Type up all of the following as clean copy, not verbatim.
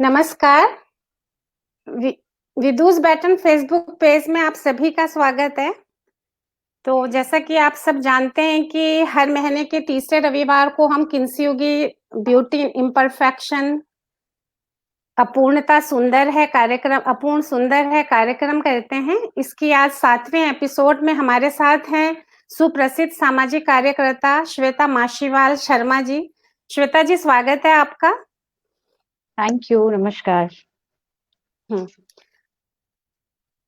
नमस्कार। वि विदुष baton Facebook page में आप सभी का स्वागत है। तो जैसा कि आप सब जानते हैं कि हर महीने के तीसरे रविवार को हम किंसयुगी ब्यूटी इम्परफेक्शन अपूर्ण सुंदर है कार्यक्रम करते हैं। इसकी आज 7वें एपिसोड में हमारे साथ हैं सुप्रसिद्ध सामाजिक कार्यकर्ता श्वेता माशीवाल शर्मा जी। श्वेता जी, स्वागत है आपका। थैंक यू, नमस्कार।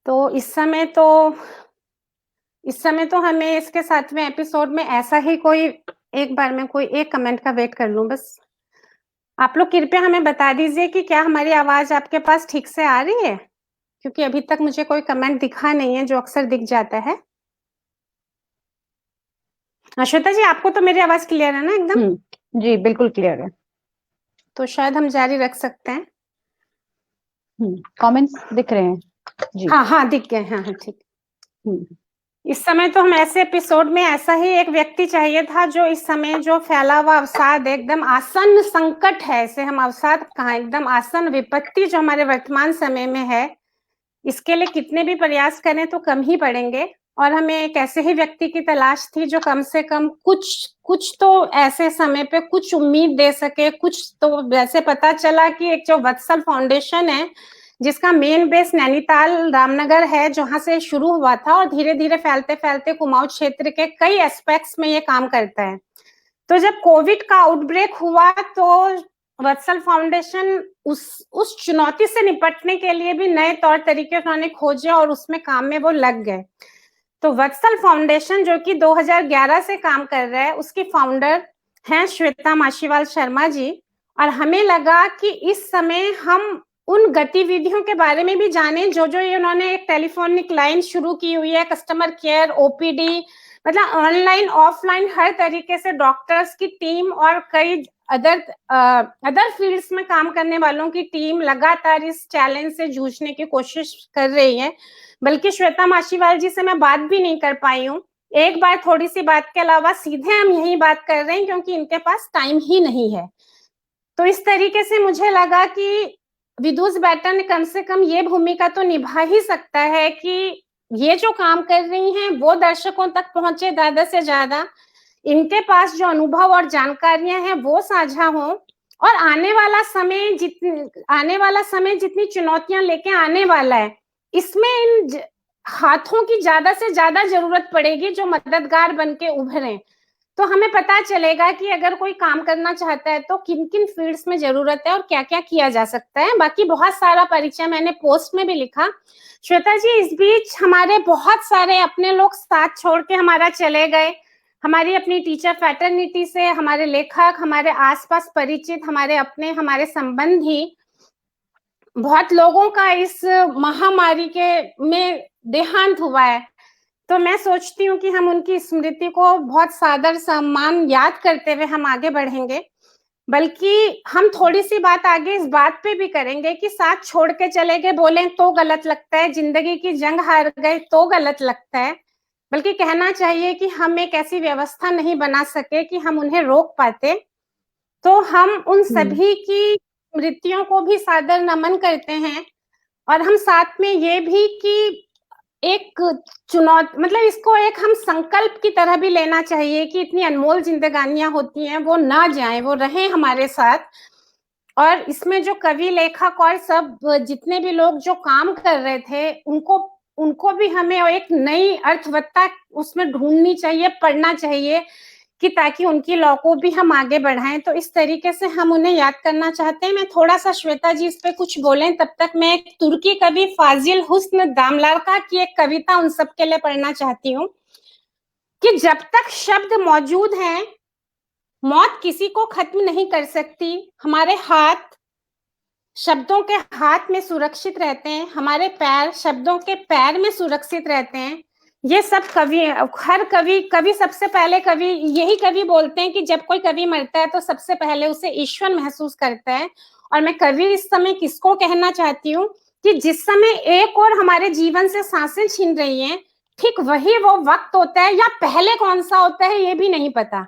तो इस समय तो हमें इसके 7वें एपिसोड में ऐसा ही कोई एक कमेंट का वेट कर लूं बस। आप लोग कृपया हमें बता दीजिए कि क्या हमारी आवाज आपके पास ठीक से आ रही है, क्योंकि अभी तक मुझे कोई कमेंट दिखा नहीं है जो अक्सर दिख जाता है। श्वेता जी, आपको तो मेरी आवाज क्लियर है ना एकदम? जी बिल्कुल क्लियर है। तो शायद हम जारी रख सकते हैं। कमेंट्स दिख रहे हैं जी। हाँ दिख गए। हाँ ठीक। इस समय तो हम ऐसे एपिसोड में ऐसा ही एक व्यक्ति चाहिए था जो इस समय जो फैला हुआ अवसाद, एकदम आसन्न संकट है, इसे हम अवसाद कहाँ, एकदम आसन्न विपत्ति जो हमारे वर्तमान समय में है, इसके लिए कितने भी प्रयास करें तो कम ही पड़ेंगे। और हमें एक ऐसे ही व्यक्ति की तलाश थी जो कम से कम कुछ तो ऐसे समय पे कुछ उम्मीद दे सके। कुछ तो वैसे पता चला कि एक जो वत्सल फाउंडेशन है, जिसका मेन बेस नैनीताल रामनगर है, जहां से शुरू हुआ था और धीरे धीरे फैलते फैलते कुमाऊं क्षेत्र के कई एस्पेक्ट्स में ये काम करता है। तो जब कोविड का आउटब्रेक हुआ तो वत्सल फाउंडेशन उस चुनौती से निपटने के लिए भी नए तौर तरीके उन्होंने खोजे और उसमें काम में वो लग गए। तो वत्सल फाउंडेशन जो कि 2011 से काम कर रहा है, उसकी फाउंडर हैं श्वेता माशीवाल शर्मा जी। और हमें लगा कि इस समय हम उन गतिविधियों के बारे में भी जाने जो उन्होंने एक टेलीफोनिक लाइन शुरू की हुई है, कस्टमर केयर, ओपीडी, मतलब ऑनलाइन ऑफलाइन हर तरीके से डॉक्टर्स की टीम और कई अदर फील्ड्स में काम करने वालों की टीम लगातार इस चैलेंज से जूझने की कोशिश कर रही है। बल्कि श्वेता माशीवाल जी से मैं बात भी नहीं कर पाई हूँ एक बार, थोड़ी सी बात के अलावा सीधे हम यही बात कर रहे हैं क्योंकि इनके पास टाइम ही नहीं है। तो इस तरीके से मुझे लगा कि विदुष बैटन कम से कम ये भूमिका तो निभा ही सकता है कि ये जो काम कर रही हैं वो दर्शकों तक पहुंचे ज्यादा से ज्यादा, इनके पास जो अनुभव और जानकारियां हैं वो साझा हो, और आने वाला समय जितनी चुनौतियां लेके आने वाला है, इसमें इन हाथों की ज्यादा से ज्यादा जरूरत पड़ेगी जो मददगार बन के उभरे। तो हमें पता चलेगा कि अगर कोई काम करना चाहता है तो किन किन फील्ड्स में जरूरत है और क्या क्या किया जा सकता है। बाकी बहुत सारा परिचय मैंने पोस्ट में भी लिखा। श्वेता जी, इस बीच हमारे बहुत सारे अपने लोग साथ छोड़ के हमारा चले गए। हमारी अपनी टीचर फैटर्निटी से हमारे लेखक, हमारे आसपास परिचित, हमारे अपने, हमारे संबंधी, बहुत लोगों का इस महामारी के में देहांत हुआ है। तो मैं सोचती हूँ कि हम उनकी स्मृति को बहुत सादर सम्मान याद करते हुए हम आगे बढ़ेंगे। बल्कि हम थोड़ी सी बात आगे इस बात पे भी करेंगे कि साथ छोड़ के चले गए बोले तो गलत लगता है, जिंदगी की जंग हार गए तो गलत लगता है। बल्कि कहना चाहिए कि हम एक ऐसी व्यवस्था नहीं बना सके कि हम उन्हें रोक पाते। तो हम उन सभी की स्मृतियों को भी सादर नमन करते हैं। और हम साथ में ये भी कि एक चुनौती, मतलब इसको एक हम संकल्प की तरह भी लेना चाहिए कि इतनी अनमोल जिंदगानियां होती हैं, वो ना जाएं, वो रहें हमारे साथ। और इसमें जो कवि, लेखक और सब जितने भी लोग जो काम कर रहे थे, उनको भी हमें एक नई अर्थवत्ता उसमें ढूंढनी चाहिए, पढ़ना चाहिए, कि ताकि उनकी लौ को भी हम आगे बढ़ाएं। तो इस तरीके से हम उन्हें याद करना चाहते हैं। मैं थोड़ा सा श्वेता जी इस पे कुछ बोलें तब तक मैं एक तुर्की कवि फाजिल हुस्न दामलारका की एक कविता उन सबके लिए पढ़ना चाहती हूँ कि जब तक शब्द मौजूद हैं, मौत किसी को खत्म नहीं कर सकती। हमारे हाथ शब्दों के हाथ में सुरक्षित रहते हैं, हमारे पैर शब्दों के पैर में सुरक्षित रहते हैं। ये सब हर कवि सबसे पहले यही कवि बोलते हैं कि जब कोई कवि मरता है तो सबसे पहले उसे ईश्वर महसूस करता है। और मैं कवि इस समय किसको कहना चाहती हूँ कि जिस समय एक और हमारे जीवन से सांसें छीन रही हैं, ठीक वही वो वक्त होता है, या पहले कौन सा होता है ये भी नहीं पता।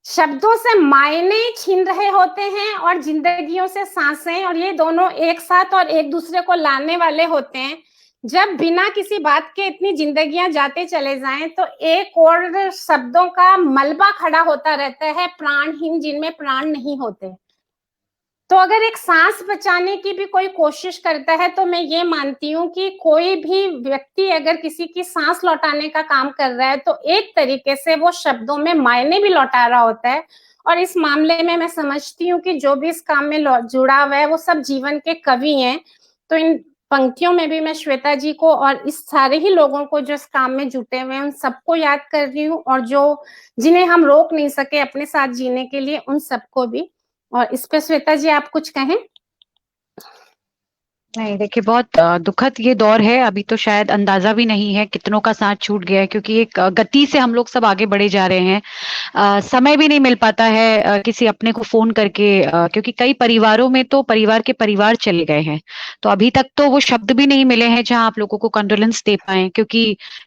शब्दों से मायने छीन रहे होते हैं और जिंदगियों से सांसें, और ये दोनों एक साथ और एक दूसरे को लाने वाले होते हैं। जब बिना किसी बात के इतनी जिंदगियां जाते चले जाएं तो एक और शब्दों का मलबा खड़ा होता रहता है, प्राणहीन, जिनमें प्राण नहीं होते। तो अगर एक सांस बचाने की भी कोई कोशिश करता है तो मैं ये मानती हूँ कि कोई भी व्यक्ति अगर किसी की सांस लौटाने का काम कर रहा है तो एक तरीके से वो शब्दों में मायने भी लौटा रहा होता है। और इस मामले में मैं समझती हूँ कि जो भी इस काम में जुड़ा हुआ है वो सब जीवन के कवि हैं। तो इन पंक्तियों में भी मैं श्वेता जी को और इस सारे ही लोगों को जो इस काम में जुटे हुए हैं उन सबको याद कर रही हूँ, और जो जिन्हें हम रोक नहीं सके अपने साथ जीने के लिए, उन सबको भी। और इस पे श्वेता जी आप कुछ कहें? नहीं, देखिए, बहुत दुखद ये दौर है। अभी तो शायद अंदाजा भी नहीं है कितनों का साथ छूट गया है, क्योंकि एक गति से हम लोग सब आगे बढ़े जा रहे हैं। समय भी नहीं मिल पाता है किसी अपने को फोन करके, क्योंकि कई परिवारों में तो परिवार के परिवार चले गए हैं। तो अभी तक तो वो शब्द भी नहीं मिले हैं जहां आप लोगों को कंडोलेंस दे पाए, क्योंकि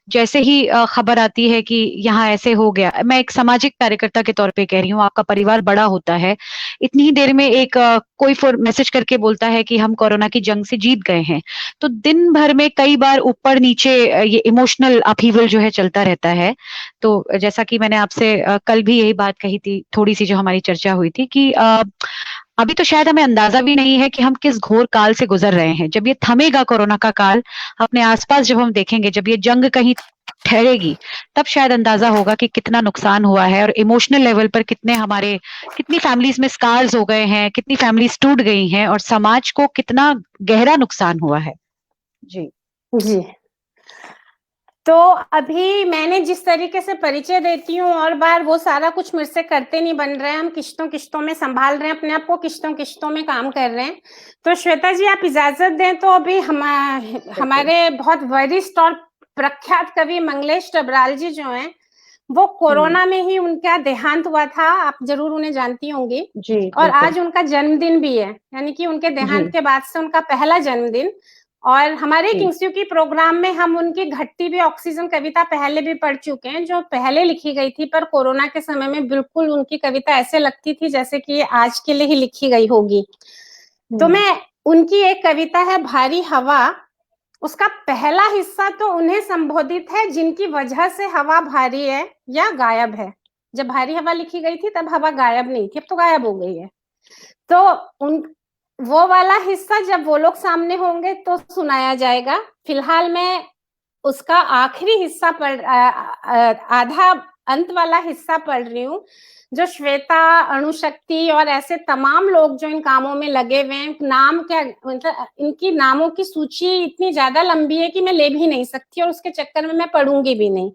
जैसे ही खबर आती है कि यहाँ ऐसे हो गया, मैं एक सामाजिक कार्यकर्ता के तौर पे कह रही हूँ, आपका परिवार बड़ा होता है, इतनी ही देर में एक कोई मैसेज करके बोलता है कि हम कोरोना की जंग से जीत गए हैं, तो दिन भर में कई बार ऊपर नीचे ये इमोशनल अपहीवल जो है चलता रहता है। तो जैसा कि मैंने आपसे कल भी यही बात कही थी, थोड़ी सी जो हमारी चर्चा हुई थी, कि अभी तो शायद हमें अंदाजा भी नहीं है कि हम किस घोर काल से गुजर रहे हैं। जब ये थमेगा कोरोना का काल, अपने आसपास जब हम देखेंगे, जब ये जंग कहीं ठहरेगी, तब शायद अंदाजा होगा कि कितना नुकसान हुआ है, और इमोशनल लेवल पर कितनी फैमिलीज में स्कार्स हो गए हैं, कितनी फैमिलीज टूट गई हैं, और समाज को कितना गहरा नुकसान हुआ है। जी जी। तो अभी मैंने जिस तरीके से परिचय देती हूँ और बार वो सारा कुछ मुझसे से करते नहीं बन रहे हैं, हम किश्तों किश्तों में संभाल रहे हैं अपने आप को, किश्तों किश्तों में काम कर रहे हैं। तो श्वेता जी आप इजाजत दें तो अभी हमारे बहुत वरिष्ठ और प्रख्यात कवि मंगलेश डबराल जी जो हैं, वो कोरोना में ही उनका देहांत हुआ था, आप जरूर उन्हें जानती होंगी। जी, और बिल्कुल। आज उनका जन्मदिन भी है, यानी कि उनके देहांत जी के बाद से उनका पहला जन्मदिन। और हमारे जी किंग्स की प्रोग्राम में हम उनकी घट्टी भी ऑक्सीजन कविता पहले भी पढ़ चुके हैं, जो पहले लिखी गई थी, पर कोरोना के समय में बिल्कुल उनकी कविता ऐसे लगती थी जैसे कि ये आज के लिए ही लिखी गई होगी। तो मैं उनकी एक कविता है भारी हवा, उसका पहला हिस्सा तो उन्हें संबोधित है जिनकी वजह से हवा भारी है या गायब है। जब भारी हवा लिखी गई थी तब हवा गायब नहीं थी, अब तो गायब हो गई है। तो उन वो वाला हिस्सा जब वो लोग सामने होंगे तो सुनाया जाएगा। फिलहाल मैं उसका आखिरी हिस्सा पढ़ आधा अंत वाला हिस्सा पढ़ रही हूँ, जो श्वेता, अणुशक्ति और ऐसे तमाम लोग जो इन कामों में लगे हुए हैं, नाम क्या, मतलब इनकी नामों की सूची इतनी ज्यादा लंबी है कि मैं ले भी नहीं सकती, और उसके चक्कर में मैं पढ़ूंगी भी नहीं।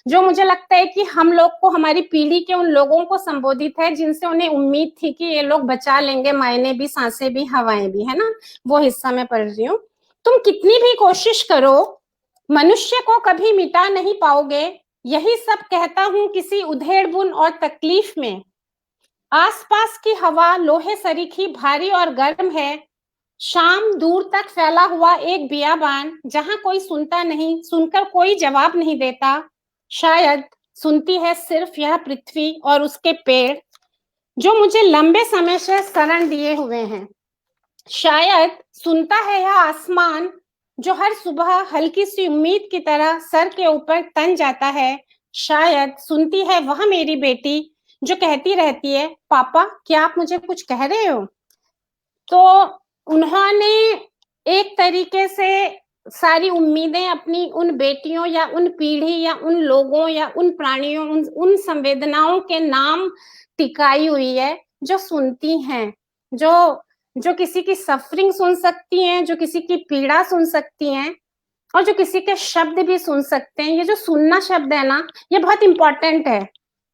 जो मुझे लगता है कि हम लोग को, हमारी पीढ़ी के उन लोगों को संबोधित है जिनसे उन्हें उम्मीद थी कि ये लोग बचा लेंगे, मायने भी, सांसें भी, हवाएं भी, है ना, वो हिस्सा मैं पढ़ रही हूँ। तुम कितनी भी कोशिश करो, मनुष्य को कभी मिटा नहीं पाओगे, यही सब कहता हूं किसी उधेड़-बुन और तकलीफ में। आसपास की हवा लोहे सरीखी, भारी और गर्म है। शाम दूर तक फैला हुआ एक बियाबान, जहां कोई सुनता नहीं, सुनकर कोई जवाब नहीं देता। शायद सुनती है सिर्फ यह पृथ्वी और उसके पेड़, जो मुझे लंबे समय से शरण दिए हुए हैं। शायद सुनता है यह आसमान, जो हर सुबह हल्की सी उम्मीद की तरह सर के ऊपर तन जाता है। शायद सुनती है वह मेरी बेटी, जो कहती रहती है, पापा क्या आप मुझे कुछ कह रहे हो? तो उन्होंने एक तरीके से सारी उम्मीदें अपनी उन बेटियों या उन पीढ़ी या उन लोगों या उन प्राणियों, उन संवेदनाओं के नाम टिकाई हुई है, जो सुनती हैं, जो किसी की सफरिंग सुन सकती हैं, जो किसी की पीड़ा सुन सकती हैं, और जो किसी के शब्द भी सुन सकते हैं। ये जो सुनना शब्द है ना, ये बहुत इंपॉर्टेंट है।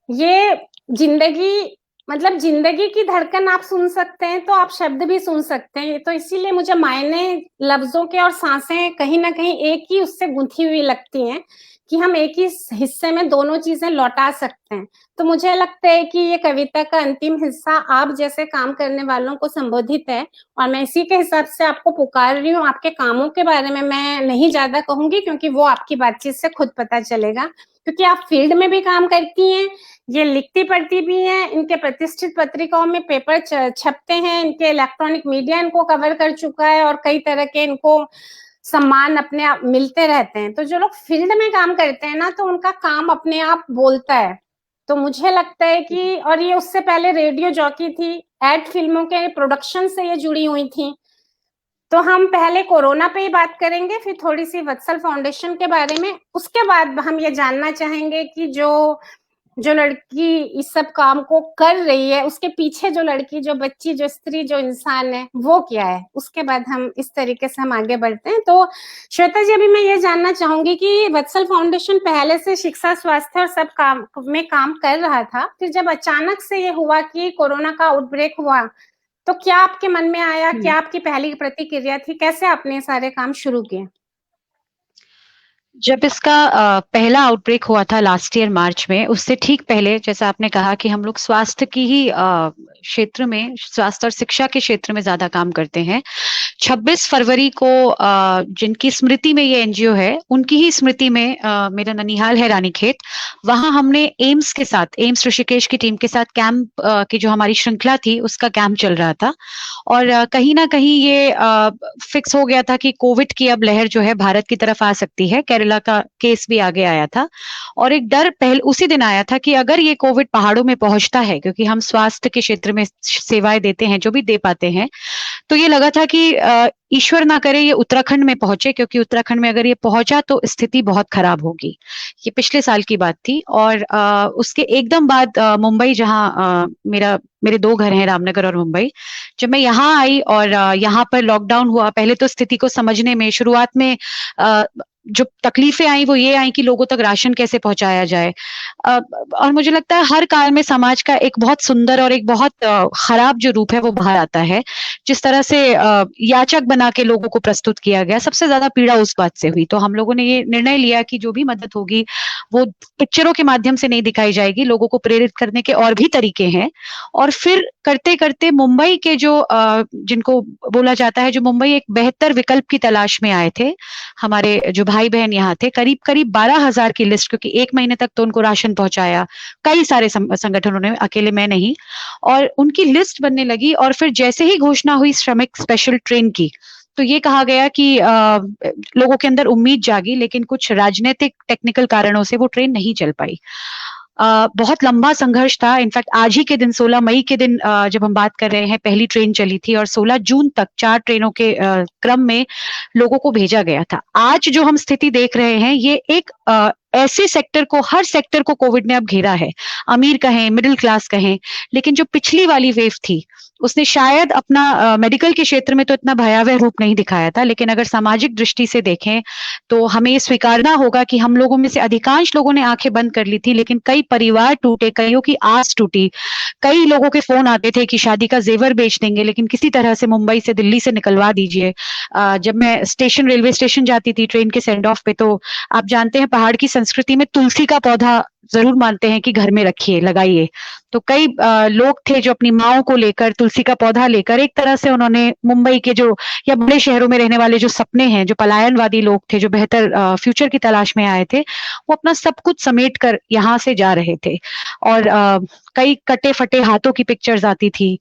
ये जिंदगी, मतलब जिंदगी की धड़कन आप सुन सकते हैं तो आप शब्द भी सुन सकते हैं। तो इसीलिए मुझे मायने लफ्जों के और सांसें कहीं ना कहीं एक ही उससे गुंथी हुई लगती हैं, कि हम एक ही हिस्से में दोनों चीजें लौटा सकते हैं। तो मुझे लगता है कि ये कविता का अंतिम हिस्सा आप जैसे काम करने वालों को संबोधित है, और मैं इसी के हिसाब से आपको पुकार रही हूँ। आपके कामों के बारे में मैं नहीं ज्यादा कहूंगी, क्योंकि वो आपकी बातचीत से खुद पता चलेगा। क्योंकि आप फील्ड में भी काम करती हैं, ये लिखती पढ़ती भी हैं, इनके प्रतिष्ठित पत्रिकाओं में पेपर छपते हैं, इनके इलेक्ट्रॉनिक मीडिया इनको कवर कर चुका है और कई तरह के इनको सम्मान अपने आप मिलते रहते हैं। तो जो लोग फील्ड में काम करते हैं ना, तो उनका काम अपने आप बोलता है। तो मुझे लगता है कि, और ये उससे पहले रेडियो जॉकी थी, एड फिल्मों के प्रोडक्शन से ये जुड़ी हुई थी। तो हम पहले कोरोना पे ही बात करेंगे, फिर थोड़ी सी वत्सल फाउंडेशन के बारे में, उसके बाद हम ये जानना चाहेंगे कि जो लड़की इस सब काम को कर रही है, उसके पीछे जो लड़की, जो बच्ची, जो स्त्री, जो इंसान है, वो क्या है। उसके बाद हम इस तरीके से हम आगे बढ़ते हैं। तो श्वेता जी, अभी मैं ये जानना चाहूंगी कि वत्सल फाउंडेशन पहले से शिक्षा, स्वास्थ्य और सब काम में काम कर रहा था, फिर जब अचानक से ये हुआ कि कोरोना का आउटब्रेक हुआ, तो क्या आपके मन में आया, क्या आपकी पहली प्रतिक्रिया थी, कैसे आपने सारे काम शुरू किए? जब इसका पहला आउटब्रेक हुआ था लास्ट ईयर मार्च में, उससे ठीक पहले जैसा आपने कहा कि हम लोग स्वास्थ्य की ही क्षेत्र में, स्वास्थ्य और शिक्षा के क्षेत्र में ज्यादा काम करते हैं। 26 फरवरी को जिनकी स्मृति में ये एनजीओ है, उनकी ही स्मृति में मेरा ननिहाल है रानीखेत, वहां हमने एम्स के साथ, एम्स ऋषिकेश की टीम के साथ कैंप की जो हमारी श्रृंखला थी, उसका कैंप चल रहा था। और कहीं ना कहीं ये फिक्स हो गया था कि कोविड की अब लहर जो है भारत की तरफ आ सकती है। केरला का केस भी आगे आया था और एक डर पहले उसी दिन आया था कि अगर ये कोविड पहाड़ों में पहुंचता है, क्योंकि हम स्वास्थ्य के क्षेत्र में सेवाएं देते हैं, जो भी दे पाते हैं, तो ये लगा था कि ईश्वर ना करे ये उत्तराखंड में पहुंचे, क्योंकि उत्तराखंड में अगर ये पहुंचा तो स्थिति बहुत खराब होगी। ये पिछले साल की बात थी। और उसके एकदम बाद मुंबई, जहां मेरे 2 घर हैं, रामनगर और मुंबई, जब मैं यहाँ आई और यहाँ पर लॉकडाउन हुआ, पहले तो स्थिति को समझने में शुरुआत में जो तकलीफें आई वो ये आई कि लोगों तक राशन कैसे पहुंचाया जाए। और मुझे लगता है हर काल में समाज का एक बहुत सुंदर और एक बहुत खराब जो रूप है वो बाहर आता है। जिस तरह से याचक बना के लोगों को प्रस्तुत किया गया, सबसे ज्यादा पीड़ा उस बात से हुई। तो हम लोगों ने ये निर्णय लिया कि जो भी मदद होगी वो पिक्चरों के माध्यम से नहीं दिखाई जाएगी, लोगों को प्रेरित करने के और भी तरीके हैं। और फिर करते करते मुंबई के जो जिनको बोला जाता है, जो मुंबई एक बेहतर विकल्प की तलाश में आए थे, हमारे जो भाई बहन यहाँ थे, करीब करीब 12,000 की लिस्ट, क्योंकि 1 महीने तक तो उनको राशन पहुंचाया कई सारे संगठनों ने, अकेले मैं नहीं, और उनकी लिस्ट बनने लगी। और फिर जैसे ही घोषणा हुई श्रमिक स्पेशल ट्रेन की, तो ये कहा गया कि लोगों के अंदर उम्मीद जागी, लेकिन कुछ राजनीतिक टेक्निकल कारणों से वो ट्रेन नहीं चल पाई। बहुत लंबा संघर्ष था। इनफैक्ट आज ही के दिन 16 मई के दिन जब हम बात कर रहे हैं, पहली ट्रेन चली थी और 16 जून तक 4 ट्रेनों के क्रम में लोगों को भेजा गया था। आज जो हम स्थिति देख रहे हैं, ये एक ऐसे सेक्टर को, हर सेक्टर को कोविड ने अब घेरा है, अमीर कहें, मिडिल क्लास कहें। लेकिन जो पिछली वाली वेव थी, उसने शायद अपना मेडिकल के क्षेत्र में तो इतना भयावह रूप नहीं दिखाया था, लेकिन अगर सामाजिक दृष्टि से देखें तो हमें ये स्वीकारना होगा कि हम लोगों में से अधिकांश लोगों ने आंखें बंद कर ली थी, लेकिन कई परिवार टूटे, कईयों की आस टूटी। कई लोगों के फोन आते थे कि शादी का जेवर बेच देंगे, लेकिन किसी तरह से मुंबई से, दिल्ली से निकलवा दीजिए। जब मैं स्टेशन, रेलवे स्टेशन जाती थी ट्रेन के सेंड ऑफ पे, तो आप जानते हैं पहाड़ की संस्कृति में तुलसी का पौधा जरूर मानते हैं कि घर में रखिए, लगाइए। तो कई लोग थे जो अपनी माओ को लेकर तुलसी का पौधा लेकर, एक तरह से उन्होंने मुंबई के जो, या बड़े शहरों में रहने वाले जो सपने हैं, जो पलायनवादी लोग थे, जो बेहतर फ्यूचर की तलाश में आए थे, वो अपना सब कुछ समेट कर यहाँ से जा रहे थे। और कई कटे फटे हाथों की पिक्चर्स आती थी।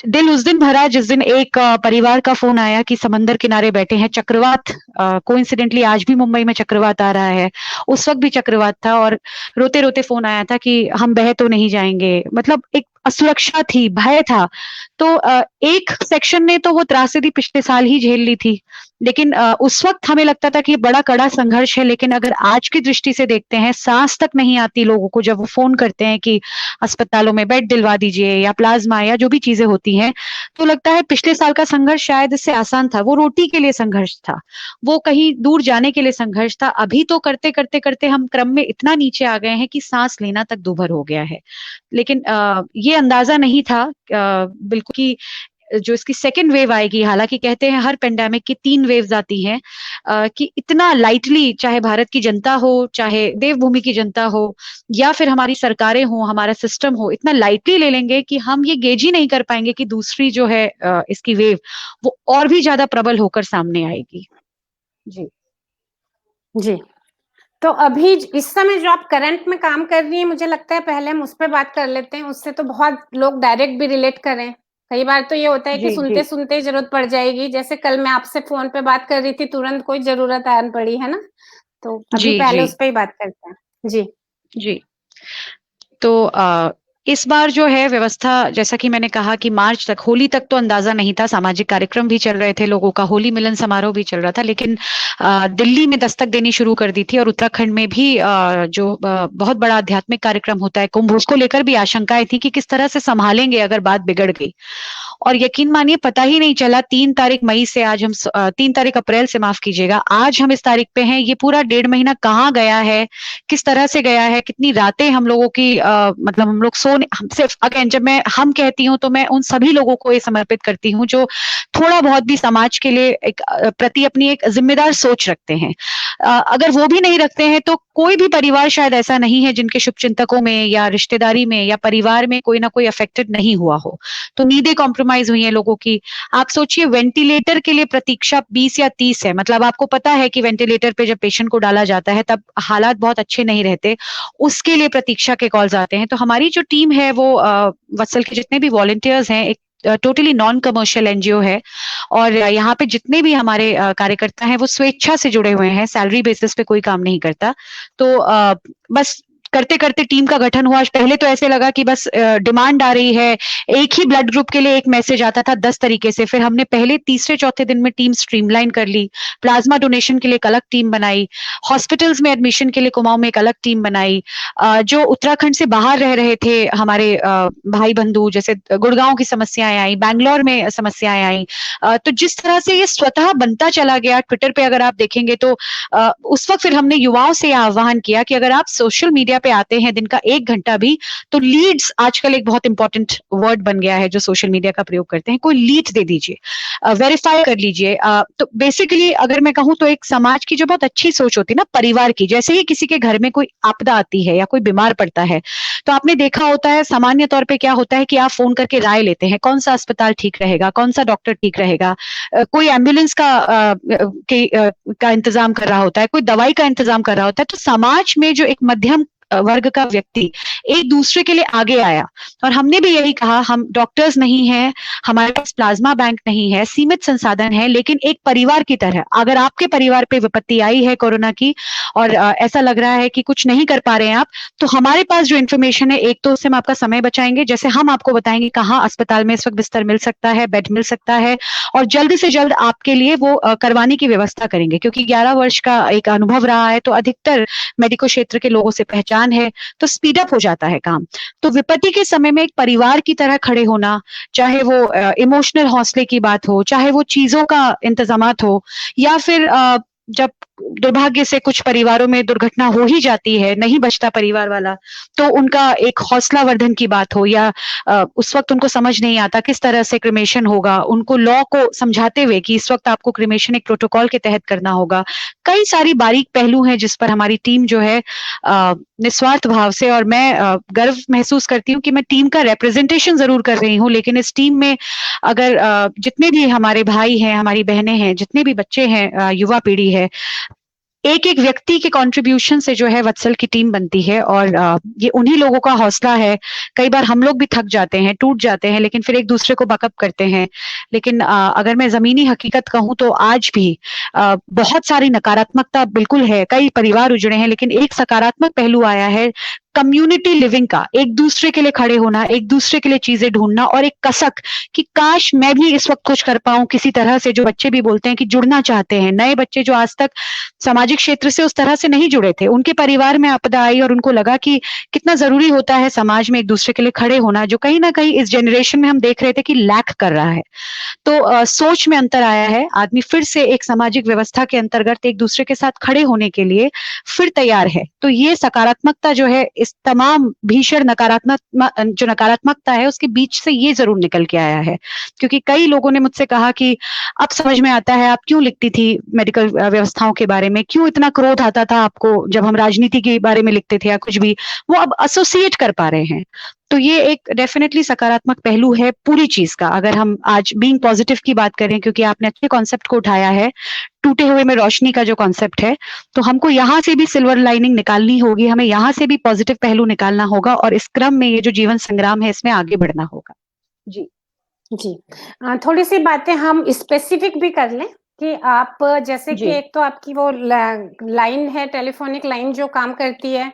दिल उस दिन भरा जिस दिन एक परिवार का फोन आया कि समंदर किनारे बैठे हैं, चक्रवात, कोइंसिडेंटली आज भी मुंबई में चक्रवात आ रहा है, उस वक्त भी चक्रवात था, और रोते रोते फोन आया था कि हम बह तो नहीं जाएंगे। मतलब एक असुरक्षा थी, भय था। तो एक सेक्शन ने तो वो त्रासदी पिछले साल ही झेल ली थी, लेकिन उस वक्त हमें लगता था कि ये बड़ा कड़ा संघर्ष है। लेकिन अगर आज की दृष्टि से देखते हैं, सांस तक नहीं आती लोगों को जब वो फोन करते हैं कि अस्पतालों में बेड दिलवा दीजिए या प्लाज्मा या जो भी चीजें होती हैं, तो लगता है पिछले साल का संघर्ष शायद इससे आसान था। वो रोटी के लिए संघर्ष था, वो कहीं दूर जाने के लिए संघर्ष था। अभी तो करते करते करते हम क्रम में इतना नीचे आ गए हैं कि सांस लेना तक दूभर हो गया है। लेकिन ये अंदाजा नहीं था बिल्कुल कि जो इसकी सेकेंड वेव आएगी। हालांकि कहते हैं हर पेंडेमिक की 3 वेव्स आती हैं, कि इतना लाइटली, चाहे भारत की जनता हो, चाहे देवभूमि की जनता हो, या फिर हमारी सरकारें हो, हमारा सिस्टम हो, इतना लाइटली ले लेंगे कि हम ये गेज ही नहीं कर पाएंगे कि दूसरी जो है इसकी वेव, वो और भी ज्यादा प्रबल होकर सामने आएगी। जी जी, तो अभी इस समय जो आप करंट में काम कर रही हैं, मुझे लगता है पहले हम उस पे बात कर लेते हैं, उससे तो बहुत लोग डायरेक्ट भी रिलेट करें। कई बार तो ये होता है कि जी जी सुनते-सुनते जरूरत पड़ जाएगी, जैसे कल मैं आपसे फ़ोन पे बात कर रही थी, तुरंत कोई ज़रूरत आन पड़ी, है ना? तो अभी जी पहले जी उस पे ही बात करते हैं। जी। जी। तो इस बार जो है व्यवस्था, जैसा कि मैंने कहा कि मार्च तक, होली तक तो अंदाजा नहीं था, सामाजिक कार्यक्रम भी चल रहे थे, लोगों का होली मिलन समारोह भी चल रहा था, लेकिन दिल्ली में दस्तक देनी शुरू कर दी थी और उत्तराखंड में भी जो बहुत बड़ा आध्यात्मिक कार्यक्रम होता है कुंभ, उसको लेकर भी आशंकाएं थी कि किस तरह से संभालेंगे अगर बात बिगड़ गई। और यकीन मानिए पता ही नहीं चला, 3 तारीख मई से आज हम 3 तारीख अप्रैल से, माफ कीजिएगा, आज हम इस तारीख पे हैं, ये पूरा 1.5 महीना कहाँ गया है, किस तरह से गया है, कितनी रातें हम लोगों की मतलब हम लोग सोने, हम सिर्फ अगेन जब मैं हम कहती हूँ तो मैं उन सभी लोगों को ये समर्पित करती हूँ जो थोड़ा बहुत भी समाज के लिए एक प्रति अपनी एक जिम्मेदार सोच रखते हैं। अगर वो भी नहीं रखते हैं तो कोई भी परिवार शायद ऐसा नहीं है जिनके शुभचिंतकों में या रिश्तेदारी में या परिवार में कोई ना कोई अफेक्टेड नहीं हुआ हो। तो नींदें कॉम्प्रोमाइज हुई हैं लोगों की। आप सोचिए, वेंटिलेटर के लिए प्रतीक्षा 20 या 30 है, मतलब आपको पता है कि वेंटिलेटर पे जब पेशेंट को डाला जाता है तब हालात बहुत अच्छे नहीं रहते, उसके लिए प्रतीक्षा के कॉल्स आते हैं। तो हमारी जो टीम है वो वत्सल के जितने भी वॉलंटियर्स हैं, एक टोटली नॉन कमर्शियल एनजीओ है, और यहाँ पे जितने भी हमारे कार्यकर्ता हैं वो स्वेच्छा से जुड़े हुए हैं, सैलरी बेसिस पे कोई काम नहीं करता। तो बस करते करते टीम का गठन हुआ। पहले तो ऐसे लगा कि बस डिमांड आ रही है, एक ही ब्लड ग्रुप के लिए एक मैसेज आता था 10 तरीके से, फिर हमने पहले तीसरे चौथे दिन में टीम स्ट्रीमलाइन कर ली, प्लाज्मा डोनेशन के लिए एक अलग टीम बनाई, हॉस्पिटल्स में एडमिशन के लिए कुमाऊं में एक अलग टीम बनाई। जो उत्तराखंड से बाहर रह रहे थे हमारे भाई बंधु, जैसे गुड़गांव की समस्याएं आई, बैंगलोर में समस्याएं आई, तो जिस तरह से ये स्वतः बनता चला गया, ट्विटर पे अगर आप देखेंगे तो उस वक्त फिर हमने युवाओं से आह्वान किया कि अगर आप सोशल मीडिया पे आते हैं दिन का 1 घंटा भी, तो लीड्स आजकल एक बहुत इंपॉर्टेंट वर्ड बन गया है जो सोशल मीडिया का प्रयोग करते हैं, कोई लीड दे दीजिए, वेरीफाई कर लीजिए। तो बेसिकली अगर मैं कहूँ तो एक समाज की जो बहुत अच्छी सोच होती है ना, परिवार की, जैसे ही किसी के घर में कोई आपदा आती है या कोई बीमार पड़ता है तो आपने देखा होता है सामान्य तौर पे क्या होता है कि आप फोन करके राय लेते हैं, कौन सा अस्पताल ठीक रहेगा, कौन सा डॉक्टर ठीक रहेगा, कोई एम्बुलेंस का इंतजाम कर रहा होता है, कोई दवाई का इंतजाम कर रहा होता है। तो समाज में जो एक मध्यम वर्ग का व्यक्ति एक दूसरे के लिए आगे आया, और हमने भी यही कहा, हम डॉक्टर्स नहीं हैं, हमारे पास प्लाज्मा बैंक नहीं है, सीमित संसाधन है, लेकिन एक परिवार की तरह अगर आपके परिवार पे विपत्ति आई है कोरोना की और ऐसा लग रहा है कि कुछ नहीं कर पा रहे हैं आप, तो हमारे पास जो इन्फॉर्मेशन है, एक तो उससे हम आपका समय बचाएंगे, जैसे हम आपको बताएंगे कहाँ अस्पताल में इस वक्त बिस्तर मिल सकता है, बेड मिल सकता है, और जल्द से जल्द आपके लिए वो करवाने की व्यवस्था करेंगे, क्योंकि 11 वर्ष का एक अनुभव रहा है, तो अधिकतर मेडिकल क्षेत्र के लोगों से पहचान है, तो स्पीड अप हो जाता है काम। तो विपत्ति के समय में एक परिवार की तरह खड़े होना, चाहे वो इमोशनल हौसले की बात हो, चाहे वो चीजों का इंतजामात हो, या फिर जब दुर्भाग्य से कुछ परिवारों में दुर्घटना हो ही जाती है, नहीं बचता परिवार वाला, तो उनका एक हौसला वर्धन की बात हो, या उस वक्त उनको समझ नहीं आता किस तरह से क्रिमेशन होगा, उनको लॉ को समझाते हुए कि इस वक्त आपको क्रिमेशन एक प्रोटोकॉल के तहत करना होगा। कई सारी बारीक पहलू हैं जिस पर हमारी टीम जो है निस्वार्थ भाव से, और मैं गर्व महसूस करती हूँ कि मैं टीम का रिप्रेजेंटेशन जरूर कर रही हूँ, लेकिन इस टीम में अगर जितने भी हमारे भाई हैं, हमारी बहनें हैं, जितने भी बच्चे हैं, युवा पीढ़ी है, एक एक व्यक्ति के कंट्रीब्यूशन से जो है वत्सल की टीम बनती है, और ये उन्हीं लोगों का हौसला है। कई बार हम लोग भी थक जाते हैं, टूट जाते हैं, लेकिन फिर एक दूसरे को बैकअप करते हैं। लेकिन अगर मैं जमीनी हकीकत कहूँ तो आज भी बहुत सारी नकारात्मकता बिल्कुल है, कई परिवार उजड़े हैं, लेकिन एक सकारात्मक पहलू आया है कम्युनिटी लिविंग का, एक दूसरे के लिए खड़े होना, एक दूसरे के लिए चीजें ढूंढना, और एक कसक कि काश मैं भी इस वक्त कुछ कर पाऊं किसी तरह से। जो बच्चे भी बोलते हैं कि जुड़ना चाहते हैं, नए बच्चे जो आज तक सामाजिक क्षेत्र से उस तरह से नहीं जुड़े थे, उनके परिवार में आपदा आई और उनको लगा कि कितना जरूरी होता है समाज में एक दूसरे के लिए खड़े होना, जो कहीं ना कहीं इस जनरेशन में हम देख रहे थे कि लैक कर रहा है। तो सोच में अंतर आया है, आदमी फिर से एक सामाजिक व्यवस्था के अंतर्गत एक दूसरे के साथ खड़े होने के लिए फिर तैयार है। तो ये सकारात्मकता जो है, इस तमाम भीषण नकारात्मकता है उसके बीच से ये जरूर निकल के आया है। क्योंकि कई लोगों ने मुझसे कहा कि अब समझ में आता है आप क्यों लिखती थी मेडिकल व्यवस्थाओं के बारे में, क्यों इतना क्रोध आता था आपको जब हम राजनीति के बारे में लिखते थे या कुछ भी, वो अब एसोसिएट कर पा रहे हैं। तो ये एक डेफिनेटली सकारात्मक पहलू है पूरी चीज का, अगर हम आज बीइंग पॉजिटिव की बात करें, क्योंकि आपने अच्छे कॉन्सेप्ट को उठाया है, टूटे हुए में रोशनी का जो कॉन्सेप्ट है, तो हमको यहाँ से भी सिल्वर लाइनिंग निकालनी होगी, हमें यहाँ से भी पॉजिटिव पहलू निकालना होगा, और इस क्रम में ये जो जीवन संग्राम है इसमें आगे बढ़ना होगा। जी जी। थोड़ी सी बातें हम स्पेसिफिक भी कर लें कि आप जैसे कि एक तो आपकी वो लाइन है, टेलीफोनिक लाइन जो काम करती है,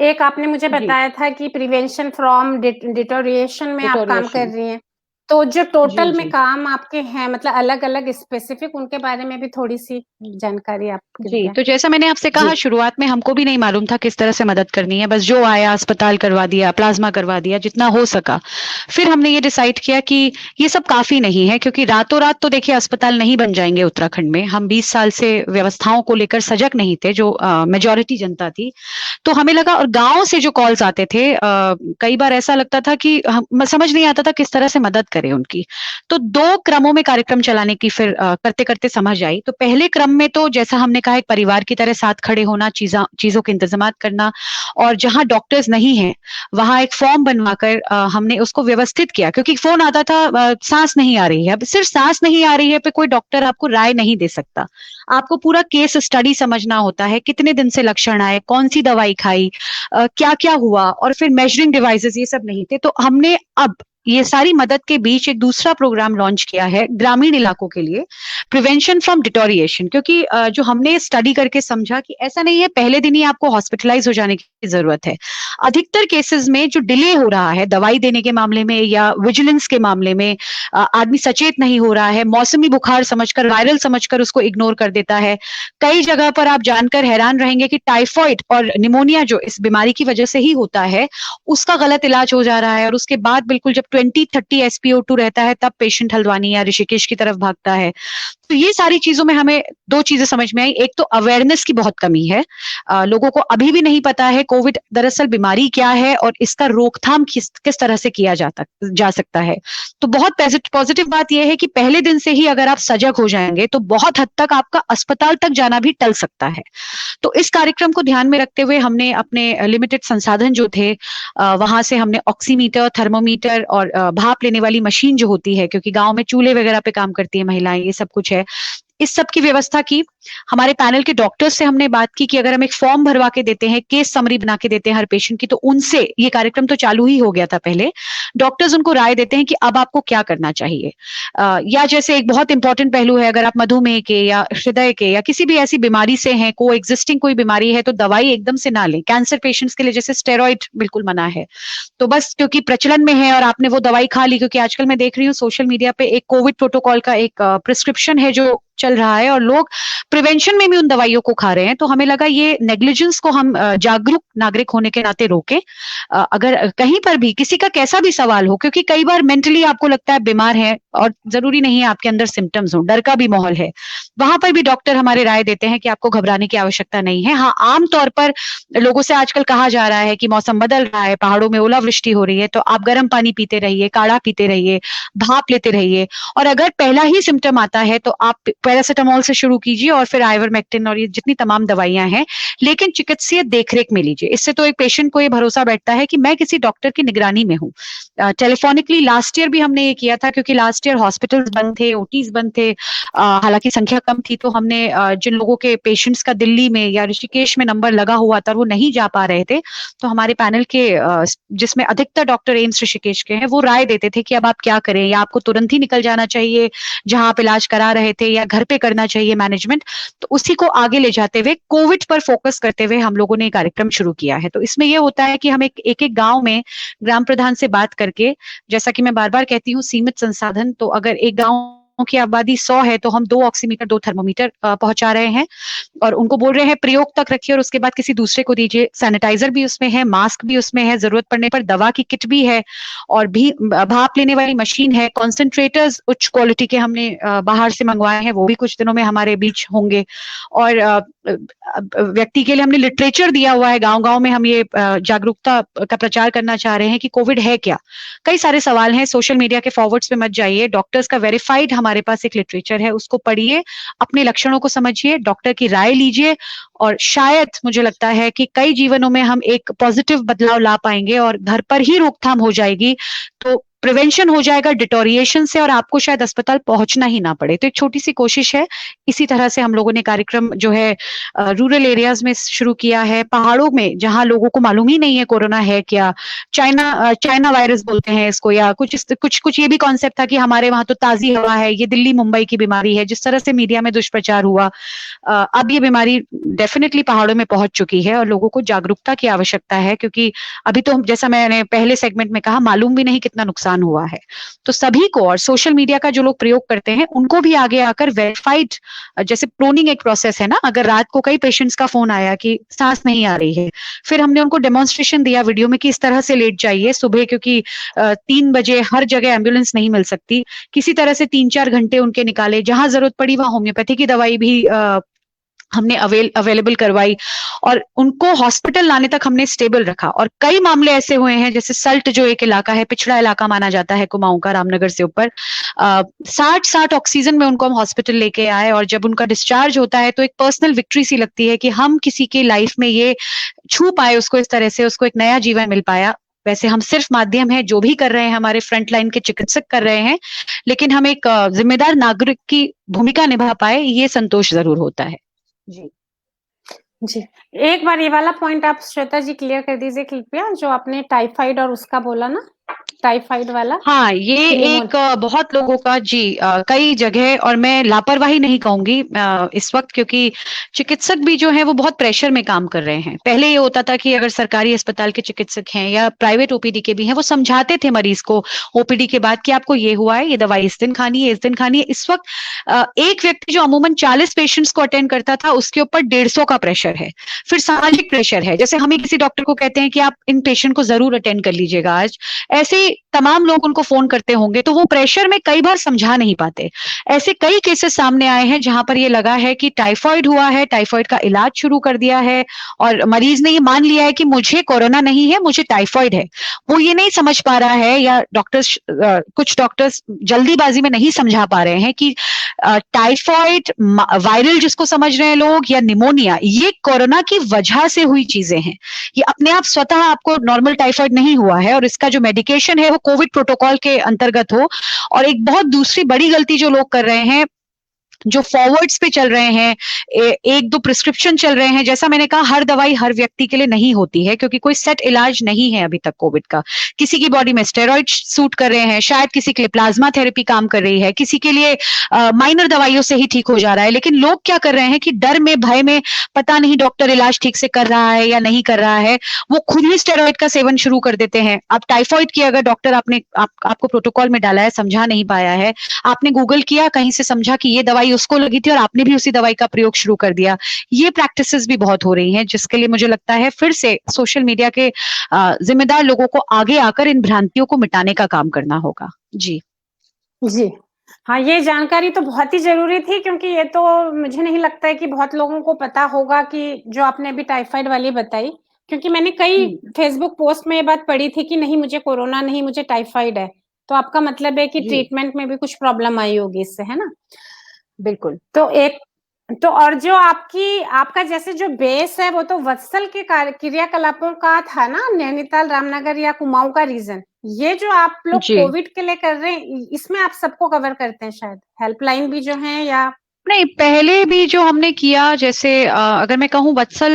एक आपने मुझे बताया था कि प्रिवेंशन फ्रॉम डिटोरिएशन में आप काम कर रही हैं। तो जो टोटल में काम आपके हैं, मतलब अलग-अलग स्पेसिफिक, उनके बारे में भी थोड़ी-सी जानकारी आप जी, तो जैसा मैंने आपसे कहा शुरुआत में हमको भी नहीं मालूम था किस तरह से मदद करनी है, बस जो आया अस्पताल करवा दिया, प्लाज्मा करवा दिया, जितना हो सका। फिर हमने ये डिसाइड किया कि ये सब काफी नहीं है, क्योंकि रातों रात तो देखिए अस्पताल नहीं बन जाएंगे उत्तराखंड में। हम 20 साल से व्यवस्थाओं को लेकर सजग नहीं थे, जो मेजॉरिटी जनता थी। तो हमें लगा, और गाँव से जो कॉल्स आते थे, कई बार ऐसा लगता था कि समझ नहीं आता था किस तरह से मदद करें उनकी। तो 2 क्रमों में कार्यक्रम चलाने की फिर करते-करते समझ आई। तो पहले क्रम में तो जैसा हमने कहा, एक परिवार की तरह साथ खड़े होना, चीजों के इंतजामात करना, और जहां डॉक्टर्स नहीं हैं वहां एक फॉर्म बनवाकर हमने उसको व्यवस्थित किया, क्योंकि फोन आता था सांस नहीं आ रही है। अब सिर्फ सांस नहीं आ रही है पे कोई डॉक्टर आपको राय नहीं दे सकता, आपको पूरा केस स्टडी समझना होता है, कितने दिन से लक्षण आए, कौन सी दवाई खाई, क्या क्या हुआ, और फिर मेजरिंग डिवाइसेस ये सब नहीं थे। तो हमने अब ये सारी मदद के बीच एक दूसरा प्रोग्राम लॉन्च किया है ग्रामीण इलाकों के लिए, प्रिवेंशन फ्रॉम डिटोरिएशन। क्योंकि जो हमने स्टडी करके समझा कि ऐसा नहीं है पहले दिन ही आपको हॉस्पिटलाइज हो जाने की जरूरत है। अधिकतर केसेस में जो डिले हो रहा है दवाई देने के मामले में या विजिलेंस के मामले में, आदमी सचेत नहीं हो रहा है, मौसमी बुखार समझकर, वायरल समझकर उसको इग्नोर कर देता है। कई जगह पर आप जानकर हैरान रहेंगे कि टाइफाइड और निमोनिया जो इस बीमारी की वजह से ही होता है, उसका गलत इलाज हो जा रहा है, और उसके बाद बिल्कुल जब 20-30 SpO2 रहता है तब पेशेंट हल्द्वानी या ऋषिकेश की तरफ भागता है। तो ये सारी चीजों में हमें 2 चीजें समझ में आई। एक तो अवेयरनेस की बहुत कमी है, लोगों को अभी भी नहीं पता है कोविड दरअसल बीमारी क्या है और इसका रोकथाम किस तरह से किया जा सकता है। तो बहुत पॉजिटिव बात यह है कि पहले दिन से ही अगर आप सजग हो जाएंगे तो बहुत हद तक आपका अस्पताल तक जाना भी टल सकता है। तो इस कार्यक्रम को ध्यान में रखते हुए हमने अपने लिमिटेड संसाधन जो थे, वहां से हमने ऑक्सीमीटर, थर्मोमीटर और भाप लेने वाली मशीन जो होती है, क्योंकि गांव में चूल्हे वगैरह पे काम करती है महिलाएं, ये सब कुछ है, इस सब की व्यवस्था की। हमारे पैनल के डॉक्टर्स से हमने बात की कि अगर हम एक फॉर्म भरवा के देते हैं, केस समरी बना के देते हैं हर पेशेंट की, तो उनसे, ये कार्यक्रम तो चालू ही हो गया था पहले, डॉक्टर्स उनको राय देते हैं कि अब आपको क्या करना चाहिए। या जैसे एक बहुत इंपॉर्टेंट पहलू है, अगर आप मधुमेह के या हृदय के या किसी भी ऐसी बीमारी से हैं, को एग्जिस्टिंग कोई बीमारी है, तो दवाई एकदम से ना लें। कैंसर पेशेंट्स के लिए जैसे स्टेरॉइड बिल्कुल मना है, तो बस क्योंकि प्रचलन में है और आपने वो दवाई खा ली, क्योंकि आजकल मैं देख रही हूँ सोशल मीडिया पे एक कोविड प्रोटोकॉल का एक प्रिस्क्रिप्शन है जो चल रहा है, और लोग प्रिवेंशन में भी उन दवाइयों को खा रहे हैं। तो हमें लगा ये नेग्लिजेंस को हम जागरूक नागरिक होने के नाते रोकें। अगर कहीं पर भी किसी का कैसा भी सवाल हो, क्योंकि कई बार मेंटली आपको लगता है बीमार है और जरूरी नहीं है आपके अंदर सिम्टम्स हो, डर का भी माहौल है, वहां पर भी डॉक्टर हमारे राय देते हैं कि आपको घबराने की आवश्यकता नहीं है। हाँ, आमतौर पर लोगों से आजकल कहा जा रहा है कि मौसम बदल रहा है, पहाड़ों में ओलावृष्टि हो रही है, तो आप गर्म पानी पीते रहिए, काढ़ा पीते रहिए, भाप लेते रहिए, और अगर पहला ही सिम्टम आता है तो आप पैरासिटामोल से शुरू कीजिए और फिर आइवरमेक्टिन और ये जितनी तमाम दवाइयां हैं, लेकिन चिकित्सीय देखरेख में लीजिए। इससे तो एक पेशेंट को ये भरोसा बैठता है कि मैं किसी डॉक्टर की निगरानी में हूँ। टेलीफोनिकली लास्ट ईयर भी हमने ये किया था, क्योंकि लास्ट ईयर हॉस्पिटल्स बंद थे, ओटीज बंद थे, हालांकि संख्या कम थी, तो हमने जिन लोगों के पेशेंट्स का दिल्ली में या ऋषिकेश में नंबर लगा हुआ था, वो नहीं जा पा रहे थे, तो हमारे पैनल के जिसमें अधिकतर डॉक्टर एम्स ऋषिकेश के हैं, वो राय देते थे कि अब आप क्या करें, या आपको तुरंत ही निकल जाना चाहिए जहां आप इलाज करा रहे थे, या घर पे करना चाहिए मैनेजमेंट। तो उसी को आगे ले जाते हुए, कोविड पर फोकस करते हुए हम लोगों ने कार्यक्रम शुरू किया है। तो इसमें यह होता है कि हम एक गांव में ग्राम प्रधान से बात करके, जैसा कि मैं बार बार कहती हूँ, सीमित संसाधन, तो अगर एक गांव की आबादी 100 है तो हम 2 ऑक्सीमीटर 2 थर्मोमीटर पहुंचा रहे हैं, और उनको बोल रहे हैं प्रयोग तक रखिए और उसके बाद किसी दूसरे को दीजिए। सैनिटाइजर भी उसमें है, मास्क भी उसमें है, जरूरत पड़ने पर दवा की किट भी है, और भी भाप लेने वाली मशीन है। कॉन्सेंट्रेटर्स उच्च क्वालिटी के हमने बाहर से मंगवाए हैं, वो भी कुछ दिनों में हमारे बीच होंगे। और व्यक्ति के लिए हमने लिटरेचर दिया हुआ है, गांव-गांव में हम ये जागरूकता का प्रचार करना चाह रहे हैं कि कोविड है क्या। कई सारे सवाल हैं, सोशल मीडिया के फॉरवर्ड्स पे मत जाइए, डॉक्टर्स का वेरीफाइड हमारे हमारे पास एक लिटरेचर है, उसको पढ़िए, अपने लक्षणों को समझिए, डॉक्टर की राय लीजिए, और शायद मुझे लगता है कि कई जीवनों में हम एक पॉजिटिव बदलाव ला पाएंगे और घर पर ही रोकथाम हो जाएगी, तो प्रिवेंशन हो जाएगा डिटोरिएशन से, और आपको शायद अस्पताल पहुंचना ही ना पड़े। तो एक छोटी सी कोशिश है, इसी तरह से हम लोगों ने कार्यक्रम जो है रूरल एरियाज में शुरू किया है, पहाड़ों में जहां लोगों को मालूम ही नहीं है कोरोना है क्या, चाइना वायरस बोलते हैं इसको, या कुछ ये भी कॉन्सेप्ट था कि हमारे वहां तो ताजी हवा है, ये दिल्ली मुंबई की बीमारी है, जिस तरह से मीडिया में दुष्प्रचार हुआ। अब ये बीमारी डेफिनेटली पहाड़ों में पहुंच चुकी है और लोगों को जागरूकता की आवश्यकता है, क्योंकि अभी तो जैसा मैंने पहले सेगमेंट में कहा, मालूम भी नहीं कितना नुकसान हुआ है। तो सभी को, और सोशल मीडिया का जो लोग प्रयोग करते हैं उनको भी आगे आकर वेरीफाइड, जैसे प्रोनिंग एक प्रोसेस है ना, अगर रात को कई पेशेंट्स का फोन आया कि सांस नहीं आ रही है, फिर हमने उनको डेमोन्स्ट्रेशन दिया वीडियो में कि इस तरह से लेट जाइए सुबह, क्योंकि 3 बजे हर जगह एम्बुलेंस नहीं मिल सकती, किसी तरह से 3-4 घंटे उनके निकाले, जहां जरूरत पड़ी वहां होम्योपैथी की दवाई भी हमने अवेलेबल करवाई, और उनको हॉस्पिटल लाने तक हमने स्टेबल रखा। और कई मामले ऐसे हुए हैं, जैसे सल्ट जो एक इलाका है, पिछड़ा इलाका माना जाता है कुमाऊं का, रामनगर से ऊपर, 60 ऑक्सीजन में उनको हम हॉस्पिटल लेके आए, और जब उनका डिस्चार्ज होता है तो एक पर्सनल विक्ट्री सी लगती है कि हम किसी की लाइफ में ये छू पाए उसको, इस तरह से उसको एक नया जीवन मिल पाया। वैसे हम सिर्फ माध्यम है, जो भी कर रहे हैं हमारे फ्रंट लाइन के चिकित्सक कर रहे हैं, लेकिन हम एक जिम्मेदार नागरिक की भूमिका निभा पाए, ये संतोष जरूर होता है। जी जी, एक बार ये वाला पॉइंट आप श्वेता जी क्लियर कर दीजिए कृपया, जो आपने टाइफाइड और उसका बोला ना, टाइफाइड वाला। हाँ, ये एक बहुत लोगों का जी कई जगह, और मैं लापरवाही नहीं कहूंगी इस वक्त, क्योंकि चिकित्सक भी जो है वो बहुत प्रेशर में काम कर रहे हैं। पहले ये होता था कि अगर सरकारी अस्पताल के चिकित्सक हैं या प्राइवेट ओपीडी के भी हैं, वो समझाते थे मरीज को ओपीडी के बाद कि आपको ये हुआ है, ये दवाई इस दिन खानी है, इस दिन खानी है। इस वक्त एक व्यक्ति जो अमूमन 40 पेशेंट्स को अटेंड करता था, उसके ऊपर 150 का प्रेशर है। फिर सामाजिक प्रेशर है, जैसे हमें किसी डॉक्टर को कहते हैं कि आप इन पेशेंट को जरूर अटेंड कर लीजिएगा आज, ऐसे तमाम लोग उनको फोन करते होंगे, तो वो प्रेशर में कई बार समझा नहीं पाते। ऐसे कई केसेस सामने आए हैं जहां पर ये लगा है कि टाइफाइड हुआ है, टाइफाइड का इलाज शुरू कर दिया है, और मरीज ने ये मान लिया है कि मुझे कोरोना नहीं है, मुझे टाइफाइड है। वो ये नहीं समझ पा रहा है, या कुछ डॉक्टर्स जल्दीबाजी में नहीं समझा पा रहे हैं कि टाइफाइड वायरल जिसको समझ रहे हैं लोग, या निमोनिया, ये कोरोना की वजह से हुई चीजें हैं। ये अपने आप स्वतः आपको नॉर्मल टाइफाइड नहीं हुआ है, और इसका जो मेडिकेशन है वो कोविड प्रोटोकॉल के अंतर्गत हो। और एक बहुत दूसरी बड़ी गलती जो लोग कर रहे हैं, जो फॉरवर्ड्स पे चल रहे हैं, एक दो प्रिस्क्रिप्शन चल रहे हैं। जैसा मैंने कहा, हर दवाई हर व्यक्ति के लिए नहीं होती है, क्योंकि कोई सेट इलाज नहीं है अभी तक कोविड का। किसी की बॉडी में स्टेरॉइड सूट कर रहे हैं, शायद किसी के लिए प्लाज्मा थेरेपी काम कर रही है, किसी के लिए माइनर दवाइयों से ही ठीक हो जा रहा है। लेकिन लोग क्या कर रहे हैं कि डर में, भय में, पता नहीं डॉक्टर इलाज ठीक से कर रहा है या नहीं कर रहा है, वो खुद ही स्टेरॉइड का सेवन शुरू कर देते हैं। अब टाइफाइड की अगर डॉक्टर आपको प्रोटोकॉल में डाला है, समझा नहीं पाया है, आपने गूगल किया, कहीं से समझा कि ये दवाई उसको लगी थी और आपने भी उसी दवाई का प्रयोग शुरू कर दिया। ये प्रैक्टिसेस भी बहुत हो रही हैं, जिसके लिए मुझे लगता है फिर से सोशल मीडिया के जिम्मेदार लोगों को आगे आकर इन भ्रांतियों को मिटाने का काम करना होगा। जी जी हाँ, ये जानकारी तो बहुत ही जरूरी थी, क्योंकि ये तो मुझे नहीं लगता है कि बहुत लोगों को पता होगा कि जो आपने अभी टाइफाइड वाली बताई, क्योंकि मैंने कई फेसबुक पोस्ट में ये बात पढ़ी थी कि नहीं मुझे कोरोना नहीं, मुझे टाइफाइड है। तो आपका मतलब है कि ट्रीटमेंट में भी कुछ प्रॉब्लम आई होगी इससे, है ना? बिल्कुल। तो और जो आपका जैसे जो बेस है वो तो वत्सल के क्रियाकलापों का था ना, नैनीताल, रामनगर या कुमाऊं का रीजन। ये जो आप लोग कोविड के लिए कर रहे हैं, इसमें आप सबको कवर करते हैं शायद, हेल्पलाइन भी जो है, या नहीं, पहले भी जो हमने किया, जैसे अगर मैं कहूँ वत्सल,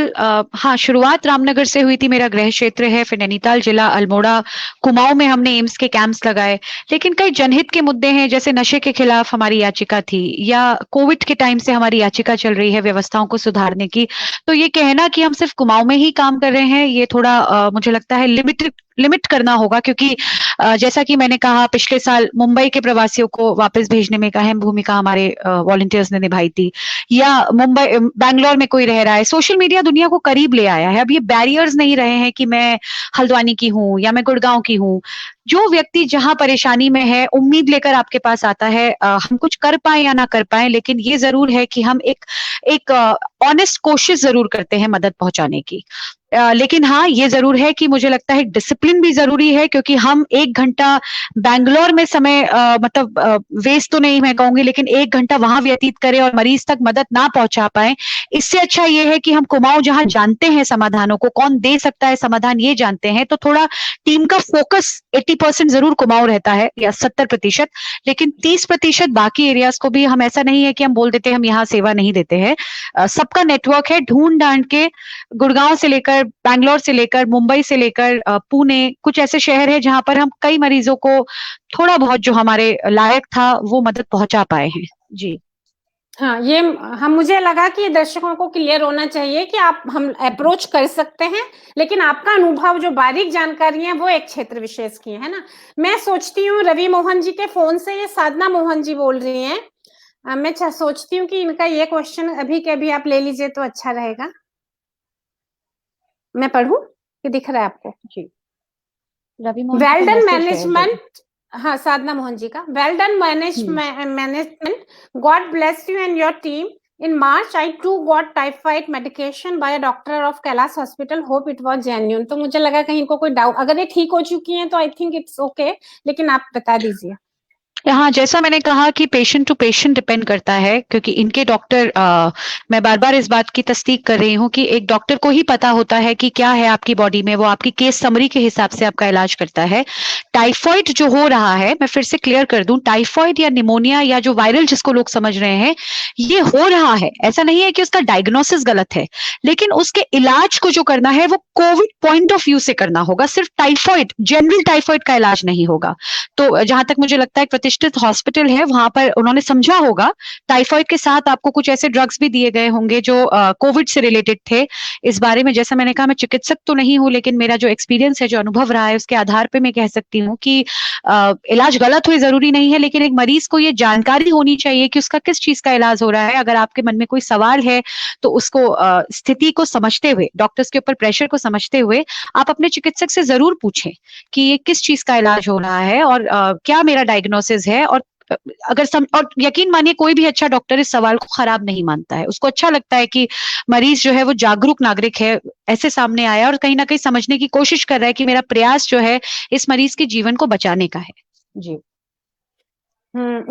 हाँ, शुरुआत रामनगर से हुई थी, मेरा गृह क्षेत्र है, फिर नैनीताल जिला, अल्मोड़ा, कुमाऊं में हमने एम्स के कैंप्स लगाए। लेकिन कई जनहित के मुद्दे हैं, जैसे नशे के खिलाफ हमारी याचिका थी, या कोविड के टाइम से हमारी याचिका चल रही है व्यवस्थाओं को सुधारने की। तो ये कहना कि हम सिर्फ कुमाऊं में ही काम कर रहे हैं, ये थोड़ा मुझे लगता है लिमिट करना होगा, क्योंकि जैसा कि मैंने कहा, पिछले साल मुंबई के प्रवासियों को वापस भेजने में एक अहम भूमिका हमारे वॉलंटियर्स ने निभाई थी, या बैंगलोर में कोई रह रहा है, सोशल मीडिया दुनिया को करीब ले आया है। अब ये बैरियर्स नहीं रहे हैं कि मैं हल्द्वानी की हूँ या मैं गुड़गांव की हूँ। जो व्यक्ति जहां परेशानी में है, उम्मीद लेकर आपके पास आता है, हम कुछ कर पाए या ना कर पाए, लेकिन ये जरूर है कि हम एक ऑनेस्ट कोशिश जरूर करते हैं मदद पहुंचाने की। लेकिन हाँ, ये जरूर है कि मुझे लगता है डिसिप्लिन भी जरूरी है, क्योंकि हम 1 घंटा बैंगलोर में समय मतलब वेस्ट तो नहीं मैं कहूंगी, लेकिन 1 घंटा वहां व्यतीत करें और मरीज तक मदद ना पहुंचा पाए, इससे अच्छा ये है कि हम कुमाऊं जहां जानते हैं समाधानों को, कौन दे सकता है समाधान ये जानते हैं, तो थोड़ा टीम का फोकस 80% जरूर कुमाऊं रहता है या 70%, लेकिन 30% बाकी एरियाज को भी हम, ऐसा नहीं है कि हम बोल देते हैं हम यहाँ सेवा नहीं देते हैं। सबका नेटवर्क है, ढूंढ ढांड के गुड़गांव से लेकर, बैंगलोर से लेकर, मुंबई से लेकर पुणे, कुछ ऐसे शहर है जहां पर हम कई मरीजों को थोड़ा बहुत जो हमारे लायक था वो मदद पहुंचा पाए हैं। जी हाँ, ये हम, मुझे लगा कि दर्शकों को क्लियर होना चाहिए कि आप, हम अप्रोच कर सकते हैं, लेकिन आपका अनुभव, जो बारीक जानकारी है, वो एक क्षेत्र विशेष की है ना। मैं सोचती हूँ रवि मोहन जी के फोन से ये साधना मोहन जी बोल रही हैं। मैं सोचती हूँ कि इनका ये क्वेश्चन अभी के अभी आप ले लीजिए तो अच्छा रहेगा। मैं पढ़ूं कि दिख रहा है आपको? जी, रवि मोहन जी वेल का डन मैसेज है। मैनेजमेंट, हाँ, साधना मोहन जी का, well done management, God bless you and your team. In March, I too got typhoid medication by a doctor of Kailash Hospital. Hope it was genuine. तो मुझे लगा कहीं इनको कोई डाउट, अगर ये ठीक हो चुकी हैं तो आई थिंक इट्स ओके, लेकिन आप बता दीजिए। हाँ, जैसा मैंने कहा कि पेशेंट टू पेशेंट डिपेंड करता है, क्योंकि इनके डॉक्टर, मैं बार बार इस बात की तस्दीक कर रही हूँ कि एक डॉक्टर को ही पता होता है कि क्या है आपकी बॉडी में, वो आपकी केस समरी के हिसाब से आपका इलाज करता है। टाइफॉइड जो हो रहा है, मैं फिर से क्लियर कर दूं, टाइफॉइड या निमोनिया या जो वायरल जिसको लोग समझ रहे हैं, ये हो रहा है, ऐसा नहीं है कि उसका डायग्नोसिस गलत है, लेकिन उसके इलाज को जो करना है वो कोविड पॉइंट ऑफ व्यू से करना होगा। सिर्फ टाइफॉइड, जनरल टाइफॉइड का इलाज नहीं होगा। तो जहां तक मुझे लगता है प्रतिष्ठित हॉस्पिटल है, वहां पर उन्होंने समझा होगा, टाइफॉइड के साथ आपको कुछ ऐसे ड्रग्स भी दिए गए होंगे जो कोविड से रिलेटेड थे। इस बारे में जैसा मैंने कहा, मैं चिकित्सक तो नहीं हूं, लेकिन मेरा जो एक्सपीरियंस है, जो अनुभव रहा है, उसके आधार पर मैं कह सकती हूँ कि इलाज गलत हुए जरूरी नहीं है, लेकिन एक मरीज को ये जानकारी होनी चाहिए कि उसका किस चीज का इलाज हो रहा है। अगर आपके मन में कोई सवाल है तो उसको स्थिति को समझते हुए, डॉक्टर्स के ऊपर प्रेशर को समझते हुए, आप अपने चिकित्सक से जरूर पूछें कि ये किस चीज का इलाज हो रहा है और क्या मेरा डायग्नोसिस है। और और यकीन मानिए, कोई भी अच्छा डॉक्टर इस सवाल को खराब नहीं मानता है, उसको अच्छा लगता है कि मरीज जो है वो जागरूक नागरिक है, ऐसे सामने आया और कहीं ना कहीं समझने की कोशिश कर रहा है कि मेरा प्रयास जो है इस मरीज के जीवन को बचाने का है। जी,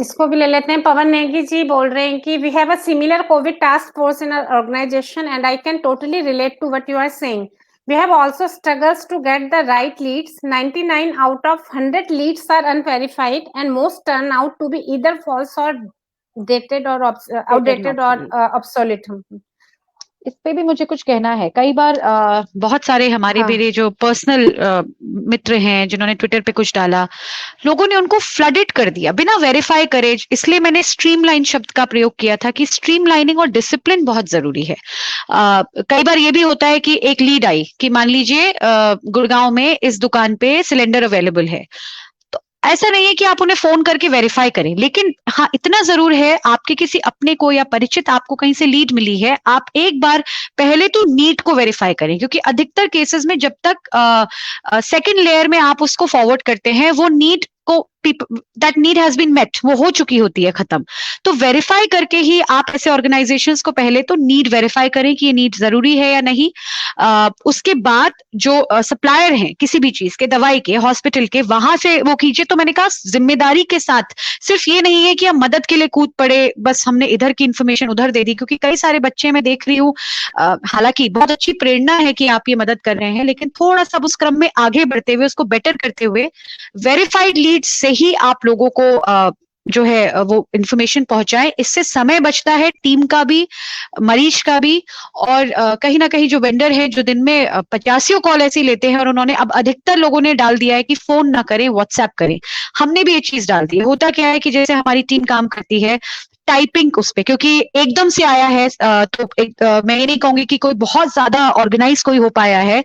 इसको भी ले लेते हैं। पवन नेगी जी बोल रहे हैं कि we have a similar Covid task force in our organisation and I can totally relate to what you are saying. We have also struggles to get the right leads. 99 out of 100 leads are unverified and most turn out to be either false or dated or outdated or obsolete. इस पे भी मुझे कुछ कहना है। कई बार बहुत सारे हमारे हाँ. मेरे जो पर्सनल मित्र हैं जिन्होंने ट्विटर पे कुछ डाला, लोगों ने उनको फ्लडेड कर दिया बिना वेरीफाई करे। इसलिए मैंने स्ट्रीमलाइन शब्द का प्रयोग किया था कि स्ट्रीमलाइनिंग और डिसिप्लिन बहुत जरूरी है। कई बार ये भी होता है कि एक लीड आई कि मान लीजिए गुड़गांव में इस दुकान पे सिलेंडर अवेलेबल है, तो ऐसा नहीं है कि आप उन्हें फोन करके वेरीफाई करें, लेकिन हाँ, इतना जरूर है, आपके किसी अपने को या परिचित आपको कहीं से लीड मिली है, आप एक बार पहले तो नीड को वेरीफाई करें, क्योंकि अधिकतर केसेस में जब तक सेकंड लेयर में आप उसको फॉरवर्ड करते हैं, वो नीड को, that need has been met, वो हो चुकी होती है खत्म। तो वेरीफाई करके ही आप ऐसे ऑर्गेनाइजेशंस को पहले तो नीड वेरीफाई करें कि ये नीड जरूरी है या नहीं। उसके बाद जो सप्लायर हैं किसी भी चीज के, दवाई के, हॉस्पिटल के, वहां से वो कीजिए। तो मैंने कहा जिम्मेदारी के साथ, सिर्फ ये नहीं है कि हम मदद के लिए कूद पड़े, बस हमने इधर की इन्फॉर्मेशन उधर दे दी, क्योंकि कई सारे बच्चे मैं देख रही हूँ, हालांकि बहुत अच्छी प्रेरणा है कि आप ये मदद कर रहे हैं, लेकिन थोड़ा सा उस क्रम में आगे बढ़ते हुए, उसको बेटर करते हुए, वेरीफाइड लीड से ही आप लोगों को जो है वो इंफॉर्मेशन पहुंचाएं। इससे समय बचता है, टीम का भी, मरीज का भी, और कहीं ना कहीं जो वेंडर है जो दिन में 85 कॉल ऐसी लेते हैं, और उन्होंने अब अधिकतर लोगों ने डाल दिया है कि फोन ना करें, व्हाट्सएप करें। हमने भी ये चीज डाल दी है। होता क्या है कि जैसे हमारी टीम काम करती है टाइपिंग उस पे, क्योंकि एकदम से आया है, तो मैं ये नहीं कहूंगी कि कोई बहुत ज्यादा ऑर्गेनाइज कोई हो पाया है।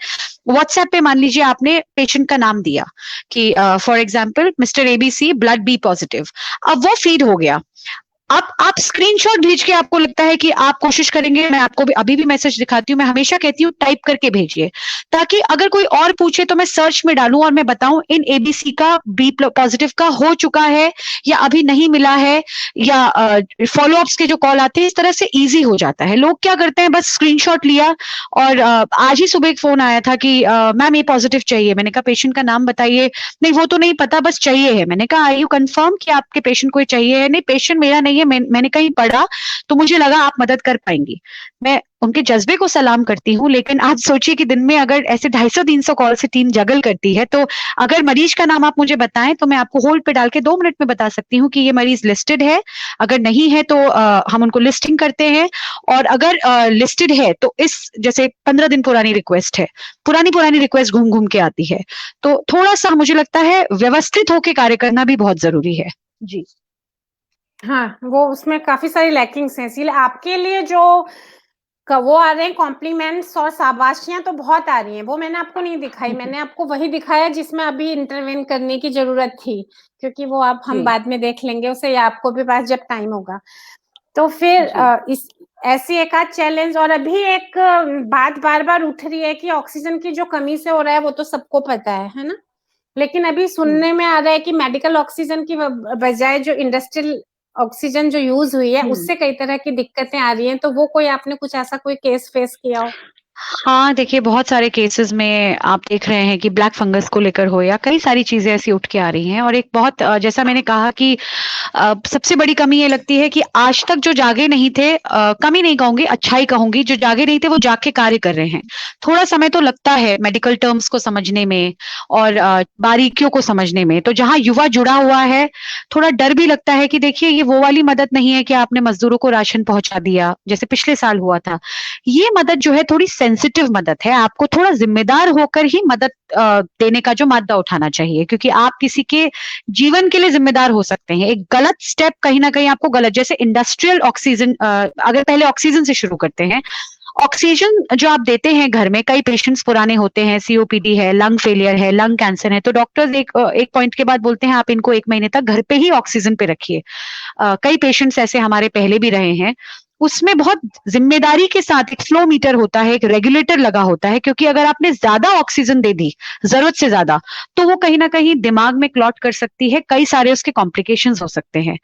व्हाट्सएप पे मान लीजिए आपने पेशेंट का नाम दिया कि for example mister ABC blood B positive, अब वो फीड हो गया। आप स्क्रीनशॉट भेज के आपको लगता है कि आप कोशिश करेंगे, मैं आपको भी अभी भी मैसेज दिखाती हूँ, मैं हमेशा कहती हूँ टाइप करके भेजिए, ताकि अगर कोई और पूछे तो मैं सर्च में डालूं और मैं बताऊं इन एबीसी का बी पॉजिटिव का हो चुका है या अभी नहीं मिला है, या फॉलो अप्स के जो कॉल आते हैं, इस तरह से इजी हो जाता है। लोग क्या करते हैं, बस स्क्रीनशॉट लिया और आज ही सुबह एक फोन आया था कि मैम ये पॉजिटिव चाहिए। मैंने कहा पेशेंट का नाम बताइए। नहीं वो तो नहीं पता, बस चाहिए है। मैंने कहा आई यू कंफर्म कि आपके पेशेंट को चाहिए है? नहीं पेशेंट मेरा नहीं है, मैंने कहीं पढ़ा तो मुझे लगा आप मदद कर पाएंगी। मैं उनके जज्बे को सलाम करती हूँ, लेकिन आप सोचिए कि दिन में अगर ऐसे 250-300 कॉल से टीम जगल करती है, तो अगर मरीज का नाम आप मुझे बताएं तो मैं आपको होल्ड पे डाल के 2 मिनट में बता सकती हूँ कि ये मरीज लिस्टेड है, अगर नहीं है तो हम उनको लिस्टिंग करते हैं, और अगर लिस्टेड है तो इस जैसे 15 दिन पुरानी रिक्वेस्ट है, पुरानी रिक्वेस्ट घूम घूम के आती है, तो थोड़ा सा मुझे लगता है व्यवस्थित होकर कार्य करना भी बहुत जरूरी है। जी हाँ, वो उसमें काफी सारी लैकिंग्स हैं, इसीलिए आपके लिए जो वो आ रहे हैं कॉम्प्लीमेंट्स और शाबाशियां तो बहुत आ रही हैं, वो मैंने आपको नहीं दिखाई, मैंने आपको वही दिखाया जिसमें अभी इंटरवेन करने की जरूरत थी, क्योंकि वो आप हम बाद में देख लेंगे उसे, या आपको भी पास जब टाइम होगा। तो फिर इस ऐसी एक आध चैलेंज, और अभी एक बात बार बार उठ रही है कि ऑक्सीजन की जो कमी से हो रहा है वो तो सबको पता है ना, लेकिन अभी सुनने में आ रहा है कि मेडिकल ऑक्सीजन की बजाय जो इंडस्ट्रियल ऑक्सीजन जो यूज हुई है उससे कई तरह की दिक्कतें आ रही हैं, तो वो कोई आपने कुछ ऐसा कोई केस फेस किया हो? हाँ, देखिए बहुत सारे केसेस में आप देख रहे हैं कि ब्लैक फंगस को लेकर हो या कई सारी चीजें ऐसी उठ के आ रही हैं, और एक बहुत जैसा मैंने कहा कि सबसे बड़ी कमी ये लगती है कि आज तक जो जागे नहीं थे, कमी नहीं कहूंगी, अच्छाई कहूंगी, जो जागे नहीं थे वो जाग के कार्य कर रहे हैं। थोड़ा समय तो लगता है मेडिकल टर्म्स को समझने में और बारीकियों को समझने में, तो जहां युवा जुड़ा हुआ है, थोड़ा डर भी लगता है कि देखिए ये वो वाली मदद नहीं है कि आपने मजदूरों को राशन पहुंचा दिया जैसे पिछले साल हुआ था। ये मदद जो है थोड़ी सेंसिटिव मदद है, आपको थोड़ा जिम्मेदार होकर ही मदद देने का जो मादा उठाना चाहिए, क्योंकि आप किसी के जीवन के लिए जिम्मेदार हो सकते हैं। एक गलत स्टेप कहीं ना कहीं आपको गलत, जैसे इंडस्ट्रियल ऑक्सीजन, अगर पहले ऑक्सीजन से शुरू करते हैं, ऑक्सीजन जो आप देते हैं घर में, कई पेशेंट्स पुराने होते हैं, सीओपीडी है, लंग फेलियर है, लंग कैंसर है, तो डॉक्टर्स एक पॉइंट के बाद बोलते हैं आप इनको 1 महीने तक घर पे ही ऑक्सीजन पे रखिए। कई पेशेंट्स ऐसे हमारे पहले भी रहे हैं। उसमें बहुत जिम्मेदारी के साथ एक फ्लो मीटर होता है, एक रेगुलेटर लगा होता है, क्योंकि अगर आपने ज्यादा ऑक्सीजन दे दी, जरूरत से ज्यादा, तो वो कहीं ना कहीं दिमाग में क्लॉट कर सकती है, कई सारे उसके कॉम्प्लिकेशंस हो सकते हैं।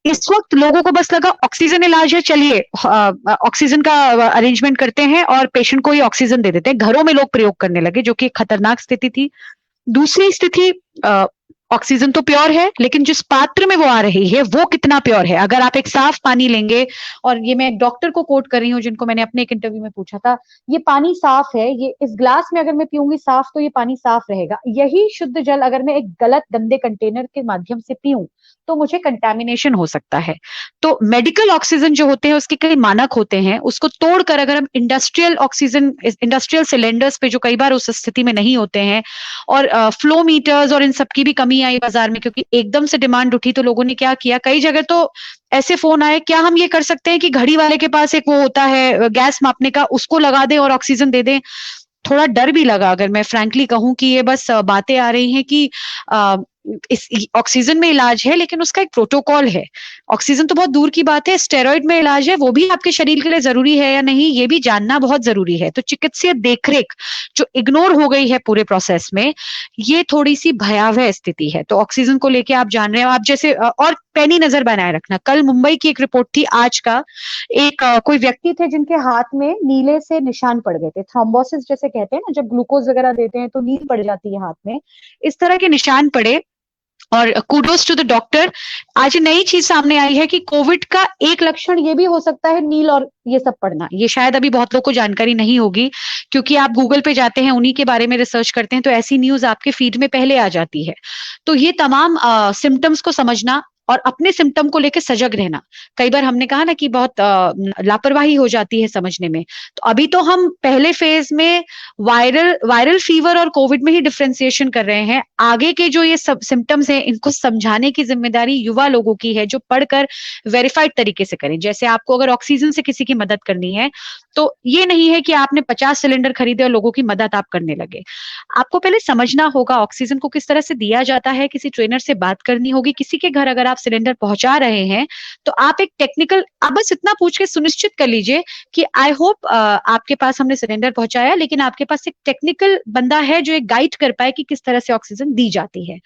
इस वक्त लोगों को बस लगा ऑक्सीजन इलाज है, चलिए ऑक्सीजन का अरेंजमेंट करते हैं और पेशेंट को ही ऑक्सीजन दे देते हैं। घरों में लोग प्रयोग करने लगे, जो कि एक खतरनाक स्थिति थी। दूसरी स्थिति, ऑक्सीजन तो प्योर है, लेकिन जिस पात्र में वो आ रही है वो कितना प्योर है। अगर आप एक साफ पानी लेंगे, और ये मैं एक डॉक्टर को कोट कर रही हूँ जिनको मैंने अपने एक इंटरव्यू में पूछा था, ये पानी साफ है, ये इस ग्लास में अगर मैं पीऊंगी साफ तो ये पानी साफ रहेगा। यही शुद्ध जल अगर मैं एक गलत गंदे कंटेनर के माध्यम से पीऊं तो मुझे कंटेमिनेशन हो सकता है। तो मेडिकल ऑक्सीजन जो होते हैं उसके कई मानक होते हैं, उसको तोड़कर अगर हम इंडस्ट्रियल ऑक्सीजन, इंडस्ट्रियल सिलेंडर्स पे जो कई बार उस स्थिति में नहीं होते हैं, और फ्लो मीटर्स और इन सब की भी कमी आई बाजार में, क्योंकि एकदम से डिमांड उठी, तो लोगों ने क्या किया, कई जगह तो ऐसे फोन आए, क्या हम ये कर सकते हैं कि घड़ी वाले के पास एक वो होता है गैस मापने का, उसको लगा दें और ऑक्सीजन दे दें। थोड़ा डर भी लगा, अगर मैं फ्रैंकली कहूं, कि ये बस बातें आ रही हैं कि इस ऑक्सीजन में इलाज है, लेकिन उसका एक प्रोटोकॉल है। ऑक्सीजन तो बहुत दूर की बात है, स्टेरॉइड में इलाज है, वो भी आपके शरीर के लिए जरूरी है या नहीं, ये भी जानना बहुत जरूरी है। तो चिकित्सीय देखरेख जो इग्नोर हो गई है पूरे प्रोसेस में, ये थोड़ी सी भयावह स्थिति है। तो ऑक्सीजन को लेके आप जान रहे हो, आप जैसे और पैनी नजर बनाए रखना। कल मुंबई की एक रिपोर्ट थी, आज का एक कोई व्यक्ति थे जिनके हाथ में नीले से निशान पड़ गए थे, थ्रोम्बोसिस जैसे कहते हैं ना, जब ग्लूकोज वगैरह देते हैं तो नील पड़ जाती है हाथ में, इस तरह के निशान पड़े। और कूडोस टू द डॉक्टर, आज नई चीज सामने आई है कि कोविड का एक लक्षण ये भी हो सकता है नील और ये सब पढ़ना। ये शायद अभी बहुत लोग को जानकारी नहीं होगी, क्योंकि आप गूगल पे जाते हैं, उन्हीं के बारे में रिसर्च करते हैं, तो ऐसी न्यूज आपके फीड में पहले आ जाती है। तो ये तमाम सिम्टम्स को समझना और अपने सिम्टम को लेकर सजग रहना। कई बार हमने कहा ना कि बहुत लापरवाही हो जाती है समझने में। तो अभी तो हम पहले फेज में वायरल फीवर और कोविड में ही डिफ्रेंसिएशन कर रहे हैं। आगे के जो ये सब सिम्टम्स हैं, इनको समझाने की जिम्मेदारी युवा लोगों की है, जो पढ़कर वेरीफाइड तरीके से करें। जैसे आपको अगर ऑक्सीजन से किसी की मदद करनी है, तो ये नहीं है कि आपने 50 सिलेंडर खरीदे और लोगों की मदद आप करने लगे। आपको पहले समझना होगा ऑक्सीजन को किस तरह से दिया जाता है, किसी ट्रेनर से बात करनी होगी। किसी के घर अगर आप आप सिलेंडर पहुंचा रहे हैं, तो आप एक टेक्निकल, आप बस इतना पूछ के सुनिश्चित कर लीजिए कि आई होप आपके पास हमने सिलेंडर पहुंचाया, लेकिन आपके पास एक टेक्निकल बंदा है जो एक गाइड कर पाए कि किस तरह से ऑक्सीजन दी जाती है।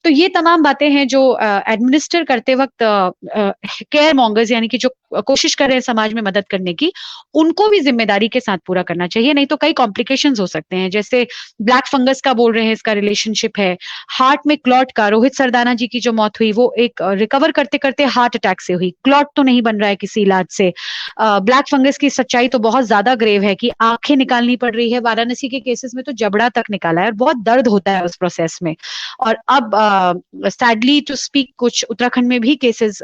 तो ये तमाम बातें हैं जो एडमिनिस्टर करते वक्त केयर मॉन्गर्स, यानी कि जो कोशिश कर रहे हैं समाज में मदद करने की, उनको भी जिम्मेदारी के साथ पूरा करना चाहिए, नहीं तो कई कॉम्प्लिकेशंस हो सकते हैं। जैसे ब्लैक फंगस का बोल रहे हैं, इसका रिलेशनशिप है हार्ट में क्लॉट का। रोहित सरदाना जी की जो मौत हुई वो एक रिकवर करते करते हार्ट अटैक से हुई, क्लॉट तो नहीं बन रहा है किसी इलाज से। ब्लैक फंगस की सच्चाई तो बहुत ज्यादा ग्रेव है कि आंखें निकालनी पड़ रही है, वाराणसी के केसेस में तो जबड़ा तक निकाला है और बहुत दर्द होता है उस प्रोसेस में। और अब सैडली टू स्पीक कुछ उत्तराखंड में भी केसेस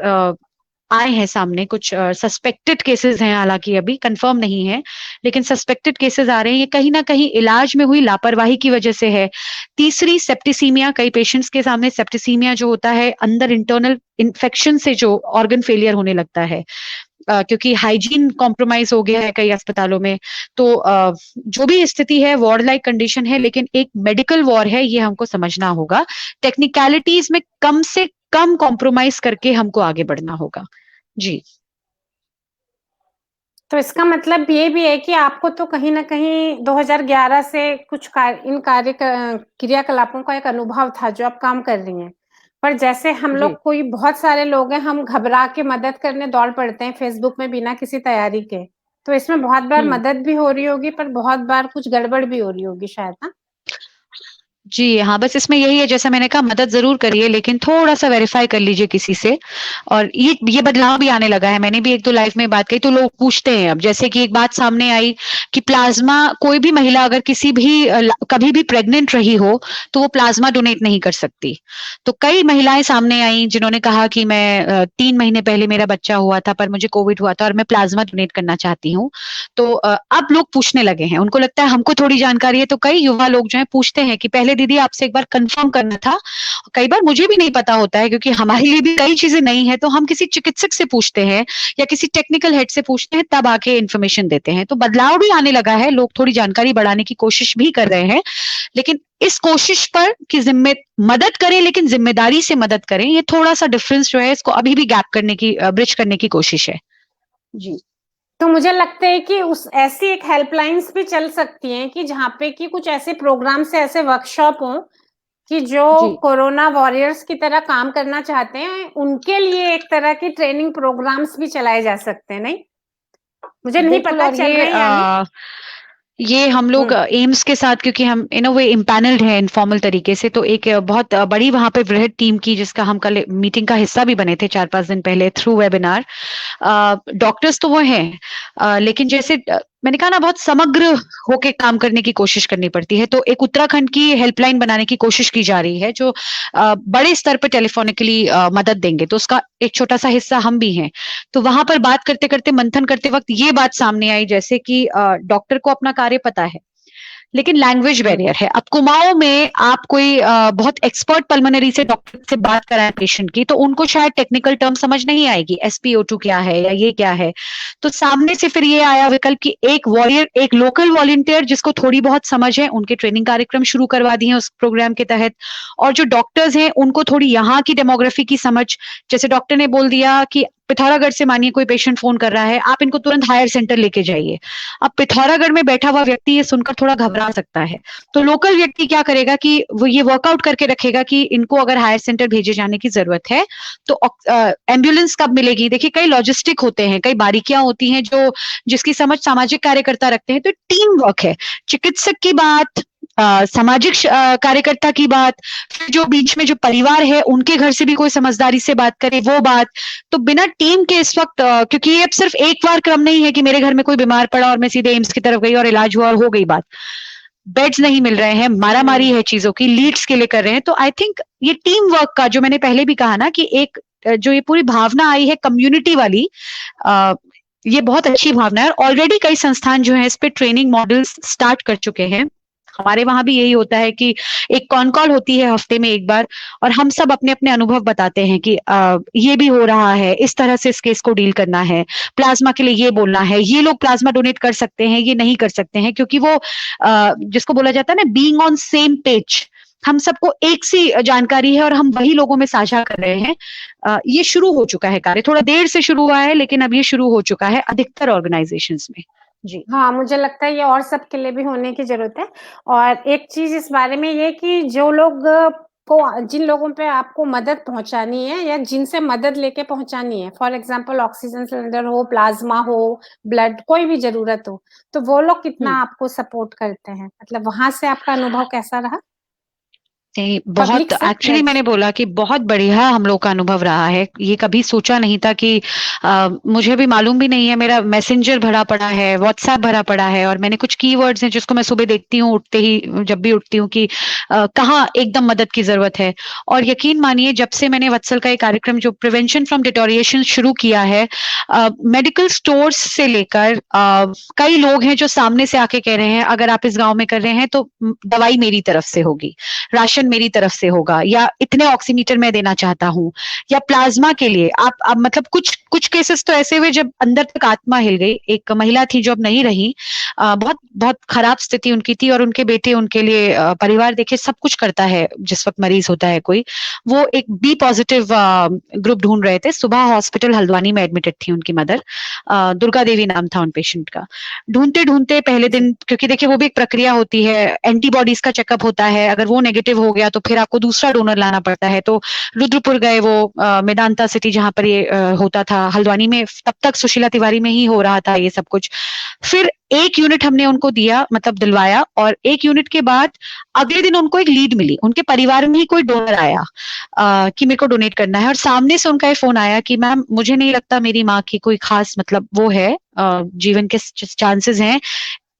आए हैं सामने, कुछ सस्पेक्टेड केसेस हैं, हालांकि अभी कंफर्म नहीं है, लेकिन सस्पेक्टेड केसेस आ रहे हैं। ये कहीं ना कहीं इलाज में हुई लापरवाही की वजह से है। तीसरी, सेप्टिसीमिया, कई पेशेंट्स के सामने सेप्टिसीमिया जो होता है अंदर इंटरनल इन्फेक्शन से जो ऑर्गन फेलियर होने लगता है, क्योंकि हाइजीन कॉम्प्रोमाइज हो गया है कई अस्पतालों में। तो जो भी स्थिति है वार्ड लाइक कंडीशन है, लेकिन एक मेडिकल वॉर है, ये हमको समझना होगा। टेक्निकलिटीज में कम से कम कॉम्प्रोमाइज करके हमको आगे बढ़ना होगा। जी। तो इसका मतलब ये भी है कि आपको तो कहीं ना कहीं 2011 से कुछ इन क्रियाकलापों का एक अनुभव था जो आप काम कर रही हैं, पर जैसे हम लोग कोई बहुत सारे लोग हैं, हम घबरा के मदद करने दौड़ पड़ते हैं फेसबुक में बिना किसी तैयारी के, तो इसमें बहुत बार मदद भी हो रही होगी पर बहुत बार कुछ गड़बड़ भी हो रही होगी शायद ना। जी हाँ, बस इसमें यही है, जैसा मैंने कहा, मदद जरूर करिए लेकिन थोड़ा सा वेरीफाई कर लीजिए किसी से। और ये बदलाव भी आने लगा है, मैंने भी 1-2 लाइव में बात कही तो लोग पूछते हैं अब, जैसे कि एक बात सामने आई कि प्लाज्मा, कोई भी महिला अगर किसी भी कभी भी प्रेग्नेंट रही हो तो वो प्लाज्मा डोनेट नहीं कर सकती। तो कई महिलाएं सामने आई जिन्होंने कहा कि मैं 3 महीने पहले मेरा बच्चा हुआ था पर मुझे कोविड हुआ था और मैं प्लाज्मा डोनेट करना चाहती हूँ। तो अब लोग पूछने लगे हैं, उनको लगता है हमको थोड़ी जानकारी है, तो कई युवा लोग जो है पूछते हैं कि पहले दीदी आपसे एक बार कंफर्म करना था। कई बार मुझे भी नहीं पता होता है क्योंकि हमारे लिए भी कई चीजें नहीं है, तो हम किसी चिकित्सक से पूछते हैं या किसी टेक्निकल हेड से पूछते हैं, तब आके इन्फॉर्मेशन देते हैं। तो बदलाव भी आने लगा है, लोग थोड़ी जानकारी बढ़ाने की कोशिश भी कर रहे हैं, लेकिन इस कोशिश पर कि मदद करें लेकिन जिम्मेदारी से मदद करें, ये थोड़ा सा डिफरेंस जो है इसको अभी भी गैप करने की, ब्रिज करने की कोशिश है। जी। तो मुझे लगता है कि उस ऐसी एक हेल्पलाइंस भी चल सकती हैं कि जहाँ पे कि कुछ ऐसे प्रोग्राम से ऐसे वर्कशॉप हो कि जो कोरोना वॉरियर्स की तरह काम करना चाहते हैं उनके लिए एक तरह की ट्रेनिंग प्रोग्राम्स भी चलाए जा सकते हैं, नहीं? मुझे नहीं पता चल रहे हैं यानी ये हम लोग एम्स के साथ, क्योंकि हम इन अ वे इम्पैनल्ड है इनफॉर्मल तरीके से, तो एक बहुत बड़ी वहां पे वृहद टीम की, जिसका हम कल मीटिंग का हिस्सा भी बने थे 4-5 दिन पहले थ्रू वेबिनार। डॉक्टर्स तो वो हैं, लेकिन जैसे मैंने कहा ना, बहुत समग्र होके काम करने की कोशिश करनी पड़ती है। तो एक उत्तराखंड की हेल्पलाइन बनाने की कोशिश की जा रही है जो बड़े स्तर पर टेलीफोनिकली मदद देंगे, तो उसका एक छोटा सा हिस्सा हम भी हैं। तो वहां पर बात करते करते, मंथन करते वक्त ये बात सामने आई, जैसे कि डॉक्टर को अपना कार्य पता है लेकिन लैंग्वेज बैरियर है। अब कुमाऊं में आप कोई बहुत एक्सपर्ट पल्मोनरी से डॉक्टर से बात कराए पेशेंट की, तो उनको शायद टेक्निकल टर्म समझ नहीं आएगी, SpO2 क्या है या ये क्या है। तो सामने से फिर ये आया विकल्प कि एक वॉरियर, एक लोकल वॉलंटियर जिसको थोड़ी बहुत समझ है, उनके ट्रेनिंग कार्यक्रम शुरू करवा दिए हैं उस प्रोग्राम के तहत। और जो डॉक्टर्स हैं उनको थोड़ी यहाँ की डेमोग्राफी की समझ, जैसे डॉक्टर ने बोल दिया कि पिथौरागढ़ से मानिए कोई पेशेंट फोन कर रहा है, आप इनको तुरंत हायर सेंटर लेके जाइए। अब पिथौरागढ़ में बैठा हुआ व्यक्ति ये सुनकर थोड़ा घबरा सकता है, तो लोकल व्यक्ति क्या करेगा कि वो ये वर्कआउट करके रखेगा कि इनको अगर हायर सेंटर भेजे जाने की जरूरत है तो एम्बुलेंस कब मिलेगी। देखिए, कई लॉजिस्टिक होते हैं, कई बारीकियां होती हैं जो जिसकी समझ सामाजिक कार्यकर्ता रखते हैं। तो टीम वर्क है, चिकित्सक की बात, सामाजिक कार्यकर्ता की बात, फिर जो बीच में जो परिवार है उनके घर से भी कोई समझदारी से बात करे वो बात। तो बिना टीम के इस वक्त, क्योंकि ये अब सिर्फ एक बार क्रम नहीं है कि मेरे घर में कोई बीमार पड़ा और मैं सीधे एम्स की तरफ गई और इलाज हुआ और हो गई बात। बेड्स नहीं मिल रहे हैं, मारामारी है चीजों की, लीड्स के लिए कर रहे हैं। तो आई थिंक ये टीम वर्क का, जो मैंने पहले भी कहा ना कि एक जो ये पूरी भावना आई है कम्युनिटी वाली, ये बहुत अच्छी भावना है। ऑलरेडी कई संस्थान जो है इस पे ट्रेनिंग मॉडल्स स्टार्ट कर चुके हैं। हमारे वहां भी यही होता है कि एक कॉन कॉल होती है हफ्ते में एक बार, और हम सब अपने अपने अनुभव बताते हैं कि ये भी हो रहा है, इस तरह से इस केस को डील करना है, प्लाज्मा के लिए ये बोलना है, ये लोग प्लाज्मा डोनेट कर सकते हैं, ये नहीं कर सकते हैं, क्योंकि वो जिसको बोला जाता है ना, बीइंग ऑन सेम पेज, हम सबको एक सी जानकारी है और हम वही लोगों में साझा कर रहे हैं। ये शुरू हो चुका है कार्य, थोड़ा देर से शुरू हुआ है लेकिन अब ये शुरू हो चुका है अधिकतर ऑर्गेनाइजेशंस में। जी हाँ, मुझे लगता है ये और सबके लिए भी होने की जरूरत है। और एक चीज इस बारे में ये कि जो लोग जिन लोगों पे आपको मदद पहुंचानी है या जिनसे मदद लेके पहुंचानी है, फॉर एग्जांपल ऑक्सीजन सिलेंडर हो, प्लाज्मा हो, ब्लड, कोई भी जरूरत हो, तो वो लोग कितना आपको सपोर्ट करते हैं? मतलब वहां से आपका अनुभव कैसा रहा? नहीं, बहुत एक्चुअली मैंने बोला कि बहुत बढ़िया हम लोग का अनुभव रहा है। ये कभी सोचा नहीं था कि मुझे भी मालूम भी नहीं है, मेरा मैसेंजर भरा पड़ा है, व्हाट्सएप भरा पड़ा है और मैंने कुछ कीवर्ड्स हैं जिसको मैं सुबह देखती हूँ उठते ही, जब भी उठती हूँ कि कहाँ एकदम मदद की जरूरत है। और यकीन मानिए जब से मैंने वत्सल का एक कार्यक्रम जो प्रिवेंशन फ्रॉम डिटोरिएशन शुरू किया है, मेडिकल स्टोर्स से लेकर कई लोग हैं जो सामने से आके कह रहे हैं अगर आप इस गांव में कर रहे हैं तो दवाई मेरी तरफ से होगी, राशन मेरी तरफ से होगा, या इतने ऑक्सीमीटर मैं देना चाहता हूँ, या प्लाज्मा के लिए आप मतलब कुछ कुछ केसेस तो ऐसे हुए जब अंदर तक आत्मा हिल गई। एक महिला थी जो अब नहीं रही, बहुत बहुत खराब स्थिति उनकी थी और उनके बेटे उनके लिए परिवार देखिए सब कुछ करता है जिस वक्त मरीज होता है कोई। वो एक बी पॉजिटिव ग्रुप ढूंढ रहे थे, सुबह हॉस्पिटल हल्द्वानी में एडमिटेड थी उनकी मदर, दुर्गा देवी नाम था उन पेशेंट का। ढूंढते ढूंढते पहले दिन, क्योंकि देखिए वो भी एक प्रक्रिया होती है, एंटीबॉडीज का चेकअप होता है, अगर वो नेगेटिव हो गया तो फिर आपको दूसरा डोनर लाना पड़ता है। तो रुद्रपुर गए, वो मेदांता सिटी जहां पर ये होता था, हल्द्वानी में तब तक सुशीला तिवारी में ही हो रहा था ये सब कुछ। फिर एक यूनिट हमने उनको दिया, मतलब दिलवाया, और एक यूनिट के बाद अगले दिन उनको एक लीड मिली, उनके परिवार में ही कोई डोनर आया कि मेरे को डोनेट करना है, और सामने से उनका ये फोन आया कि मैम मुझे नहीं लगता मेरी माँ की कोई खास मतलब वो है, जीवन के चांसेस हैं,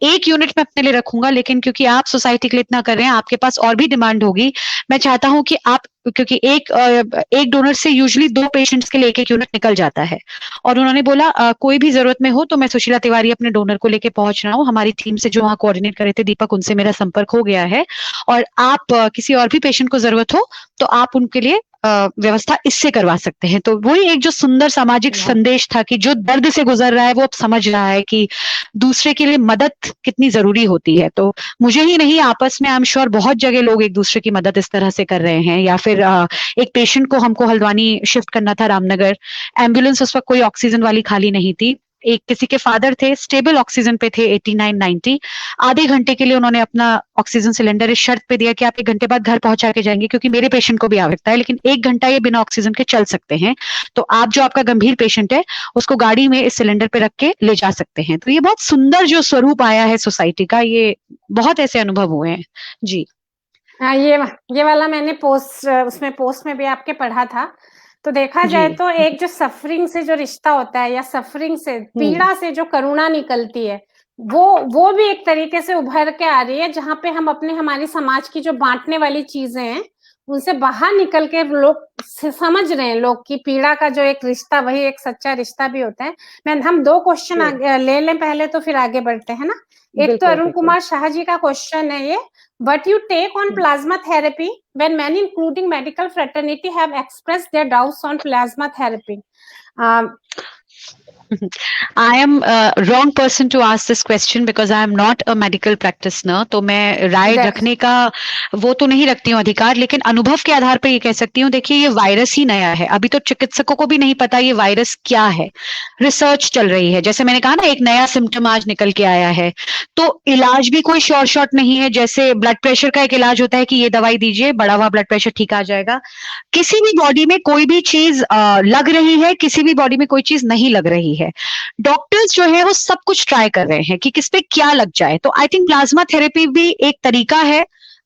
एक यूनिट मैं अपने लिए रखूंगा, लेकिन क्योंकि आप सोसाइटी के लिए इतना कर रहे हैं, आपके पास और भी डिमांड होगी, मैं चाहता हूं कि आप, क्योंकि एक डोनर से यूजुअली 2 पेशेंट्स के लिए एक यूनिट निकल जाता है। और उन्होंने बोला कोई भी जरूरत में हो तो मैं सुशीला तिवारी अपने डोनर को लेके पहुंच रहा हूँ, हमारी टीम से जो वहाँ कोऑर्डिनेट कर रहे थे दीपक, उनसे मेरा संपर्क हो गया है, और आप किसी और भी पेशेंट को जरूरत हो तो आप उनके लिए व्यवस्था इससे करवा सकते हैं। तो वही एक जो सुंदर सामाजिक संदेश था कि जो दर्द से गुजर रहा है वो अब समझ रहा है कि दूसरे के लिए मदद कितनी जरूरी होती है। तो मुझे ही नहीं, आपस में आई एम श्योर बहुत जगह लोग एक दूसरे की मदद इस तरह से कर रहे हैं। या फिर एक पेशेंट को हमको हल्द्वानी शिफ्ट करना था रामनगर, एम्बुलेंस उस वक्त कोई ऑक्सीजन वाली खाली नहीं थी, एक किसी के फादर थे स्टेबल ऑक्सीजन पे थे 89-90, आधे घंटे के लिए उन्होंने अपना ऑक्सीजन सिलेंडर इस शर्त पे दिया कि आप 1 घंटे बाद घर पहुंचा के जाएंगे, क्योंकि मेरे पेशेंट को भी आवश्यकता है, लेकिन 1 घंटा ये बिना ऑक्सीजन के चल सकते हैं, तो आप जो आपका गंभीर पेशेंट है उसको गाड़ी में इस सिलेंडर पे रख के ले जा सकते हैं। तो ये बहुत सुंदर जो स्वरूप आया है सोसाइटी का, ये बहुत ऐसे अनुभव हुए हैं। जी हाँ, ये वाला मैंने पोस्ट में भी आपके पढ़ा था। तो देखा जाए तो एक जो सफरिंग से जो रिश्ता होता है, या सफरिंग से, पीड़ा से जो करुणा निकलती है, वो भी एक तरीके से उभर के आ रही है, जहाँ पे हम हमारी समाज की जो बांटने वाली चीजें हैं उनसे बाहर निकल के लोग समझ रहे हैं, लोग की पीड़ा का जो एक रिश्ता, वही एक सच्चा रिश्ता भी होता है। हम 2 क्वेश्चन ले लें पहले, तो फिर आगे बढ़ते हैं ना। एक तो अरुण कुमार शाह जी का क्वेश्चन है ये, What you take on plasma therapy when many, including medical fraternity, have expressed their doubts on plasma therapy? I am wrong person to ask this question because I am not a medical practitioner. तो मैं राय रखने का वो तो नहीं रखती हूँ अधिकार, लेकिन अनुभव के आधार पर ये कह सकती हूँ। देखिए ये वायरस ही नया है, अभी तो चिकित्सकों को भी नहीं पता ये वायरस क्या है, रिसर्च चल रही है। जैसे मैंने कहा ना, एक नया सिम्टम आज निकल के आया है, तो इलाज भी कोई श्योर शॉट नहीं है। जैसे ब्लड प्रेशर का एक इलाज होता है कि ये दवाई दीजिए, बढ़ा हुआ ब्लड प्रेशर ठीक आ जाएगा। किसी भी बॉडी में कोई भी चीज लग रही है, किसी भी बॉडी में कोई चीज नहीं लग रही है। डॉक्टर्स जो है वो सब कुछ ट्राई कर रहे हैं कि किस पे क्या लग जाए। तो आई थिंक प्लाज्मा थेरेपी भी एक तरीका है,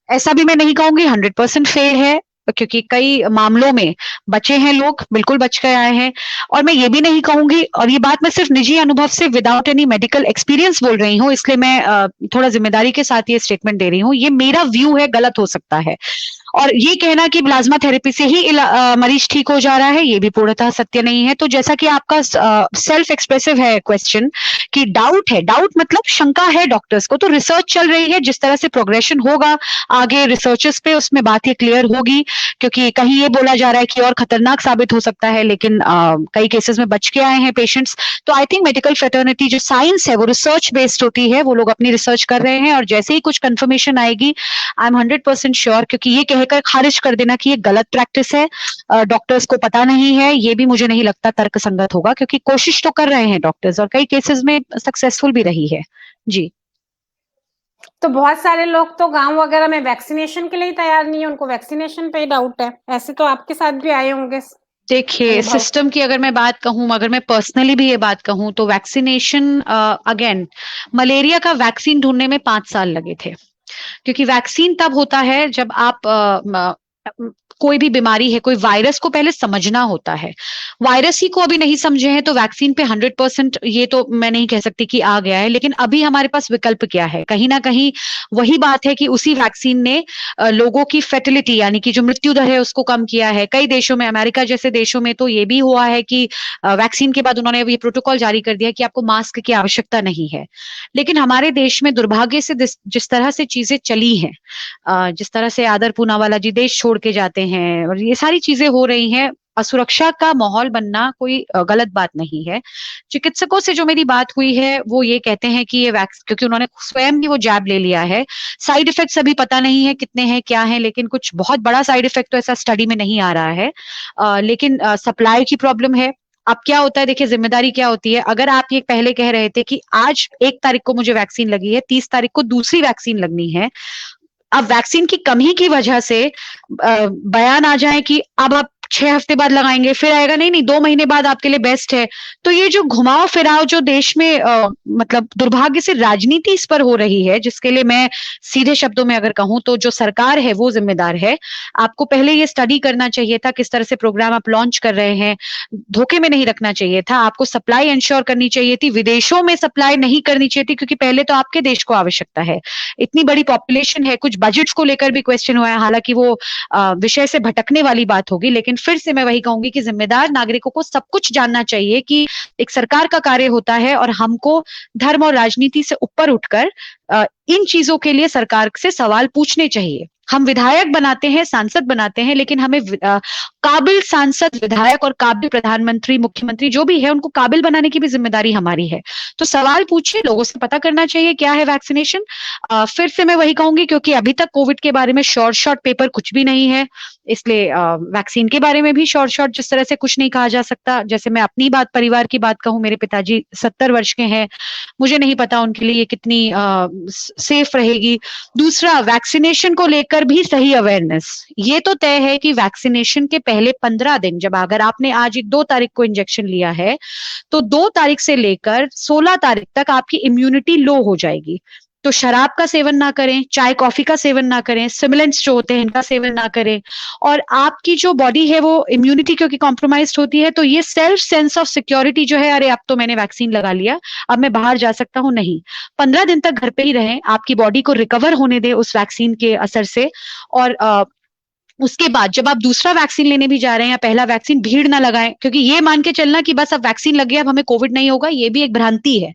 ऐसा भी मैं नहीं कहूंगी 100% फेल है, क्योंकि कई मामलों में बचे हैं लोग, बिल्कुल बच के आए हैं। और मैं ये भी नहीं कहूंगी, और ये बात मैं सिर्फ निजी अनुभव से विदाउट एनी मेडिकल एक्सपीरियंस बोल रही हूँ, इसलिए मैं थोड़ा जिम्मेदारी के साथ ये स्टेटमेंट दे रही हूँ। ये मेरा व्यू है, गलत हो सकता है। और ये कहना कि प्लाज्मा थेरेपी से ही मरीज ठीक हो जा रहा है, ये भी पूर्णतः सत्य नहीं है। तो जैसा कि आपका सेल्फ एक्सप्रेसिव है क्वेश्चन कि डाउट है, डाउट मतलब शंका है डॉक्टर्स को, तो रिसर्च चल रही है, जिस तरह से प्रोग्रेशन होगा आगे रिसर्चेस पे उसमें बात ये क्लियर होगी, क्योंकि कहीं ये बोला जा रहा है कि और खतरनाक साबित हो सकता है, लेकिन कई केसेस में बच के आए हैं पेशेंट्स। तो आई थिंक मेडिकल फ्रेटर्निटी जो साइंस है वो रिसर्च बेस्ड होती है, वो लोग अपनी रिसर्च कर रहे हैं, और जैसे ही कुछ कंफर्मेशन आएगी आई एम 100% श्योर, क्योंकि ये कहकर खारिज कर देना कि ये गलत प्रैक्टिस है, डॉक्टर्स को पता नहीं है, ये भी मुझे नहीं लगता तर्कसंगत होगा, क्योंकि कोशिश तो कर रहे हैं डॉक्टर्स और कई केसेस में सक्सेसफुल भी रही है। जी। तो बहुत सारे लोग तो गांव वगैरह में वैक्सीनेशन के लिए तैयार नहीं है, उनको वैक्सीनेशन पे ही डाउट है। ऐसे तो आपके साथ भी आए होंगे देखिए, सिस्टम की अगर मैं बात कहूँ, अगर मैं पर्सनली भी ये बात कहूँ, तो वैक्सीनेशन अगेन मलेरिया का वैक्सीन ढूंढने में 5 साल लगे थे, क्योंकि वैक्सीन तब होता है जब आप कोई भी बीमारी है, कोई वायरस को पहले समझना होता है। वायरस ही को अभी नहीं समझे हैं, तो वैक्सीन पे 100% ये तो मैं नहीं कह सकती कि आ गया है, लेकिन अभी हमारे पास विकल्प क्या है? कहीं ना कहीं वही बात है कि उसी वैक्सीन ने लोगों की फर्टिलिटी यानी कि जो मृत्यु दर है उसको कम किया है। कई देशों में, अमेरिका जैसे देशों में तो ये भी हुआ है कि वैक्सीन के बाद उन्होंने ये प्रोटोकॉल जारी कर दिया कि आपको मास्क की आवश्यकता नहीं है। लेकिन हमारे देश में दुर्भाग्य से जिस तरह से चीजें चली हैं, जिस तरह से आदर पूनावाला जी देश छोड़ के जाते हैं और ये सारी चीजें हो रही हैं, असुरक्षा का माहौल बनना कोई गलत बात नहीं है। चिकित्सकों से जो मेरी बात हुई है वो ये कहते हैं कि ये वैक्स, क्योंकि उन्होंने स्वयं भी वो जैब ले लिया है, साइड इफेक्ट्स अभी पता नहीं है कितने हैं क्या है, लेकिन कुछ बहुत बड़ा साइड इफेक्ट तो ऐसा स्टडी में नहीं आ रहा है। लेकिन सप्लाई की प्रॉब्लम है। अब क्या होता है, देखिए जिम्मेदारी क्या होती है। अगर आप ये पहले कह रहे थे कि आज 1 तारीख को मुझे वैक्सीन लगी है, 30 तारीख को दूसरी वैक्सीन लगनी है, अब वैक्सीन की कमी की वजह से बयान आ जाए कि अब आप 6 हफ्ते बाद लगाएंगे, फिर आएगा नहीं नहीं 2 महीने बाद आपके लिए बेस्ट है। तो ये जो घुमाव फिराव जो देश में मतलब दुर्भाग्य से राजनीति इस पर हो रही है, जिसके लिए मैं सीधे शब्दों में अगर कहूं तो जो सरकार है वो जिम्मेदार है। आपको पहले ये स्टडी करना चाहिए था, किस तरह से प्रोग्राम आप लॉन्च कर रहे हैं, धोखे में नहीं रखना चाहिए था। आपको सप्लाई इंश्योर करनी चाहिए थी, विदेशों में सप्लाई नहीं करनी चाहिए थी, क्योंकि पहले तो आपके देश को आवश्यकता है। इतनी बड़ी पॉपुलेशन है, कुछ बजट्स को लेकर भी क्वेश्चन हुआ है, हालांकि वो विषय से भटकने वाली बात होगी, लेकिन फिर से मैं वही कहूंगी कि जिम्मेदार नागरिकों को सब कुछ जानना चाहिए कि एक सरकार का कार्य होता है और हमको धर्म और राजनीति से ऊपर उठकर इन चीजों के लिए सरकार से सवाल पूछने चाहिए। हम विधायक बनाते हैं, सांसद बनाते हैं, लेकिन हमें काबिल सांसद, विधायक और काबिल प्रधानमंत्री, मुख्यमंत्री जो भी है उनको काबिल बनाने की भी जिम्मेदारी हमारी है। तो सवाल पूछिए, लोगों से पता करना चाहिए क्या है वैक्सीनेशन। फिर से मैं वही कहूंगी, क्योंकि अभी तक कोविड के बारे में शॉर्ट पेपर कुछ भी नहीं है, इसलिए वैक्सीन के बारे में भी शॉर्ट जिस तरह से कुछ नहीं कहा जा सकता। जैसे मैं अपनी बात, परिवार की बात कहूं, मेरे पिताजी 70 वर्ष के हैं, मुझे नहीं पता उनके लिए ये कितनी सेफ रहेगी। दूसरा, वैक्सीनेशन को लेकर भी सही अवेयरनेस। ये तो तय है कि वैक्सीनेशन के पहले 15 दिन, जब अगर आपने आज 2 तारीख को इंजेक्शन लिया है, तो 2 तारीख से लेकर 16 तारीख तक आपकी इम्यूनिटी लो हो जाएगी। तो शराब का सेवन ना करें, चाय कॉफी का सेवन ना करें, स्टिमुलेंट्स जो होते हैं इनका सेवन ना करें, और आपकी जो बॉडी है वो इम्यूनिटी क्योंकि कॉम्प्रोमाइज्ड होती है, तो ये सेल्फ सेंस ऑफ सिक्योरिटी जो है, अरे अब तो मैंने वैक्सीन लगा लिया, अब मैं बाहर जा सकता हूं, नहीं। 15 दिन तक घर पे ही रहें, आपकी बॉडी को रिकवर होने दें उस वैक्सीन के असर से। और उसके बाद जब आप दूसरा वैक्सीन लेने भी जा रहे हैं या पहला वैक्सीन, भीड़ ना लगाएं, क्योंकि ये मान के चलना कि बस अब वैक्सीन लग गया अब हमें कोविड नहीं होगा, ये भी एक भ्रांति है।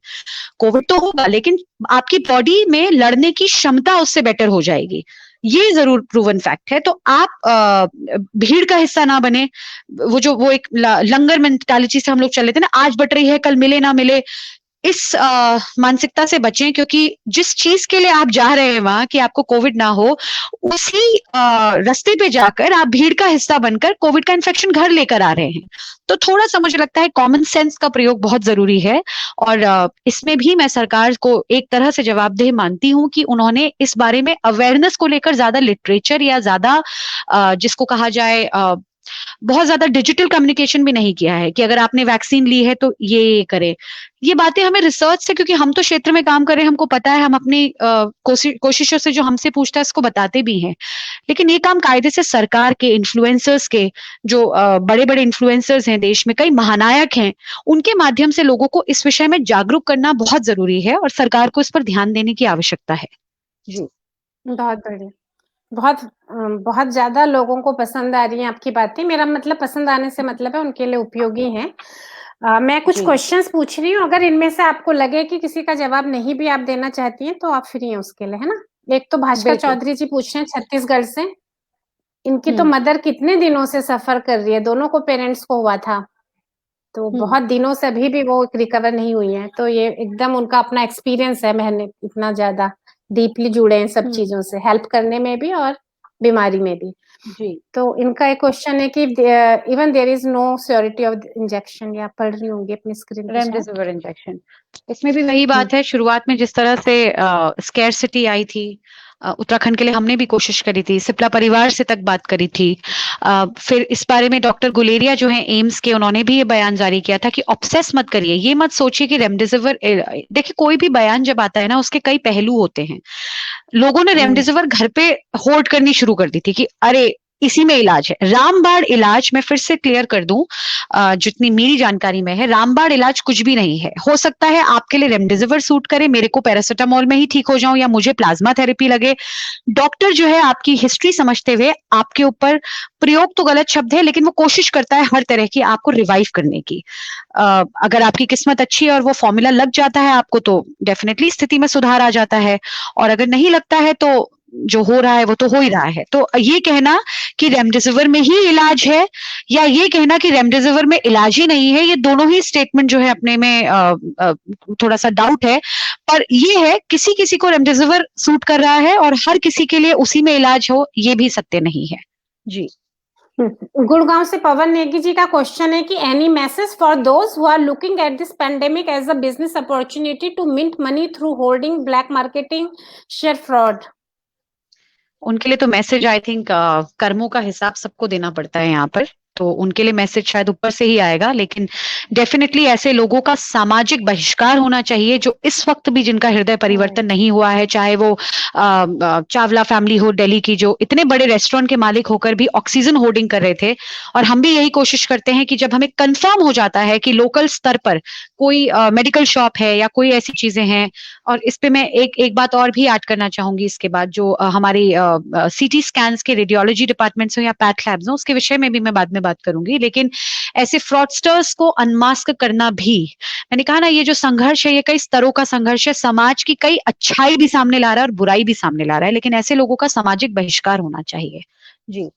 कोविड तो होगा, लेकिन आपकी बॉडी में लड़ने की क्षमता उससे बेटर हो जाएगी, ये जरूर प्रूवन फैक्ट है। तो आप भीड़ का हिस्सा ना बने। वो एक लंगर मेंटालिटी से हम लोग चल रहे थे ना, आज बट रही है कल मिले ना मिले, इस मानसिकता से बचें, क्योंकि जिस चीज के लिए आप जा रहे हैं वहां कि आपको कोविड ना हो, उसी रास्ते पे जाकर आप भीड़ का हिस्सा बनकर कोविड का इन्फेक्शन घर लेकर आ रहे हैं। तो थोड़ा सा मुझे लगता है कॉमन सेंस का प्रयोग बहुत जरूरी है, और इसमें भी मैं सरकार को एक तरह से जवाबदेह मानती हूं कि उन्होंने इस बारे में अवेयरनेस को लेकर ज्यादा लिटरेचर या ज्यादा जिसको कहा जाए बहुत ज्यादा डिजिटल कम्युनिकेशन भी नहीं किया है कि अगर आपने वैक्सीन ली है तो ये करें। ये बातें हमें रिसर्च से, क्योंकि हम तो क्षेत्र में काम कर रहे हैं, हमको पता है, हम अपनी कोशिशों से जो हमसे पूछता है इसको बताते भी हैं, लेकिन ये काम कायदे से सरकार के, इन्फ्लुएंसर्स के, जो बड़े बड़े इन्फ्लुएंसर्स हैं देश में, कई महानायक हैं, उनके माध्यम से लोगों को इस विषय में जागरूक करना बहुत जरूरी है और सरकार को इस पर ध्यान देने की आवश्यकता है। जी, बहुत बढ़िया। बहुत ज्यादा लोगों को पसंद आ रही है आपकी बातें। मेरा मतलब पसंद आने से मतलब है उनके लिए उपयोगी है। मैं कुछ जी क्वेश्चंस पूछ रही हूँ, अगर इनमें से आपको लगे कि किसी का जवाब नहीं भी आप देना चाहती हैं तो आप फ्री हैं उसके लिए, है ना। एक तो भास्कर बिल्कुल। चौधरी जी पूछ रहे हैं छत्तीसगढ़ से। इनकी तो हम्म मदर कितने दिनों से सफर कर रही है, दोनों को पेरेंट्स को हुआ था, तो हम्म बहुत दिनों से अभी भी वो रिकवर नहीं हुई है। तो ये एकदम उनका अपना एक्सपीरियंस है, मैंने इतना ज्यादा डीपली जुड़े हैं सब हम्म चीजों से, हेल्प करने में भी और बीमारी में भी। जी। तो इनका एक क्वेश्चन है कि even there is no surety of injection, या पढ़ रही होंगी अपनी स्क्रीन पे शायद। रेमडेसिविर इंजेक्शन, इसमें भी वही बात है, शुरुआत में जिस तरह से स्कैरसिटी आई थी, उत्तराखंड के लिए हमने भी कोशिश करी थी, सिप्ला परिवार से तक बात करी थी। फिर इस बारे में डॉक्टर गुलेरिया जो है एम्स के, उन्होंने भी ये बयान जारी किया था कि ऑब्सेस मत करिए, ये मत सोचिए कि रेमडेसिविर, देखिए कोई भी बयान जब आता है ना उसके कई पहलू होते हैं। लोगों ने रेमडेसिविर घर पे होल्ड करनी शुरू कर दी थी कि अरे इसी में इलाज है। रामबाण इलाज, मैं फिर से क्लियर कर दूं, जितनी मेरी जानकारी में है, रामबाण इलाज कुछ भी नहीं है। हो सकता है आपके लिए रेमडेसिविर सूट करे, मेरे को पैरासिटामोल में ही ठीक हो जाऊं, या मुझे प्लाज्मा थेरेपी लगे। डॉक्टर जो है आपकी हिस्ट्री समझते हुए आपके ऊपर, प्रयोग तो गलत शब्द है लेकिन वो कोशिश करता है हर तरह की आपको रिवाइव करने की। अगर आपकी किस्मत अच्छी है और वो फॉर्मूला लग जाता है आपको, तो डेफिनेटली स्थिति में सुधार आ जाता है, और अगर नहीं लगता है तो जो हो रहा है वो तो हो ही रहा है। तो ये कहना कि रेमडेसिविर में ही इलाज है, या ये कहना कि रेमडेसिविर में इलाज ही नहीं है, ये दोनों ही स्टेटमेंट जो है अपने में थोड़ा सा डाउट है। पर ये है, किसी किसी को रेमडेसिविर सूट कर रहा है और हर किसी के लिए उसी में इलाज हो, ये भी सत्य नहीं है। जी। गुड़गांव से पवन नेगी जी का क्वेश्चन है कि any message for those who are looking at this pandemic as a business opportunity to mint money through holding, black marketing, share fraud. उनके लिए तो मैसेज आई थिंक, कर्मों का हिसाब सबको देना पड़ता है यहाँ पर, तो उनके लिए मैसेज शायद ऊपर से ही आएगा, लेकिन डेफिनेटली ऐसे लोगों का सामाजिक बहिष्कार होना चाहिए जो इस वक्त भी, जिनका हृदय परिवर्तन नहीं हुआ है, चाहे वो चावला फैमिली हो दिल्ली की, जो इतने बड़े रेस्टोरेंट के मालिक होकर भी ऑक्सीजन होर्डिंग कर रहे थे। और हम भी यही कोशिश करते हैं कि जब हमें कंफर्म हो जाता है कि लोकल स्तर पर कोई मेडिकल शॉप है या कोई ऐसी चीजें हैं, और इस पे मैं एक बात और भी ऐड करना चाहूंगी इसके बाद, जो हमारी सीटी स्कैन्स के रेडियोलॉजी डिपार्टमेंट्स हो या पैथ लैब्स हो, उसके विषय में भी मैं बाद में बात करूंगी। लेकिन ऐसे फ्रॉडस्टर्स को अनमास्क करना भी, मैंने कहा ना, ये जो संघर्ष है ये कई स्तरों का संघर्ष है, समाज की कई अच्छाई भी सामने ला रहा है और बुराई भी सामने ला रहा है, लेकिन ऐसे लोगों का सामाजिक बहिष्कार होना चाहिए। जी।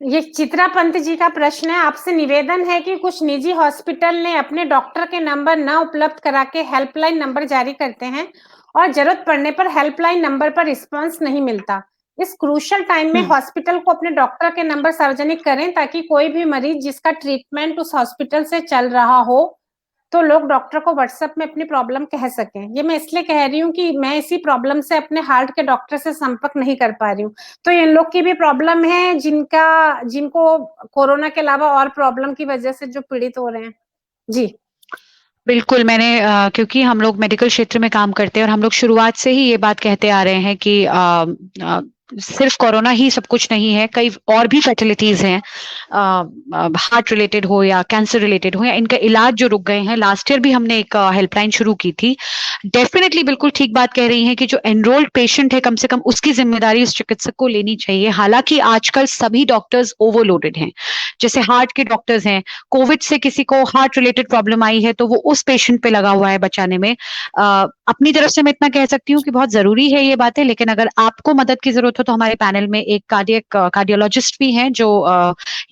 ये चित्रा पंत जी का प्रश्न है, आपसे निवेदन है कि कुछ निजी हॉस्पिटल ने अपने डॉक्टर के नंबर न उपलब्ध करा के हेल्पलाइन नंबर जारी करते हैं और जरूरत पड़ने पर हेल्पलाइन नंबर पर रिस्पांस नहीं मिलता। इस क्रूशियल टाइम में हॉस्पिटल को अपने डॉक्टर के नंबर सार्वजनिक करें ताकि कोई भी मरीज जिसका ट्रीटमेंट उस हॉस्पिटल से चल रहा हो तो लोग डॉक्टर को व्हाट्सएप में अपनी प्रॉब्लम कह सकें। ये मैं इसलिए कह रही हूँ कि मैं इसी प्रॉब्लम से अपने हार्ट के डॉक्टर से संपर्क नहीं कर पा रही हूँ, तो इन लोग की भी प्रॉब्लम है जिनको कोरोना के अलावा और प्रॉब्लम की वजह से जो पीड़ित हो रहे हैं। जी बिल्कुल, मैंने क्योंकि हम लोग मेडिकल क्षेत्र में काम करते हैं और हम लोग शुरुआत से ही ये बात कहते आ रहे हैं कि सिर्फ कोरोना ही सब कुछ नहीं है, कई और भी फैसिलिटीज हैं, हार्ट रिलेटेड हो या कैंसर रिलेटेड हो, या इनका इलाज जो रुक गए हैं। लास्ट ईयर भी हमने एक हेल्पलाइन शुरू की थी। डेफिनेटली बिल्कुल ठीक बात कह रही हैं कि जो एनरोल्ड पेशेंट है, कम से कम उसकी जिम्मेदारी उस चिकित्सक को लेनी चाहिए। हालांकि आजकल सभी डॉक्टर्स ओवरलोडेड हैं, जैसे हार्ट के डॉक्टर्स हैं, कोविड से किसी को हार्ट रिलेटेड प्रॉब्लम आई है तो वो उस पेशेंट पे लगा हुआ है बचाने में। अपनी तरफ से मैं इतना कह सकती हूँ कि बहुत जरूरी है ये बातें, लेकिन अगर आपको मदद की जरूरत हो तो हमारे पैनल में एक कार्डियोलॉजिस्ट भी हैं जो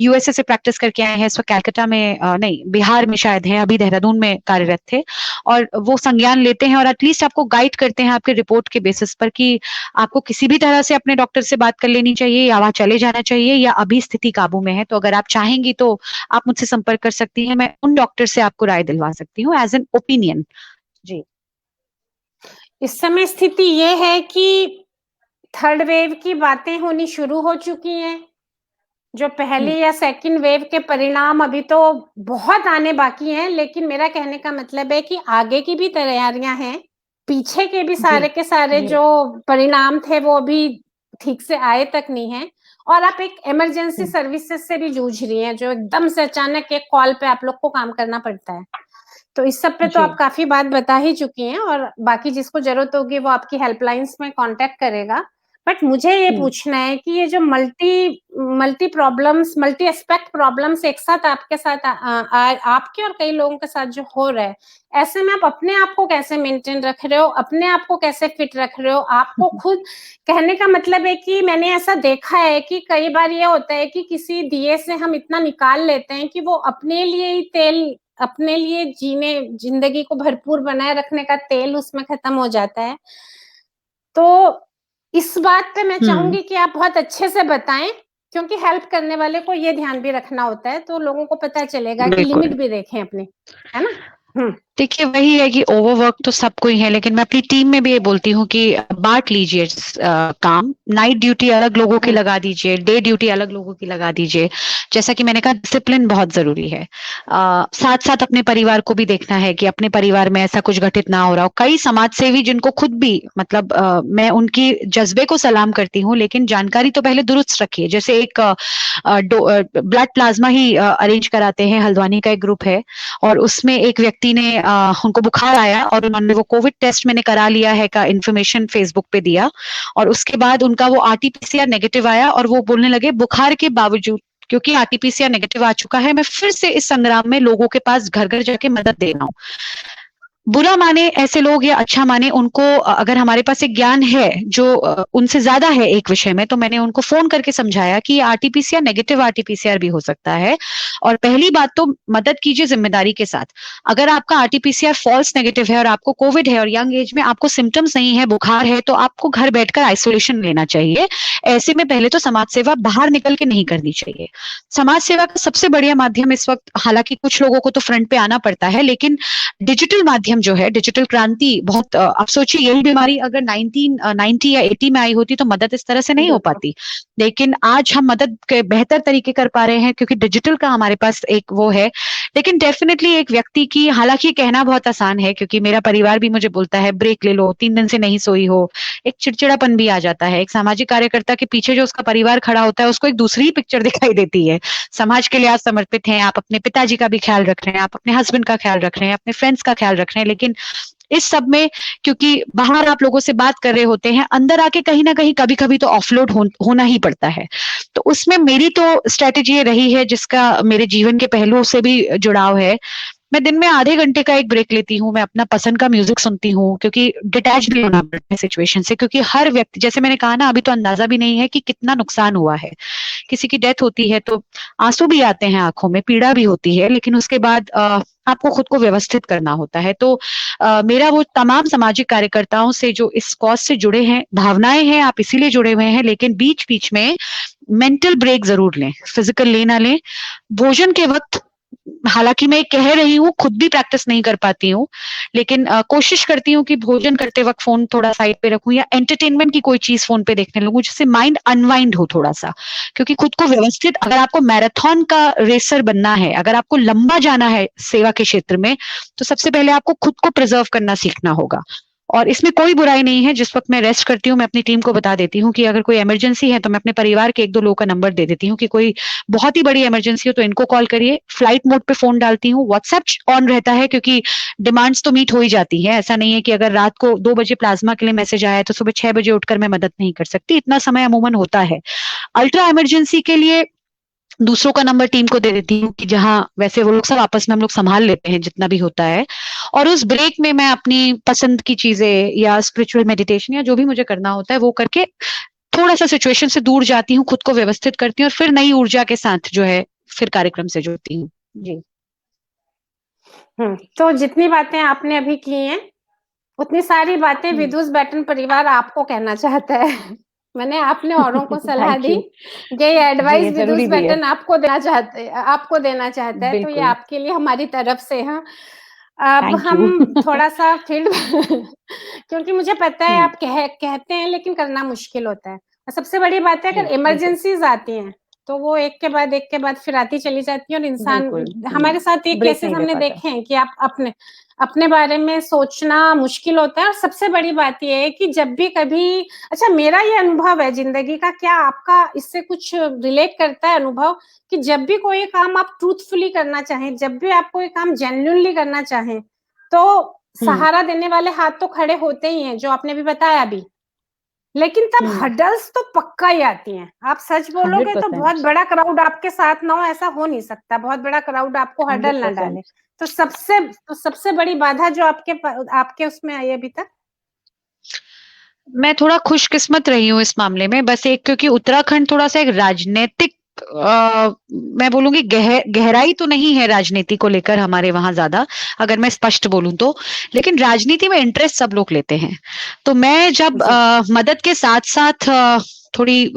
यूएसए से प्रैक्टिस करके आए हैं, इस वक्त कैलकाटा में नहीं, बिहार में शायद है, अभी देहरादून में कार्यरत थे, और वो संज्ञान लेते हैं और एटलीस्ट आपको गाइड करते हैं आपके रिपोर्ट के बेसिस पर कि आपको किसी भी तरह से अपने डॉक्टर से बात कर लेनी चाहिए, या वहां चले जाना चाहिए, या अभी स्थिति काबू में है। तो अगर आप चाहेंगी तो आप मुझसे संपर्क कर सकती हैं, मैं उन डॉक्टर से आपको राय दिलवा सकती हूँ एज एन ओपिनियन। जी। इस समय स्थिति ये है कि थर्ड वेव की बातें होनी शुरू हो चुकी हैं। जो पहली या सेकंड वेव के परिणाम अभी तो बहुत आने बाकी हैं, लेकिन मेरा कहने का मतलब है कि आगे की भी तैयारियां हैं। पीछे के भी सारे के सारे जो परिणाम थे वो अभी ठीक से आए तक नहीं है, और आप एक इमरजेंसी सर्विसेज से भी जूझ रही हैं जो एकदम से अचानक एक कॉल पे आप लोग को काम करना पड़ता है। तो इस सब पे तो आप काफी बात बता ही चुकी हैं, और बाकी जिसको जरूरत होगी वो आपकी हेल्पलाइंस में कांटेक्ट करेगा। बट मुझे ये पूछना है कि ये जो multi problems, multi aspect problems एक साथ आपके साथ आपके और कई लोगों के साथ जो हो रहा है, ऐसे में आप अपने आप को कैसे मेंटेन रख रहे हो, अपने आप को कैसे फिट रख रहे हो? आपको खुद, कहने का मतलब है कि मैंने ऐसा देखा है कि कई बार ये होता है कि किसी दिए से हम इतना निकाल लेते हैं कि वो अपने लिए ही तेल, अपने लिए जिंदगी को भरपूर बनाए रखने का तेल उसमें खत्म हो जाता है। तो इस बात पे मैं चाहूंगी कि आप बहुत अच्छे से बताएं, क्योंकि हेल्प करने वाले को ये ध्यान भी रखना होता है, तो लोगों को पता चलेगा कि लिमिट भी देखें अपनी, है ना? देखिए वही है कि ओवरवर्क तो सबको ही है, लेकिन मैं अपनी टीम में भी ये बोलती हूँ कि बांट लीजिए काम। नाइट ड्यूटी अलग लोगों की लगा दीजिए, डे ड्यूटी अलग लोगों की लगा दीजिए। जैसा कि मैंने कहा, डिसिप्लिन बहुत जरूरी है। साथ साथ अपने परिवार को भी देखना है कि अपने परिवार में ऐसा कुछ घटित ना हो रहा हो। कई समाज सेवी जिनको खुद भी मतलब मैं उनकी जज्बे को सलाम करती हूँ, लेकिन जानकारी तो पहले दुरुस्त रखिए। जैसे एक ब्लड प्लाज्मा ही अरेंज कराते हैं, हल्द्वानी का एक ग्रुप है, और उसमें एक व्यक्ति ने उनको बुखार आया और उन्होंने वो कोविड टेस्ट मैंने करा लिया है का इन्फॉर्मेशन फेसबुक पे दिया, और उसके बाद उनका वो आरटीपीसीआर नेगेटिव आया, और वो बोलने लगे बुखार के बावजूद, क्योंकि आरटीपीसीआर नेगेटिव आ चुका है, मैं फिर से इस संग्राम में लोगों के पास घर घर जाके मदद दे रहा हूँ। बुरा माने ऐसे लोग या अच्छा माने उनको, अगर हमारे पास एक ज्ञान है जो उनसे ज्यादा है एक विषय में, तो मैंने उनको फोन करके समझाया कि आरटीपीसीआर नेगेटिव आरटीपीसीआर भी हो सकता है। और पहली बात तो मदद कीजिए जिम्मेदारी के साथ। अगर आपका आरटीपीसीआर फॉल्स नेगेटिव है और आपको कोविड है और यंग एज में आपको सिम्टम्स नहीं है, बुखार है, तो आपको घर बैठकर आइसोलेशन लेना चाहिए। ऐसे में पहले तो समाज सेवा बाहर निकल के नहीं करनी चाहिए। समाज सेवा का सबसे बढ़िया माध्यम इस वक्त, हालांकि कुछ लोगों को तो फ्रंट पे आना पड़ता है, लेकिन डिजिटल माध्यम जो है, डिजिटल क्रांति बहुत, आप सोचिए यही बीमारी अगर 1990 या 80 में आई होती तो मदद इस तरह से नहीं हो पाती। लेकिन आज हम मदद के बेहतर तरीके कर पा रहे हैं क्योंकि डिजिटल का हमारे पास एक वो है। लेकिन डेफिनेटली एक व्यक्ति की, हालांकि कहना बहुत आसान है क्योंकि मेरा परिवार भी मुझे बोलता है ब्रेक ले लो, 3 दिन से नहीं सोई हो, एक चिड़चिड़ापन भी आ जाता है। एक सामाजिक कार्यकर्ता के पीछे जो उसका परिवार खड़ा होता है उसको एक दूसरी ही पिक्चर दिखाई देती है। समाज के लिए आप समर्पित हैं, आप अपने पिताजी का भी ख्याल रख रहे हैं, आप अपने हस्बैंड का ख्याल रख रहे हैं, अपने फ्रेंड्स का ख्याल रख रहे हैं, लेकिन इस सब में क्योंकि बाहर आप लोगों से बात कर रहे होते हैं, अंदर आके कहीं ना कहीं कभी कभी तो ऑफलोड होना ही पड़ता है। तो उसमें मेरी तो स्ट्रेटेजी ये रही है, जिसका मेरे जीवन के पहलुओं से भी जुड़ाव है। मैं दिन में आधे घंटे का एक ब्रेक लेती हूँ, मैं अपना पसंद का म्यूजिक सुनती हूँ, क्योंकि डिटैच भी होना पड़ता है सिचुएशन से। क्योंकि हर व्यक्ति, जैसे मैंने कहा ना, अभी तो अंदाजा भी नहीं है कि कितना नुकसान हुआ है। किसी की डेथ होती है तो आंसू भी आते हैं आंखों में, पीड़ा भी होती है, लेकिन उसके बाद आपको खुद को व्यवस्थित करना होता है। तो मेरा वो तमाम सामाजिक कार्यकर्ताओं से जो इस कॉज से जुड़े हैं, भावनाएं हैं, आप इसीलिए जुड़े हुए हैं, लेकिन बीच बीच में मेंटल ब्रेक जरूर लें, फिजिकल लेना लें। भोजन के वक्त, हालांकि मैं कह रही हूँ, खुद भी प्रैक्टिस नहीं कर पाती हूँ, लेकिन कोशिश करती हूँ कि भोजन करते वक्त फोन थोड़ा साइड पे रखूं या एंटरटेनमेंट की कोई चीज फोन पे देखने लगूं, जिससे माइंड अनवाइंड हो थोड़ा सा। क्योंकि खुद को व्यवस्थित, अगर आपको मैराथन का रेसर बनना है, अगर आपको लंबा जाना है सेवा के क्षेत्र में, तो सबसे पहले आपको खुद को प्रिजर्व करना सीखना होगा। और इसमें कोई बुराई नहीं है। जिस वक्त मैं रेस्ट करती हूँ, मैं अपनी टीम को बता देती हूँ कि अगर कोई इमरजेंसी है तो मैं अपने परिवार के 1-2 लोगों का नंबर दे देती हूँ कि कोई बहुत ही बड़ी इमरजेंसी हो तो इनको कॉल करिए। फ्लाइट मोड पे फोन डालती हूँ, व्हाट्सएप ऑन रहता है, क्योंकि डिमांड्स तो मीट हो ही जाती है। ऐसा नहीं है कि अगर रात को 2 बजे प्लाज्मा के लिए मैसेज आया है तो सुबह 6 बजे उठकर मैं मदद नहीं कर सकती, इतना समय अमूमन होता है। अल्ट्रा इमरजेंसी के लिए दूसरों का नंबर टीम को दे देती हूँ कि जहां वैसे वो लोग सब आपस में हम लोग संभाल लेते हैं जितना भी होता है। और उस ब्रेक में मैं अपनी पसंद की चीजें या स्पिरिचुअल मेडिटेशन या जो भी मुझे करना होता है वो करके थोड़ा सा सिचुएशन से दूर जाती हूँ, खुद को व्यवस्थित करती हूँ और फिर नई ऊर्जा के साथ जो है फिर कार्यक्रम से जुड़ती हूँ। जी। तो जितनी बातें आपने अभी की हैं, उतनी सारी बातें विदुष बैटन परिवार आपको कहना चाहता है। मैंने आपने औरों को सलाह दी, ये एडवाइस विदुष बैटन आपको देना चाहता है, तो ये आपके लिए हमारी तरफ से है। अब हम थोड़ा सा फील्ड क्योंकि मुझे पता है आप कहते हैं लेकिन करना मुश्किल होता है। सबसे बड़ी बात है, अगर इमरजेंसीज आती हैं तो वो एक के बाद फिर आती चली जाती है और इंसान, हमारे साथ ये केसेस हमने देखे हैं कि आप अपने बारे में सोचना मुश्किल होता है। और सबसे बड़ी बात ये है कि जब भी कभी, अच्छा मेरा ये अनुभव है जिंदगी का, क्या आपका इससे कुछ रिलेट करता है अनुभव, कि जब भी कोई काम आप ट्रूथफुली करना चाहें, जब भी आप कोई काम जेन्युइनली करना चाहें, तो सहारा देने वाले हाथ तो खड़े होते ही हैं, जो आपने भी बताया अभी, लेकिन तब हडल्स तो पक्का ही आती हैं। आप सच बोलोगे तो 100%। बहुत बड़ा क्राउड आपके साथ ना हो, ऐसा हो नहीं सकता, बहुत बड़ा क्राउड आपको हडल ना 100%। डाले। तो सबसे बड़ी बाधा जो आपके उसमें आई अभी तक? मैं थोड़ा खुशकिस्मत रही हूँ इस मामले में, बस एक क्योंकि उत्तराखंड थोड़ा-सा एक राजनैतिक मैं बोलूँगी गहराई तो नहीं है राजनीति को लेकर हमारे वहाँ ज़्यादा, अगर मैं स्पष्ट बोलूँ तो, लेकिन राजनीति में इंटरेस्ट सब लोग लेते हैं। तो मैं जब मदद के साथ-साथ थोड़ी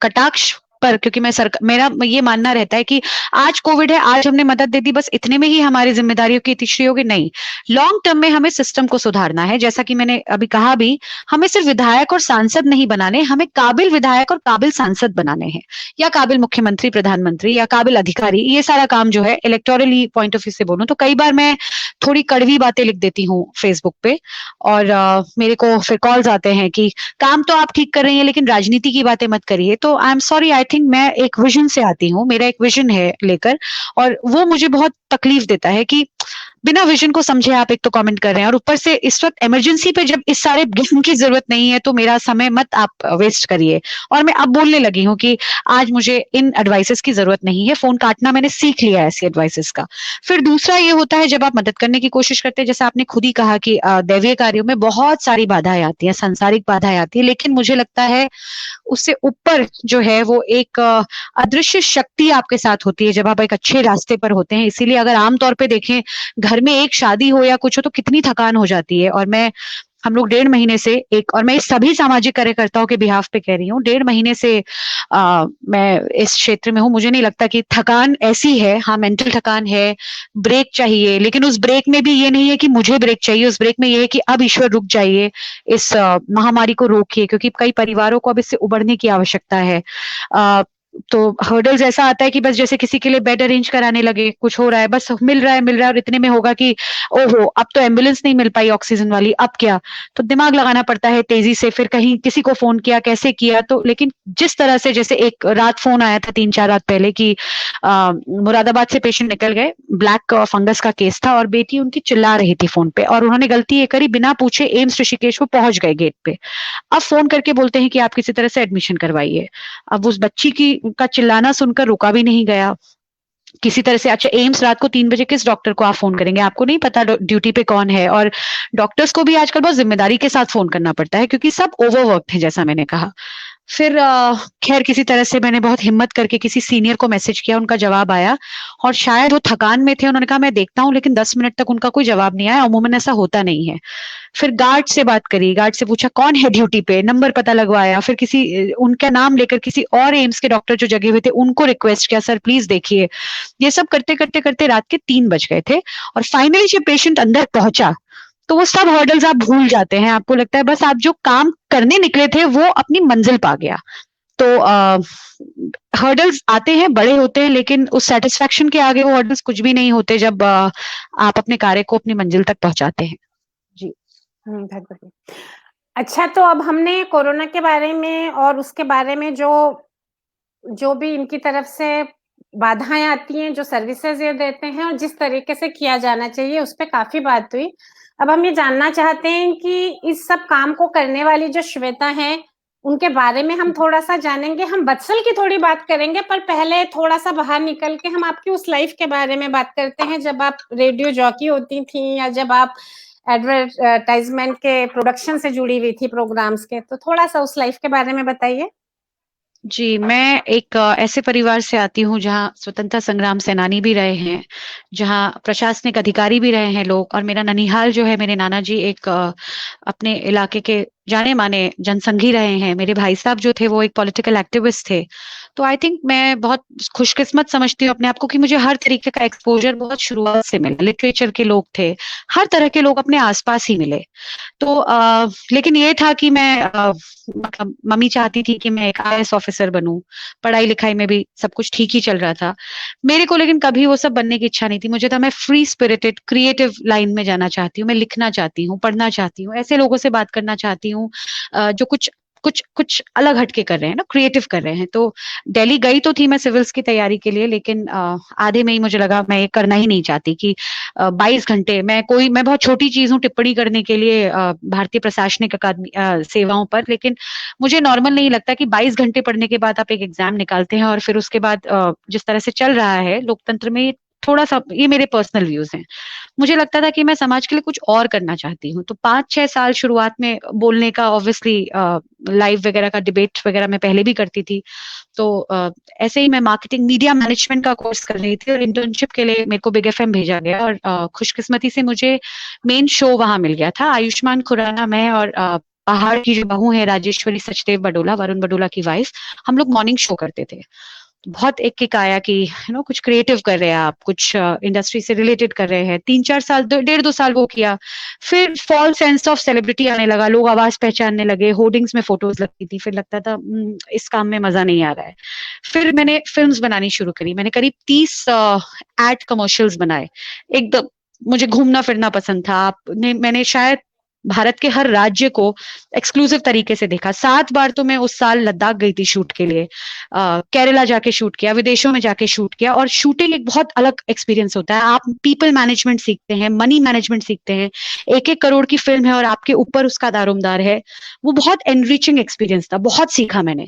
कटाक्ष पर, क्योंकि मेरा ये मानना रहता है कि आज कोविड है, आज हमने मदद दे दी, बस इतने में ही हमारी जिम्मेदारियों की इतिश्री होगी, नहीं। लॉन्ग टर्म में हमें सिस्टम को सुधारना है, जैसा कि मैंने अभी कहा भी, हमें सिर्फ विधायक और सांसद नहीं बनाने, हमें काबिल विधायक और काबिल सांसद बनाने हैं, या काबिल मुख्यमंत्री, प्रधानमंत्री या काबिल अधिकारी। ये सारा काम जो है इलेक्टोरली पॉइंट ऑफ व्यू से बोलूं तो कई बार मैं थोड़ी कड़वी बातें लिख देती हूँ फेसबुक पे, और मेरे को फिर कॉल्स आते हैं कि काम तो आप ठीक कर रही हैं लेकिन राजनीति की बातें मत करिए। तो I am sorry, I think मैं एक विजन से आती हूँ, मेरा एक विजन है लेकर, और वो मुझे बहुत तकलीफ देता है कि बिना विजन को समझे आप एक तो कमेंट कर रहे हैं, और ऊपर से इस वक्त इमरजेंसी पे जब इस सारे ज्ञान की जरूरत नहीं है तो मेरा समय मत आप वेस्ट करिए। और मैं अब बोलने लगी हूँ कि आज मुझे इन एडवाइसेस की जरूरत नहीं है, फोन काटना मैंने सीख लिया है ऐसी एडवाइसेस का। फिर दूसरा ये होता है जब आप मदद करने की कोशिश करते हैं, जैसे आपने खुद ही कहा कि दैवीय कार्यों में बहुत सारी बाधाएं आती हैं, सांसारिक बाधाएं आती है, लेकिन मुझे लगता है उससे ऊपर जो है वो एक अदृश्य शक्ति आपके साथ होती है जब आप एक अच्छे रास्ते पर होते हैं। इसीलिए अगर आमतौर पे देखें, घर में एक शादी हो या कुछ हो तो कितनी थकान हो जाती है, और हम लोग 1.5 महीने से और मैं सभी सामाजिक कार्यकर्ताओं के बिहाफ पे कह रही हूँ, 1.5 महीने से मैं इस क्षेत्र में हूँ। मुझे नहीं लगता कि थकान ऐसी है, हाँ मेंटल थकान है, ब्रेक चाहिए, लेकिन उस ब्रेक में भी ये नहीं है कि मुझे ब्रेक चाहिए, उस ब्रेक में ये है कि अब ईश्वर रुक जाइए, इस महामारी को रोकिए, क्योंकि कई परिवारों को अब इससे उबरने की आवश्यकता है। तो हर्डल्स ऐसा आता है कि बस जैसे किसी के लिए बेड अरेंज कराने लगे, कुछ हो रहा है, बस मिल रहा है और इतने में होगा कि ओहो अब तो एम्बुलेंस नहीं मिल पाई ऑक्सीजन वाली, अब क्या? तो दिमाग लगाना पड़ता है तेजी से, फिर कहीं किसी को फोन किया, कैसे किया। तो लेकिन जिस तरह से, जैसे एक रात फोन आया था 3-4 रात पहले कि मुरादाबाद से पेशेंट निकल गए, ब्लैक फंगस का केस था, और बेटी उनकी चिल्ला रही थी फोन पे, और उन्होंने गलती ये करी, बिना पूछे एम्स ऋषिकेश वो पहुंच गए गेट पे। अब फोन करके बोलते हैं कि आप किसी तरह से एडमिशन करवाइए। अब उस बच्ची का चिल्लाना सुनकर रुका भी नहीं गया किसी तरह से। अच्छा, एम्स रात को 3 बजे किस डॉक्टर को आप फोन करेंगे? आपको नहीं पता ड्यूटी पे कौन है, और डॉक्टर्स को भी आजकल बहुत जिम्मेदारी के साथ फोन करना पड़ता है क्योंकि सब ओवरवर्क्ड है, जैसा मैंने कहा। फिर खैर किसी तरह से मैंने बहुत हिम्मत करके किसी सीनियर को मैसेज किया, उनका जवाब आया, और शायद वो थकान में थे, उन्होंने कहा मैं देखता हूँ, लेकिन 10 मिनट तक उनका कोई जवाब नहीं आया। अमूमन ऐसा होता नहीं है। फिर गार्ड से बात करी, गार्ड से पूछा कौन है ड्यूटी पे, नंबर पता लगवाया, फिर उनका नाम लेकर किसी और एम्स के डॉक्टर जो जगे हुए थे उनको रिक्वेस्ट किया, सर प्लीज देखिए। ये सब करते करते करते रात के 3 बज गए थे, और फाइनली जब पेशेंट अंदर पहुंचा तो वो सब हर्डल्स आप भूल जाते हैं, आपको लगता है बस आप जो काम करने निकले थे वो अपनी मंजिल पा गया। तो हर्डल्स आते हैं, बड़े होते हैं, लेकिन उस सेटिस्फेक्शन के आगे वो हर्डल्स कुछ भी नहीं होते जब आप अपने कार्य को अपनी मंजिल तक पहुंचाते हैं। जी। बहुत बढ़िया। अच्छा, तो अब हमने कोरोना के बारे में और उसके बारे में जो भी इनकी तरफ से बाधाएं आती हैं, जो सर्विसेज ये देते हैं और जिस तरीके से किया जाना चाहिए, उस पे काफी बात हुई। अब हम ये जानना चाहते हैं कि इस सब काम को करने वाली जो श्वेता है, उनके बारे में हम थोड़ा सा जानेंगे। हम बत्सल की थोड़ी बात करेंगे, पर पहले थोड़ा सा बाहर निकल के हम आपकी उस लाइफ के बारे में बात करते हैं जब आप रेडियो जॉकी होती थी, या जब आप एडवर्टाइजमेंट के प्रोडक्शन से जुड़ी हुई थी प्रोग्राम्स के। तो थोड़ा सा उस लाइफ के बारे में बताइए। जी, मैं एक ऐसे परिवार से आती हूँ जहाँ स्वतंत्रता संग्राम सेनानी भी रहे हैं, जहाँ प्रशासनिक अधिकारी भी रहे हैं लोग, और मेरा ननिहाल जो है, मेरे नाना जी एक अपने इलाके के जाने माने जनसंघी रहे हैं। मेरे भाई साहब जो थे वो एक पॉलिटिकल एक्टिविस्ट थे। तो आई थिंक मैं बहुत खुशकिस्मत समझती हूँ अपने आप को कि मुझे हर तरीके का एक्सपोजर बहुत शुरुआत से मिला। लिटरेचर के लोग थे, हर तरह के लोग अपने आसपास ही मिले। तो लेकिन ये था कि मैं मतलब मम्मी चाहती थी कि मैं एक IAS ऑफिसर बनूं, पढ़ाई लिखाई में भी सब कुछ ठीक ही चल रहा था मेरे को, लेकिन कभी वो सब बनने की इच्छा नहीं थी। मुझे था मैं फ्री स्पिरिटेड क्रिएटिव लाइन में जाना चाहती हूँ, मैं लिखना चाहती हूँ, पढ़ना चाहती हूँ, ऐसे लोगों से बात करना चाहती हूँ जो कुछ कुछ कुछ अलग हटके कर रहे हैं ना, क्रिएटिव कर रहे हैं। तो दिल्ली गई तो थी मैं सिविल्स की तैयारी के लिए, लेकिन आधे में ही मुझे लगा मैं ये करना ही नहीं चाहती कि 22 घंटे मैं बहुत छोटी चीज हूँ टिप्पणी करने के लिए भारतीय प्रशासनिक अकादमी सेवाओं पर, लेकिन मुझे नॉर्मल नहीं लगता कि 22 घंटे पढ़ने के बाद आप एक एग्जाम निकालते हैं और फिर उसके बाद जिस तरह से चल रहा है लोकतंत्र में, थोड़ा सा ये मेरे पर्सनल व्यूज हैं। मुझे लगता था कि मैं समाज के लिए कुछ और करना चाहती हूँ। तो 5-6 साल शुरुआत में बोलने का, ऑब्वियसली लाइव वगैरह का डिबेट वगैरह मैं पहले भी करती थी। तो ऐसे ही मैं मार्केटिंग मीडिया मैनेजमेंट का कोर्स कर रही थी और इंटर्नशिप के लिए मेरे को बिग एफएम भेजा गया, और खुशकिस्मती से मुझे मेन शो वहां मिल गया था। आयुष्मान खुराना, मैं और पहाड़ की जो बहू है राजेश्वरी सचदेव बडोला, वरुण बडोला की वाइफ, हम लोग मॉर्निंग शो करते थे। बहुत एक किक आया कि कुछ क्रिएटिव कर रहे हैं आप, कुछ इंडस्ट्री से रिलेटेड कर रहे हैं। 3-4 साल, 1.5-2 साल वो किया। फिर फॉल सेंस ऑफ सेलिब्रिटी आने लगा, लोग आवाज पहचानने लगे, होर्डिंग्स में फोटोज लगती थी, फिर लगता था इस काम में मजा नहीं आ रहा है। फिर मैंने फिल्म्स बनानी शुरू करी। मैंने करीब 30 एड कमर्शियल्स बनाए। एकदम मुझे घूमना फिरना पसंद था। मैंने शायद भारत के हर राज्य को एक्सक्लूसिव तरीके से देखा। 7 बार तो मैं उस साल लद्दाख गई थी शूट के लिए। केरला जाके शूट किया, विदेशों में जाके शूट किया। और शूटिंग एक बहुत अलग एक्सपीरियंस होता है। आप पीपल मैनेजमेंट सीखते हैं, मनी मैनेजमेंट सीखते हैं। 1-1 करोड़ की फिल्म है और आपके ऊपर उसका दारोमदार है। वो बहुत एनरिचिंग एक्सपीरियंस था, बहुत सीखा मैंने।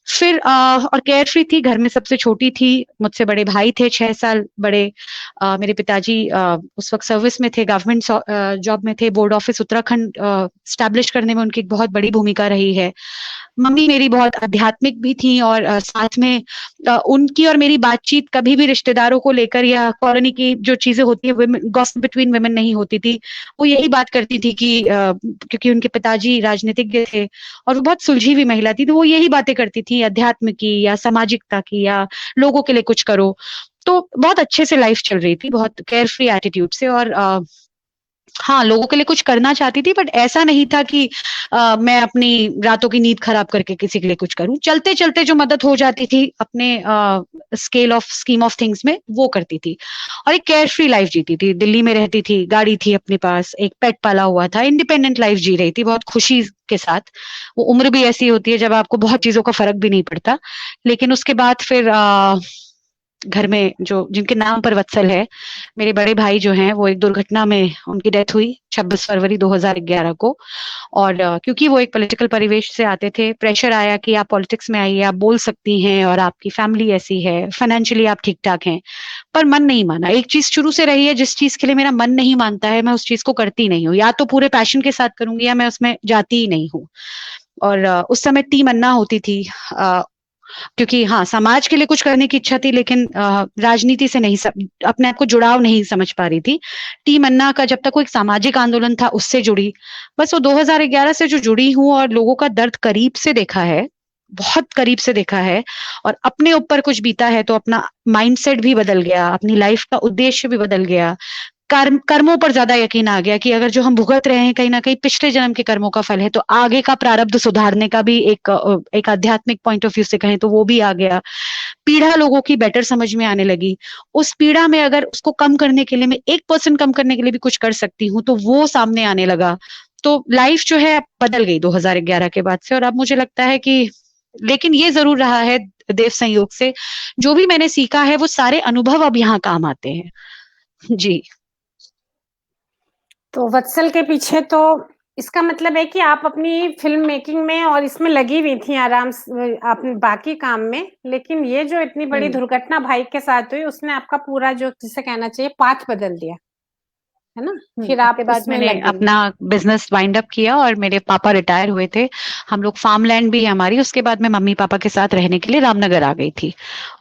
फिर और केयर फ्री थी, घर में सबसे छोटी थी। मुझसे बड़े भाई थे 6 साल बड़े। मेरे पिताजी उस वक्त सर्विस में थे, गवर्नमेंट जॉब में थे। बोर्ड ऑफिस उत्तराखंड स्टैब्लिश करने में उनकी एक बहुत बड़ी भूमिका रही है। मम्मी मेरी बहुत आध्यात्मिक भी थी, और साथ में उनकी और मेरी बातचीत कभी भी रिश्तेदारों को लेकर या कॉलोनी की जो चीजें होती है, गॉसिप बिटवीन वुमेन नहीं होती थी। वो यही बात करती थी कि क्योंकि उनके पिताजी राजनीतिज्ञ थे और वो बहुत सुलझी हुई महिला थी, तो वो यही बातें करती थी अध्यात्म की या सामाजिकता की या लोगों के लिए कुछ करो। तो बहुत अच्छे से लाइफ चल रही थी, बहुत केयर फ्री एटीट्यूड से। और हाँ, लोगों के लिए कुछ करना चाहती थी, बट ऐसा नहीं था कि मैं अपनी रातों की नींद खराब करके किसी के लिए कुछ करूं। चलते चलते जो मदद हो जाती थी अपने स्कीम ऑफ थिंग्स में, वो करती थी। और एक केयर फ्री लाइफ जीती थी। दिल्ली में रहती थी, गाड़ी थी अपने पास, एक पेट पाला हुआ था, इंडिपेंडेंट लाइफ जी रही थी बहुत खुशी के साथ। वो उम्र भी ऐसी होती है जब आपको बहुत चीजों का फर्क भी नहीं पड़ता। लेकिन उसके बाद फिर घर में जो जिनके नाम पर वत्सल है, मेरे बड़े भाई जो हैं, वो एक दुर्घटना में उनकी डेथ हुई 26 फरवरी 2011 को। और क्योंकि वो एक पॉलिटिकल परिवेश से आते थे, प्रेशर आया कि आप पॉलिटिक्स में आइए, आप बोल सकती हैं और आपकी फैमिली ऐसी है, फाइनेंशियली आप ठीक ठाक हैं। पर मन नहीं माना। एक चीज शुरू से रही है, जिस चीज के लिए मेरा मन नहीं मानता है, मैं उस चीज को करती नहीं हूँ। या तो पूरे पैशन के साथ करूंगी या मैं उसमें जाती ही नहीं हूँ। और उस समय टीम अन्ना होती थी। क्योंकि हाँ, समाज के लिए कुछ करने की इच्छा थी, लेकिन राजनीति से नहीं, अपने आप को जुड़ाव नहीं समझ पा रही थी। टीम अन्ना का जब तक कोई सामाजिक आंदोलन था उससे जुड़ी। बस वो 2011 से जो जुड़ी हूँ और लोगों का दर्द करीब से देखा है, बहुत करीब से देखा है। और अपने ऊपर कुछ बीता है तो अपना माइंडसेट भी बदल गया, अपनी लाइफ का उद्देश्य भी बदल गया। कर्मों पर ज्यादा यकीन आ गया कि अगर जो हम भुगत रहे हैं कहीं ना कहीं पिछले जन्म के कर्मों का फल है, तो आगे का प्रारब्ध सुधारने का भी एक आध्यात्मिक पॉइंट ऑफ व्यू से कहें तो वो भी आ गया। पीड़ा लोगों की बेटर समझ में आने लगी। उस पीड़ा में अगर उसको कम करने के लिए मैं 1% कम करने के लिए भी कुछ कर सकती हूँ, तो वो सामने आने लगा। तो लाइफ जो है बदल गई 2011 के बाद से। और अब मुझे लगता है कि, लेकिन ये जरूर रहा है देव संयोग से, जो भी मैंने सीखा है वो सारे अनुभव अब यहाँ काम आते हैं। जी। तो वत्सल के पीछे तो इसका मतलब है कि आप अपनी फिल्म मेकिंग में और इसमें लगी हुई थी आराम से अपने बाकी काम में, लेकिन ये जो इतनी बड़ी दुर्घटना भाई के साथ हुई, उसने आपका पूरा जो जिसे कहना चाहिए पाथ बदल दिया, है ना? फिर आप उसके बाद उसमें मैंने लग गई। अपना बिजनेस वाइंड अप किया और मेरे पापा रिटायर हुए थे। हम लोग फार्म लैंड भी है हमारी। उसके बाद मैं मम्मी पापा के साथ रहने के लिए रामनगर आ गई थी।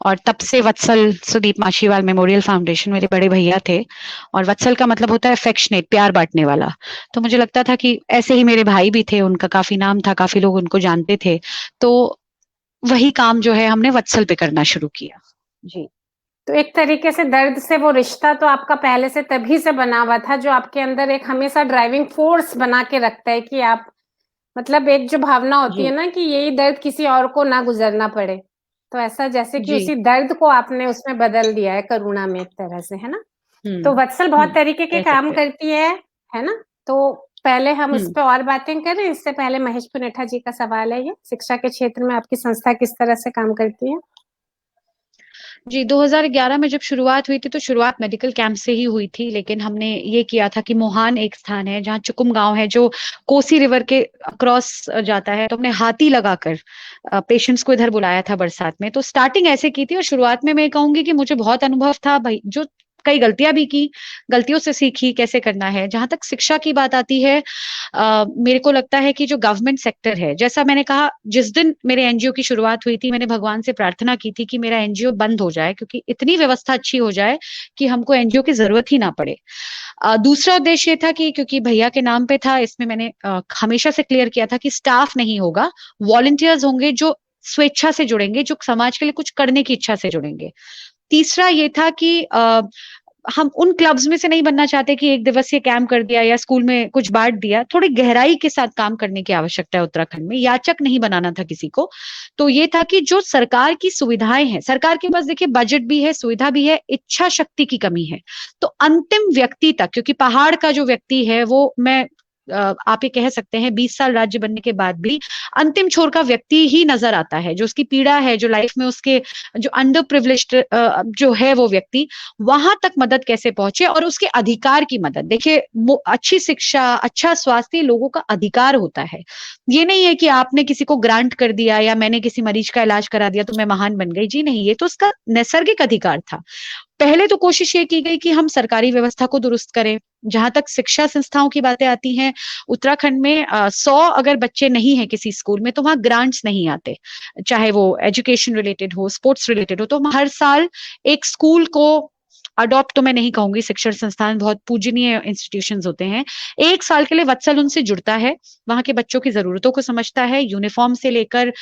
और तब से वत्सल सुदीप माशीवाल मेमोरियल फाउंडेशन, मेरे बड़े भैया थे। और वत्सल का मतलब होता है अफेक्शनेट, प्यार बांटने वाला। तो मुझे लगता था कि ऐसे ही मेरे भाई भी थे, उनका काफी नाम था, काफी लोग उनको जानते थे। तो वही काम जो है हमने वत्सल पे करना शुरू किया। जी। तो एक तरीके से दर्द से वो रिश्ता तो आपका पहले से तभी से बना हुआ था, जो आपके अंदर एक हमेशा ड्राइविंग फोर्स बना के रखता है कि आप, मतलब एक जो भावना होती है ना कि यही दर्द किसी और को ना गुजरना पड़े। तो ऐसा जैसे कि जी। उसी दर्द को आपने उसमें बदल दिया है करुणा में, एक तरह से, है ना? तो वत्सल बहुत तरीके के कह काम सकते हैं। करती है ना? तो पहले हम इस हम्म। पे और बातें करें, इससे पहले महेश पुनेठा जी का सवाल है, ये शिक्षा के क्षेत्र में आपकी संस्था किस तरह से काम करती है? जी, 2011 में जब शुरुआत हुई थी तो शुरुआत मेडिकल कैंप से ही हुई थी, लेकिन हमने ये किया था कि मोहान एक स्थान है जहाँ चुकुम गांव है जो कोसी रिवर के क्रॉस जाता है, तो हमने हाथी लगाकर पेशेंट्स को इधर बुलाया था बरसात में। तो स्टार्टिंग ऐसे की थी और शुरुआत में मैं कहूंगी कि मुझे बहुत अनुभव था भाई, जो कई गलतियां भी की, गलतियों से सीखी कैसे करना है। जहां तक शिक्षा की बात आती है, मेरे को लगता है कि जो गवर्नमेंट सेक्टर है, जैसा मैंने कहा, जिस दिन मेरे एनजीओ की शुरुआत हुई थी मैंने भगवान से प्रार्थना की थी कि मेरा एनजीओ बंद हो जाए, क्योंकि इतनी व्यवस्था अच्छी हो जाए कि हमको एनजीओ की जरूरत ही ना पड़े। दूसरा उद्देश्य ये था कि क्योंकि भैया के नाम पे था, इसमें मैंने हमेशा से क्लियर किया था कि स्टाफ नहीं होगा, वॉलंटियर्स होंगे जो स्वेच्छा से जुड़ेंगे, जो समाज के लिए कुछ करने की इच्छा से जुड़ेंगे। तीसरा ये था कि हम उन क्लब्स में से नहीं बनना चाहते कि एक दिवसीय कैंप कर दिया या स्कूल में कुछ बांट दिया। थोड़ी गहराई के साथ काम करने की आवश्यकता है उत्तराखंड में, याचक नहीं बनाना था किसी को। तो ये था कि जो सरकार की सुविधाएं हैं, सरकार के पास देखिए बजट भी है, सुविधा भी है, इच्छा शक्ति की कमी है। तो अंतिम व्यक्ति तक, क्योंकि पहाड़ का जो व्यक्ति है वो, मैं आप ये कह सकते हैं 20 साल राज्य बनने के बाद भी अंतिम छोर का व्यक्ति ही नजर आता है, जो उसकी पीड़ा है, जो लाइफ में उसके जो अंडर प्रिविलेज्ड जो है वो व्यक्ति, वहां तक मदद कैसे पहुंचे और उसके अधिकार की मदद। देखिए, अच्छी शिक्षा, अच्छा स्वास्थ्य लोगों का अधिकार होता है। ये नहीं है कि आपने किसी को ग्रांट कर दिया या मैंने किसी मरीज का इलाज करा दिया तो मैं महान बन गई। जी नहीं, ये तो उसका नैसर्गिक अधिकार था। पहले तो कोशिश ये की गई कि हम सरकारी व्यवस्था को दुरुस्त करें। जहां तक शिक्षा संस्थाओं की बातें आती हैं, उत्तराखंड में 100 अगर बच्चे नहीं है किसी स्कूल में तो वहां ग्रांट्स नहीं आते, चाहे वो एजुकेशन रिलेटेड हो, स्पोर्ट्स रिलेटेड हो। तो हम हर साल एक स्कूल को अडॉप्ट, तो मैं नहीं कहूंगी, शिक्षण संस्थान बहुत पूजनीय इंस्टीट्यूशंस होते हैं, एक साल के लिए वत्सल उनसे जुड़ता है, वहां के बच्चों की जरूरतों को समझता है, यूनिफॉर्म से लेकर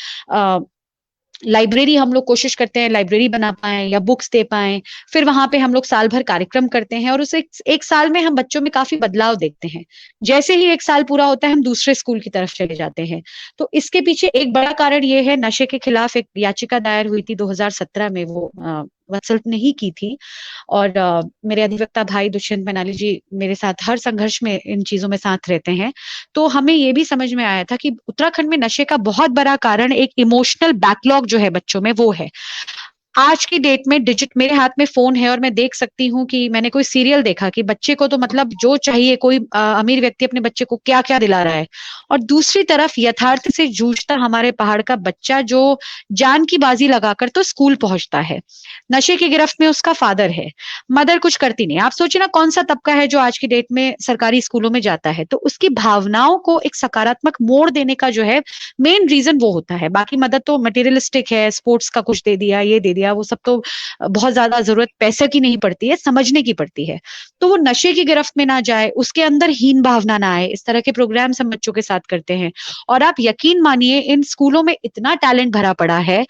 लाइब्रेरी हम लोग कोशिश करते हैं लाइब्रेरी बना पाए या बुक्स दे पाए। फिर वहां पे हम लोग साल भर कार्यक्रम करते हैं और उस एक साल में हम बच्चों में काफी बदलाव देखते हैं। जैसे ही एक साल पूरा होता है हम दूसरे स्कूल की तरफ चले जाते हैं। तो इसके पीछे एक बड़ा कारण ये है, नशे के खिलाफ एक याचिका दायर हुई थी 2017 में, वो वत्सल ने ही की थी। और मेरे अधिवक्ता भाई दुष्यंत मनाली जी मेरे साथ हर संघर्ष में इन चीजों में साथ रहते हैं। तो हमें ये भी समझ में आया था कि उत्तराखंड में नशे का बहुत बड़ा कारण एक इमोशनल बैकलॉग जो है बच्चों में, वो है। आज की डेट में मेरे हाथ में फोन है और मैं देख सकती हूँ कि मैंने कोई सीरियल देखा कि बच्चे को तो मतलब जो चाहिए, कोई अमीर व्यक्ति अपने बच्चे को क्या क्या दिला रहा है, और दूसरी तरफ यथार्थ से जूझता हमारे पहाड़ का बच्चा जो जान की बाजी लगाकर तो स्कूल पहुंचता है। नशे की गिरफ्त में उसका फादर है, मदर कुछ करती नहीं। आप सोचिए ना कौन सा तबका है जो आज की डेट में सरकारी स्कूलों में जाता है। तो उसकी भावनाओं को एक सकारात्मक मोड़ देने का जो है मेन रीजन वो होता है। बाकी मदद तो मटेरियलिस्टिक है, स्पोर्ट्स का कुछ दे दिया, ये दे दिया, वो सब तो बहुत ज्यादा जरूरत पैसे की नहीं पड़ती है, समझने की पड़ती है। तो वो नशे की गिरफ्त में ना जाए, उसके अंदर हीन भावना ना आए, इस तरह के प्रोग्राम्स हम बच्चों के साथ करते हैं। और आप यकीन मानिए इन स्कूलों में इतना टैलेंट भरा पड़ा है,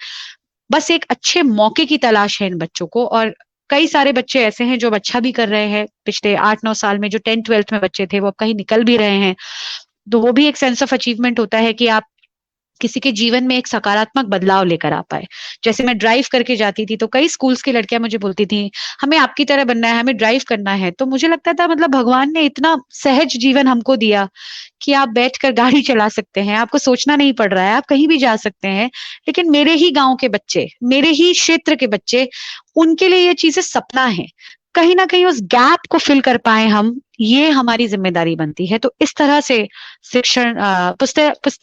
बस एक अच्छे मौके की तलाश है इन बच्चों को। और कई सारे बच्चे ऐसे हैं जो अच्छा भी कर रहे हैं। पिछले 8-9 साल में जो 10th-12th में बच्चे थे वो अब कहीं निकल भी रहे हैं। तो वो भी एक सेंस ऑफ अचीवमेंट होता है कि आप किसी के जीवन में एक सकारात्मक बदलाव लेकर आ पाए। जैसे मैं ड्राइव करके जाती थी तो कई स्कूल्स की लड़कियां मुझे बोलती थी, हमें आपकी तरह बनना है, हमें ड्राइव करना है। तो मुझे लगता था मतलब भगवान ने इतना सहज जीवन हमको दिया कि आप बैठकर गाड़ी चला सकते हैं, आपको सोचना नहीं पड़ रहा है, आप कहीं भी जा सकते हैं। लेकिन मेरे ही गांव के बच्चे, मेरे ही क्षेत्र के बच्चे, उनके लिए ये चीजें सपना है। कहीं ना कहीं उस गैप को फिल कर पाए हम, ये हमारी जिम्मेदारी बनती है। तो इस तरह से शिक्षण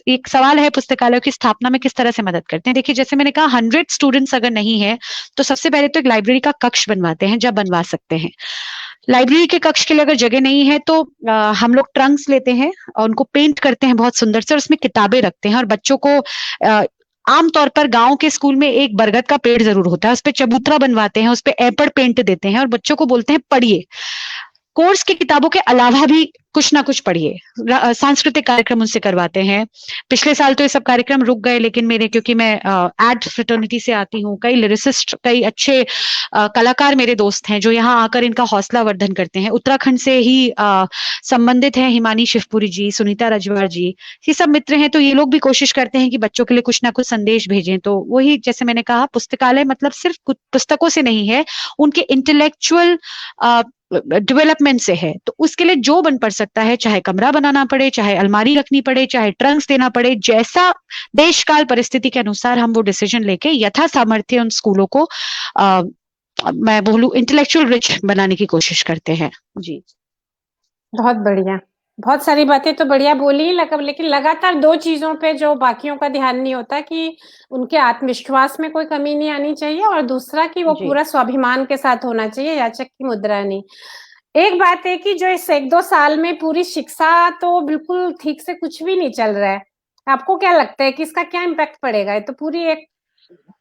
एक सवाल है, पुस्तकालयों की स्थापना में किस तरह से मदद करते हैं। देखिए, जैसे मैंने कहा 100 स्टूडेंट्स अगर नहीं है तो सबसे पहले तो एक लाइब्रेरी का कक्ष बनवाते हैं, जब बनवा सकते हैं। लाइब्रेरी के कक्ष के लिए अगर जगह नहीं है तो हम लोग ट्रंक्स लेते हैं और उनको पेंट करते हैं बहुत सुंदर से, और उसमें किताबें रखते हैं। और बच्चों को आमतौर पर गांव के स्कूल में एक बरगद का पेड़ जरूर होता है, उस पर चबूतरा बनवाते हैं, उस पर एपड़ पेंट देते हैं और बच्चों को बोलते हैं पढ़िए। कोर्स की किताबों के अलावा भी कुछ ना कुछ पढ़िए। सांस्कृतिक कार्यक्रम उनसे करवाते हैं। पिछले साल तो ये सब कार्यक्रम रुक गए, लेकिन मेरे, क्योंकि मैं एड फ्रेटर्निटी से आती हूँ, कई लिरिसिस्ट, कई अच्छे कलाकार मेरे दोस्त हैं जो यहाँ आकर इनका हौसला वर्धन करते हैं। उत्तराखंड से ही संबंधित हैं हिमानी शिवपुरी जी, सुनीता रजवार जी, ये सब मित्र हैं। तो ये लोग भी कोशिश करते हैं कि बच्चों के लिए कुछ ना कुछ संदेश भेजें। तो वही, जैसे मैंने कहा, पुस्तकालय मतलब सिर्फ पुस्तकों से नहीं है, उनके इंटेलेक्चुअल डेवलपमेंट से है, तो उसके लिए जो बन पड़ सकता है, चाहे कमरा बनाना पड़े, चाहे अलमारी रखनी पड़े, चाहे ट्रंक्स देना पड़े, जैसा देश काल परिस्थिति के अनुसार हम वो डिसीजन लेके यथा सामर्थ्य उन स्कूलों को मैं बोलूं इंटेलेक्चुअल रिच बनाने की कोशिश करते हैं। जी, बहुत बढ़िया। बहुत सारी बातें तो बढ़िया बोली, लेकिन लगातार दो चीजों पे जो बाकियों का ध्यान नहीं होता कि उनके आत्मविश्वास में कोई कमी नहीं आनी चाहिए, और दूसरा कि वो जी, पूरा स्वाभिमान के साथ होना चाहिए, याचक की मुद्रा नहीं। एक बात है कि जो इस 1-2 साल में पूरी शिक्षा तो बिल्कुल ठीक से कुछ भी नहीं चल रहा है। आपको क्या लगता है कि इसका क्या इम्पैक्ट पड़ेगा? ये तो पूरी एक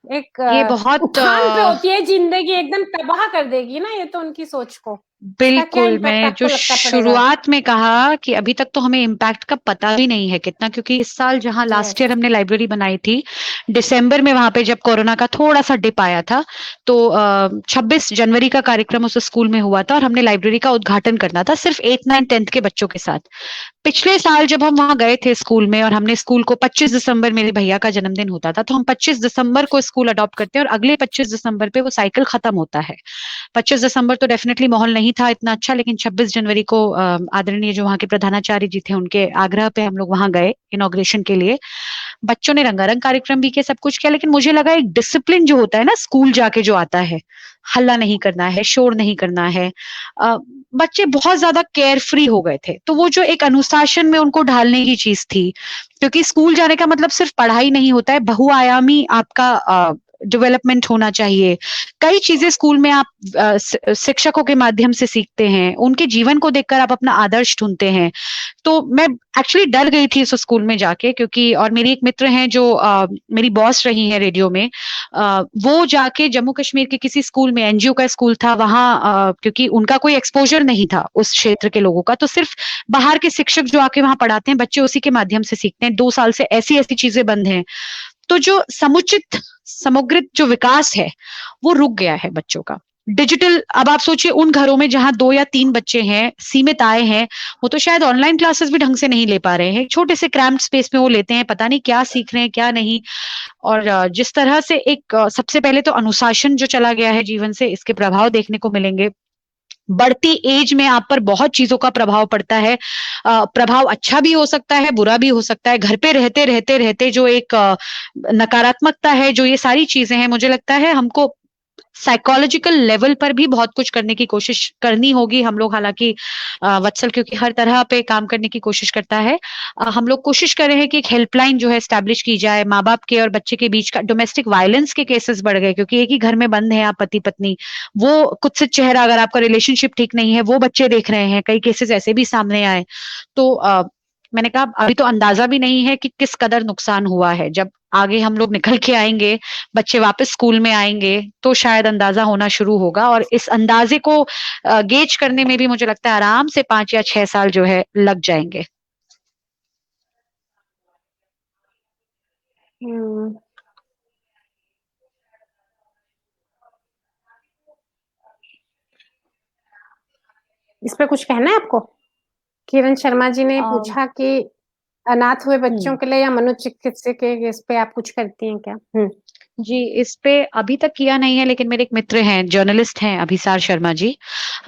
एक ये बहुत उठान पे होती है जिंदगी, एकदम तबाह कर देगी ना ये तो उनकी सोच को। इसका क्या बिल्कुल, इम्पैक्ट मैंने आपको जो लगता पड़ेगा? शुरुआत में कहा कि अभी तक तो हमें इम्पैक्ट का पता भी नहीं है कितना, क्योंकि इस साल जहां लास्ट यस। ईयर हमने लाइब्रेरी बनाई थी, दिसंबर में वहां पे जब कोरोना का थोड़ा सा डिप आया था, तो 26 जनवरी का कार्यक्रम उस स्कूल में हुआ था और हमने लाइब्रेरी का उद्घाटन करना था सिर्फ 8, 9, 10th के बच्चों के साथ। पिछले साल जब हम वहां गए थे स्कूल में, और हमने स्कूल को 25 दिसंबर मेरे भैया का जन्मदिन होता था, तो हम 25 दिसंबर को स्कूल अडॉप्ट करते हैं और अगले 25 दिसंबर पे वो साइकिल खत्म होता है। 25 दिसंबर तो डेफिनेटली माहौल नहीं था इतना अच्छा, लेकिन 26 जनवरी को आदरणीय जो वहाँ के प्रधानाचार्य जी थे, उनके आग्रह पे हम लोग वहां गए इनॉग्रेशन के लिए। बच्चों ने रंगारंग कार्यक्रम भी किया, सब कुछ किया, लेकिन मुझे लगा एक डिसिप्लिन जो होता है ना स्कूल जाके जो आता है, हल्ला नहीं करना है, शोर नहीं करना है, बच्चे बहुत ज्यादा केयर फ्री हो गए थे। तो वो जो एक अनुशासन में उनको ढालने की चीज थी, क्योंकि स्कूल जाने का मतलब सिर्फ पढ़ाई नहीं होता है, बहुआयामी आपका डेवलपमेंट होना चाहिए। कई चीजें स्कूल में आप शिक्षकों के माध्यम से सीखते हैं, उनके जीवन को देखकर आप अपना आदर्श ढूंढते हैं। तो मैं एक्चुअली डर गई थी उस स्कूल में जाके, क्योंकि और मेरी एक मित्र हैं जो मेरी बॉस रही है रेडियो में, वो जाके जम्मू कश्मीर के किसी स्कूल में, एनजीओ का स्कूल था वहां, क्योंकि उनका कोई एक्सपोजर नहीं था उस क्षेत्र के लोगों का, तो सिर्फ बाहर के शिक्षक जो आके वहां पढ़ाते हैं, बच्चे उसी के माध्यम से सीखते हैं। 2 साल से ऐसी ऐसी चीजें बंद हैं, तो जो समुचित समग्रित जो विकास है वो रुक गया है बच्चों का। डिजिटल, अब आप सोचिए उन घरों में जहां 2 या 3 बच्चे हैं, सीमित आए हैं, वो तो शायद ऑनलाइन क्लासेस भी ढंग से नहीं ले पा रहे हैं, छोटे से क्रैम्प्ड स्पेस में वो लेते हैं, पता नहीं क्या सीख रहे हैं क्या नहीं। और जिस तरह से एक सबसे पहले तो अनुशासन जो चला गया है जीवन से, इसके प्रभाव देखने को मिलेंगे। बढ़ती एज में आप पर बहुत चीजों का प्रभाव पड़ता है, प्रभाव अच्छा भी हो सकता है, बुरा भी हो सकता है। घर पे रहते रहते रहते जो एक नकारात्मकता है, जो ये सारी चीजें हैं, मुझे लगता है हमको साइकोलॉजिकल लेवल पर भी बहुत कुछ करने की कोशिश करनी होगी। हम लोग हालांकि वत्सल क्योंकि हर तरह पे काम करने की कोशिश करता है, हम लोग कोशिश कर रहे हैं कि एक हेल्पलाइन जो है एस्टैब्लिश की जाए। माँ बाप के और बच्चे के बीच का डोमेस्टिक वायलेंस के केसेस बढ़ गए, क्योंकि एक ही घर में बंद है आप पति पत्नी, वो कुछ से चेहरा, अगर आपका रिलेशनशिप ठीक नहीं है, वो बच्चे देख रहे हैं, कई केसेस ऐसे भी सामने आए। तो मैंने कहा अभी तो अंदाजा भी नहीं है कि किस कदर नुकसान हुआ है। जब आगे हम लोग निकल के आएंगे, बच्चे वापस स्कूल में आएंगे, तो शायद अंदाजा होना शुरू होगा, और इस अंदाजे को गेज करने में भी मुझे लगता है आराम से 5 या 6 साल जो है लग जाएंगे। हम्म। इस पे कुछ कहना है आपको? किरण शर्मा जी ने अ, पूछा कि अनाथ हुए बच्चों हम्म के लिए या मनोचिकित्सक के, इस पे आप कुछ करती हैं क्या? जी, इस पे अभी तक किया नहीं है, लेकिन मेरे एक मित्र हैं, जर्नलिस्ट हैं, अभिसार शर्मा जी,